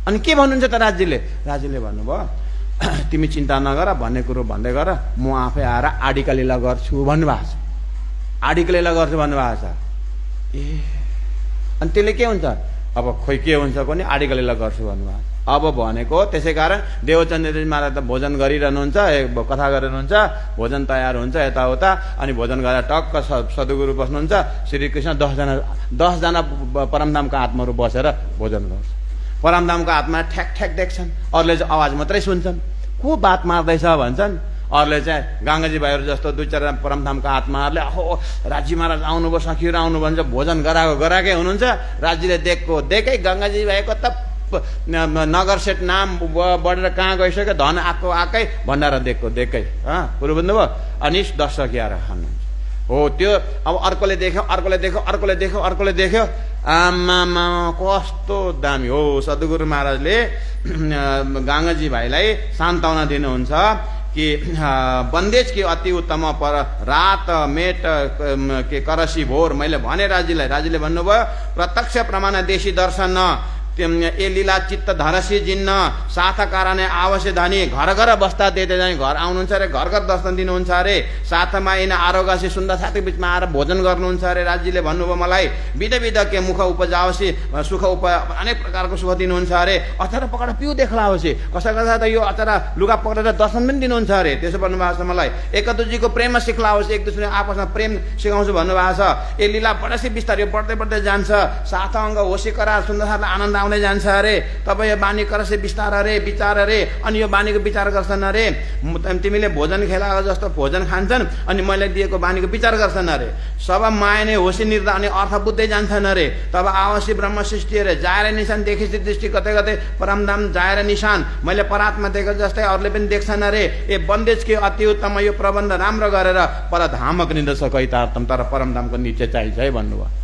Speaker 1: अनि के भन्नुहुन्छ त राज्यले? राज्यले भन्नुभयो तिमी चिन्ता नगर, भन्ने कुरो भन्दै गर, म आफै आएर आडिका लीला गर्छु भन्नुभएको छ। आडिका लीला गर्छु भन्नुभएको छ। अनि त्यसले के हुन्छ? अब खोइ के हुन्छ भने आडिका लीला गर्छु भन्नुभएको छ। अब भनेको त्यसै कारण देवचन्द्रजी महाराज त भोजन गरिरहनुहुन्छ, कथा गरिरहनुहुन्छ, भोजन तयार हुन्छ यताउता। अनि भोजन गरेर टक्क सद्गुरु बस्नुहुन्छ, श्रीकृष्ण 10 जना परमधामका आत्माहरू बसेर भोजन गर्छ। परमधामको आत्मा ठ्याक ठ्याक देख्छन्, अरूले चाहिँ आवाज मात्रै सुन्छन्, को बात मार्दैछ भन्छन्। अरूले चाहिँ गङ्गाजी भाइहरू जस्तो 2-4 परमधामका आत्माहरूले अहो राज्य महाराज आउनुभयो, सखीहरू आउनु भन्छ, भोजन गराएकै हुनुहुन्छ। राज्यले देखेकै गङ्गाजी भाइको त नगर सेट नाम बढेर कहाँ गइसक्यो, धन आएकै, भण्डारा देखेकै कुरो बुझ्नुभयो। अनि 10 सखियाएर खानुहुन्छ। हो त्यो अब अर्कोले देख्यो, अर्कोले देख्यो, अर्कोले देख्यो, अर्कोले देख्यो, आमामा कस्तो दामी हो। सद्गुरु महाराजले गङ्गाजी भाइलाई सान्त्वना दिनुहुन्छ कि बन्देज के अति उत्तम पर रात मेट के करसी भोर। मैले भने राज्यले भन्नुभयो प्रत्यक्ष प्रमाण देशी दर्शन ए लीला चित्त धरसी जिन्न साथ कारणे आवश्य धनी। घर घर बस्दा देते जाने घर आउनुहुन्छ अरे, घर घर दर्शन दिनुहुन्छ अरे, साथमा इन आरोग्यसी सुन्दर साथी बिचमा आएर भोजन गर्नुहुन्छ अरे। राज्यले भन्नुभयो मलाई विध विध के मुख उपजावसी सुख अनेक प्रकारको सुख दिनुहुन्छ अरे। अचार पकाएर पिउ देख्लावसी, कसै त यो अचार लुगा पक्रेर दर्शन पनि दिनुहुन्छ अरे। त्यसो भन्नुभएको छ मलाई। एक दुजीको प्रेम सिक्लाओस्, एक दुसरे आपसमा प्रेम सिकाउँछु भन्नुभएको छ। ए लीला बढेपछि बिस्तारै बढ्दै बढ्दै जान्छ, साथ अङ्ग होसी करार सुन्दर साथलाई आनन्द आउँदै जान्छ अरे। तपाईँ यो बानी करसे बिस्तार अरे, विचार अरे, अनि यो बानीको विचार गर्छन् अरे। तिमीले भोजन खेलाएको जस्तो भोजन खान्छन् अनि मैले दिएको बानीको विचार गर्छन् अरे। सब माया नै होसी निर्दा अनि अर्थ बुझ्दै जान्छन् अरे। तब आवश्य ब्रह्म सृष्टि अरे, जाएर निशान देखिस दृष्टि कतै कतै परमधाम जाएर निशान। मैले परात्मा देखेको जस्तै अरूले पनि देख्छन् अरे। ए बन्देज के अति उत्तम यो प्रबन्ध राम्रो गरेर परधामक निर्देशक तारतम। तर परमधामको निश्चय चाहिन्छ है भन्नुभयो।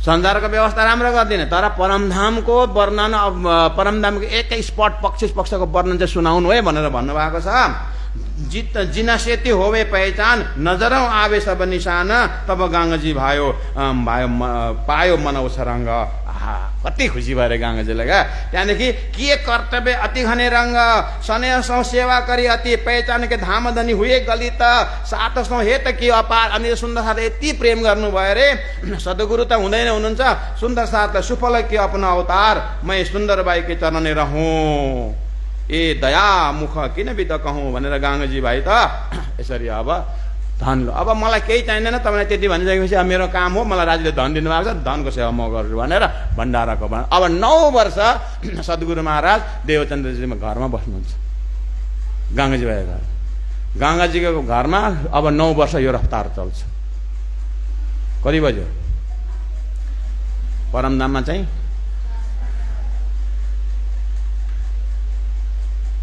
Speaker 1: संसारको व्यवस्था राम्रो गर्दिन, तर परमधामको वर्णन, परमधामको एकै स्पट पक्षको वर्णन चाहिँ सुनाउनु है भनेर भन्नुभएको छ। जिनसेती होवे पहिचान नजरौँ आवे सब निशान तब गङ्गाजी पायो मनौछ रङ्ग। कति खुसी भएर गङ्गाजीलाई क्या। त्यहाँदेखि के कर्तव्य अति घने रङ्ग सनेसौँ सेवा करी अति पहिचान के धामधनी हुए गलित सातसौँ हे त के अपार। अनि सुन्दर साथ यति प्रेम गर्नुभयो अरे सद्गुरु त हुँदैन हुनुहुन्छ सुन्दर साथ सुफल के अपना अवतार मै सुन्दर बाई के चरण रहूँ ए दया मुख किन बित कहूँ भनेर गङ्गाजी भाइ त यसरी अब धन लो अब मलाई केही चाहिँदैन तपाईँलाई त्यति भनिसकेपछि अब मेरो काम हो मलाई राज्यले धन दिनुभएको छ धनको सेवा म गर्छु भनेर भण्डाराको अब 9 वर्ष सद्गुरु महाराज देवचन्द्रजीमा घरमा बस्नुहुन्छ गङ्गाजी भाइ घर। गङ्गाजीको घरमा अब 9 वर्ष यो रफ्तार चल्छ। कति बज्यो परमधाममा चाहिँ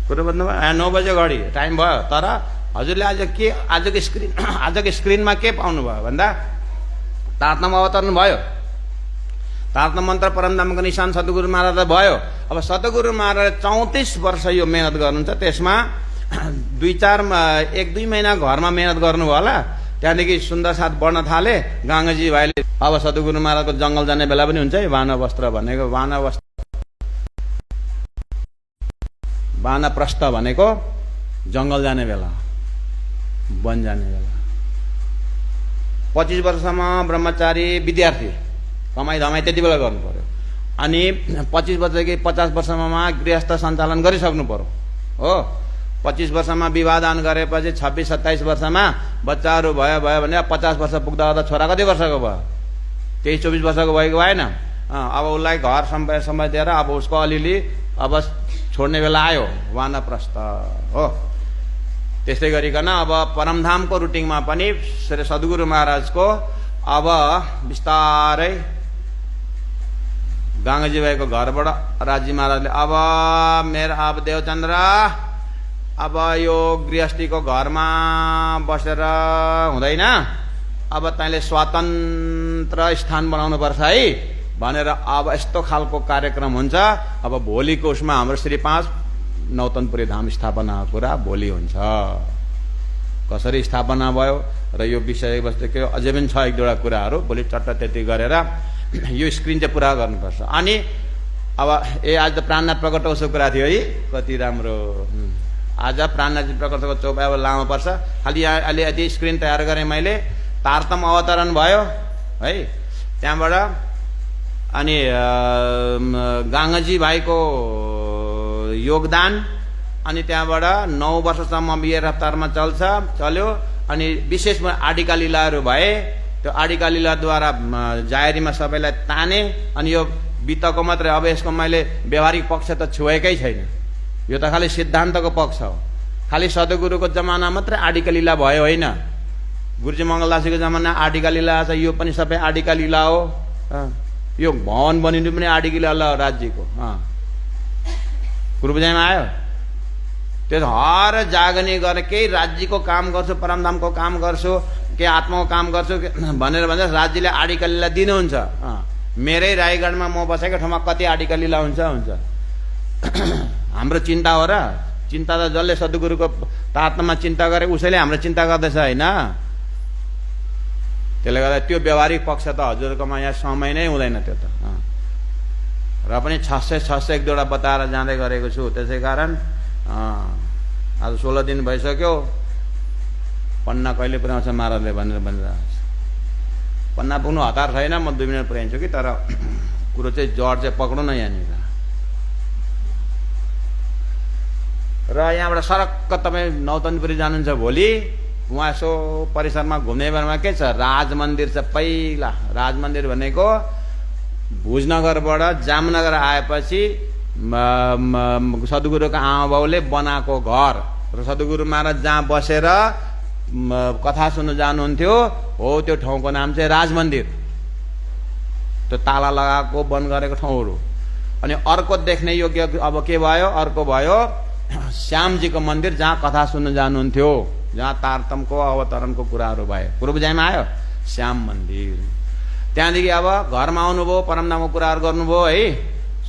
Speaker 1: कुरो बुझ्नुभयो 9 बजे घडी टाइम भयो। तर हजुरले आजको स्क्रिनमा के पाउनुभयो भन्दा तारतम अवतरण भयो तारतम मन्त्र परमधामको निशान सद्गुरु महाराज भयो। अब सद्गुरु महाराज 34 वर्ष यो मेहनत गर्नुहुन्छ त्यसमा 1-2 महिना घरमा मेहनत गर्नुभयो होला। त्यहाँदेखि सुन्दर साथ बढ्न थाले गङ्गाजी भाइले अब सद्गुरु महाराजको जङ्गल जाने बेला पनि हुन्छ है वानवस्त्र भनेको वानप्रस्थ भनेको जङ्गल जाने बेला वन जाने बेला 25 वर्षसम्म ब्रह्मचारी विद्यार्थी कमाइ धमाइ त्यति बेला गर्नु पर्यो। अनि 25 वर्षदेखि 50 वर्षमा गृहस्थ सञ्चालन गरिसक्नु पर्यो हो। 25 वर्षमा विवाह दान गरेपछि 26-27 वर्षमा बच्चाहरू भयो भने 50 वर्ष पुग्दा त छोरा कति वर्षको भयो 23-24 वर्षको भएको भएन। अब उसलाई घर समय दिएर अब उसको अलिअलि अब छोड्ने बेला आयो वानप्रस्थ हो। त्यस्तै गरिकन अब परमधामको रुटिनमा पनि श्री सद्गुरु महाराजको अब बिस्तारै गङ्गाजी भाइको घरबाट राजी महाराजले अब देवचन्द्र अब यो गृहस्थीको घरमा बसेर हुँदैन अब तैँले स्वतन्त्र स्थान बनाउनु पर्छ है भनेर अब यस्तो खालको कार्यक्रम हुन्छ। अब भोलिको उसमा हाम्रो श्री 5 नौतनपुरी धाम स्थापनाको कुरा भोलि हुन्छ। कसरी स्थापना भयो र यो विषयवस्तु के अझै पनि छ 1-2 कुराहरू भोलि चट्ट त्यति गरेर यो स्क्रिन चाहिँ पुरा गर्नुपर्छ। अनि अब आज त प्राणनाथ प्रकटोत्सवको कुरा थियो है कति राम्रो। आज प्राणनाथ प्रकटोत्सवको चौपाइ अब लामो पर्छ। खालि अहिले यति स्क्रिन तयार गरेँ मैले। तारतम अवतरण भयो है त्यहाँबाट अनि गङ्गाजी भाइको योगदान अनि त्यहाँबाट 9 वर्षसम्म बिहे रफ्तारमा चल्यो। अनि विशेषमा आडिका लीलाहरू भए त्यो आडिका लीलाद्वारा जाहेरीमा सबैलाई ताने। अनि यो वित्तको मात्रै अब यसको मैले व्यवहारिक पक्ष त छुएकै छैन यो त खालि सिद्धान्तको पक्ष हो। खालि सद्गुरुको जमाना मात्रै आडिका लीला भयो होइन गुरुजी मङ्गलदासीको जमाना आडिका लीला छ यो पनि सबै आडिका लीला हो। यो भवन बनिनु पनि आडिका लीला राज्यको कुरो बुझाइमा आयो। त्यो हर जागने गर्ने केही राज्यको काम गर्छु परमधामको काम गर्छु के आत्माको काम गर्छु भनेर भन्दा राज्यले आडिका लीला दिनुहुन्छ। मेरै रायगढमा म बसेको ठाउँमा कति आडिका लीला हुन्छ हाम्रो चिन्ता हो र चिन्ता त जसले सद्गुरुको तात्मा चिन्ता गरे उसैले हाम्रो चिन्ता गर्दैछ होइन। त्यसले गर्दा त्यो व्यवहारिक पक्ष त हजुरकोमा यहाँ समय नै हुँदैन त्यो त। र पनि 600 1-2 बताएर जाँदै गरेको छु। त्यसै कारण आज 16 दिन भइसक्यो पन्ना कहिले पुर्याउँछ महाराजले भनेर पन्ना पुग्नु हतार छैन म 2 मिनट पुर्याइन्छु कि तर कुरो चाहिँ जड चाहिँ पक्नु न यहाँनिर। र यहाँबाट सरक्क तपाईँ नौतनपुरी जानुहुन्छ भोलि उहाँ यसो परिसरमा घुम्ने बेलामा के छ राज मन्दिर छ। पहिला राज मन्दिर भनेको भुजनगरबाट जामनगर आएपछि सद्गुरुको आमा बाउले बनाएको घर र सद्गुरु महाराज जहाँ बसेर कथा सुन्नु जानुहुन्थ्यो हो त्यो ठाउँको नाम चाहिँ राज मन्दिर। त्यो ताला लगाएको बन्द गरेको ठाउँहरू। अनि अर्को देख्ने योग्य अब के भयो अर्को भयो श्यामजीको मन्दिर जहाँ कथा सुन्नु जानुहुन्थ्यो जहाँ तारतमको अवतरणको कुराहरू भए। कुरो बुझाइमा आयो श्याम मन्दिर। त्यहाँदेखि अब घरमा आउनुभयो परमधामको कुराहरू गर्नुभयो है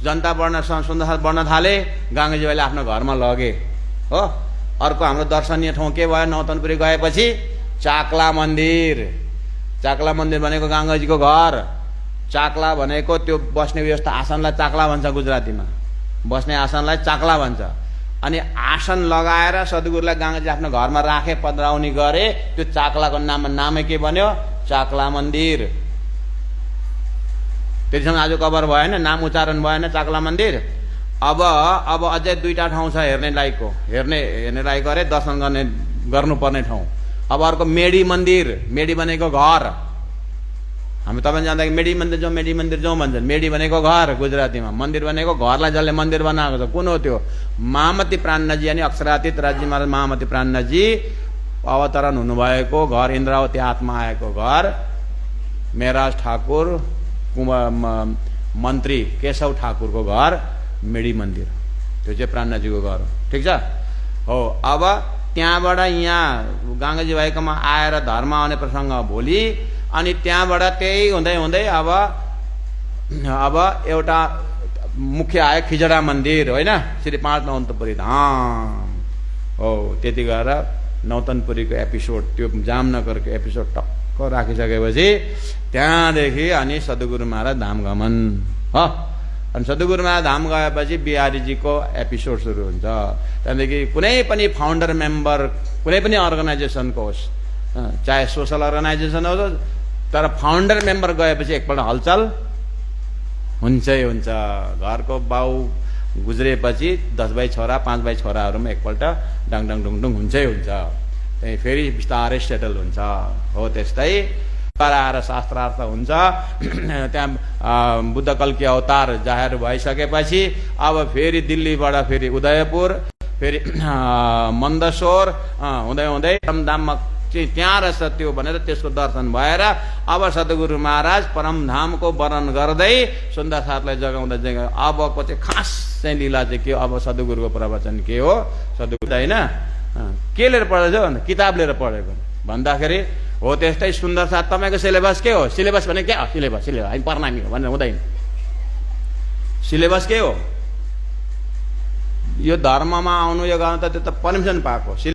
Speaker 1: जनता बढ्न सुन्दर बढ्न थाले गङ्गाजी भाइले आफ्नो घरमा लगे हो। अर्को हाम्रो दर्शनीय ठाउँ के भयो नौतनपुरी गएपछि चाक्ला मन्दिर। चाक्ला मन्दिर भनेको गङ्गाजीको घर। चाक्ला भनेको त्यो बस्ने व्यवस्था आसनलाई चाक्ला भन्छ गुजरातीमा। बस्ने आसनलाई चाक्ला भन्छ। अनि आसन लगाएर सद्गुरुलाई गङ्गाजी आफ्नो घरमा राखे पधराउनी गरे। त्यो चाक्लाको नामै के बन्यो? चाक्ला मन्दिर। त्यतिसम्म आज कभर भएन, नाम उच्चारण भएन चाक्ला मन्दिर। अब अझै दुईटा ठाउँ छ हेर्ने लायकको अरे दर्शन गर्नुपर्ने ठाउँ। अब अर्को मेडी मन्दिर। मेडी भनेको घर। हामी तपाईँ जाँदाखेरि मेडी मन्दिर जाउँ भन्छन्। मेडी भनेको घर गुजरातीमा। मन्दिर भनेको घरलाई जसले मन्दिर बनाएको छ। कुन हो त्यो? महामती प्राणजी अनि अक्षरातीत राज्य महाराज महामती प्राणजी अवतरण हुनुभएको घर, इन्द्रावती आत्मा आएको घर। मेराज ठाकुर मन्त्री केशव ठाकुरको घर मेडी मन्दिर। त्यो चाहिँ प्राणजीको घर हो। ठिक छ हो। अब त्यहाँबाट यहाँ गङ्गाजी भाइकोमा आएर धर्म आउने प्रसङ्ग भोलि। अनि त्यहाँबाट त्यही हुँदै अब एउटा मुख्य आयो खिजडा मन्दिर होइन, श्री 5 नौतनपुरी धाम हो। त्यति गएर नौतनपुरीको एपिसोड, त्यो जामनगरको एपिसोड टक्क राखिसकेपछि त्यहाँदेखि अनि सद्गुरु महाराज धाम गमन हो। अनि सद्गुरु महाराज धाम गएपछि बिहारीजीको एपिसोड सुरु हुन्छ। त्यहाँदेखि कुनै पनि फाउन्डर मेम्बर कुनै पनि अर्गनाइजेसनको होस्, चाहे सोसल अर्गनाइजेसन होस्, तर फाउन्डर मेम्बर गएपछि एकपल्ट हलचल हुन्छै हुन्छ। घरको बाउ गुज्रेपछि 10 भाइ छोरा 5 भाइ छोराहरूमा एकपल्ट डाङडाङ डुङडुङ हुन्छै हुन्छ। त्यही फेरि बिस्तारै सेटल हुन्छ हो। त्यस्तै आएर शास्त्रार्थ हुन्छ। त्यहाँ बुद्ध कल्की अवतार जाहेर भइसकेपछि अब फेरि दिल्लीबाट फेरि उदयपुर, फेरि मन्दसोर हुँदै परमधाममा त्यहाँ रहेछ त्यो भनेर त्यसको दर्शन भएर अब सद्गुरु महाराज परमधामको वर्णन गर्दै सुन्दर साथलाई जगाउँदै अबको चाहिँ खास चाहिँ लीला चाहिँ के हो? अब सद्गुरुको प्रवचन के हो? सद्गुरु होइन के लिएर पढेको छ भन्दा किताब लिएर पढेको भन्दाखेरि हो। त्यस्तै सुन्दर साथ तपाईँको सिलेबस के हो? सिलेबस भने के हो? सिलेबस हामी प्रणामी हो भनेर हुँदैन। सिलेबस के हो? यो धर्ममा आउनु यो गर्नु त त्यो त पर्मिसन पाएको।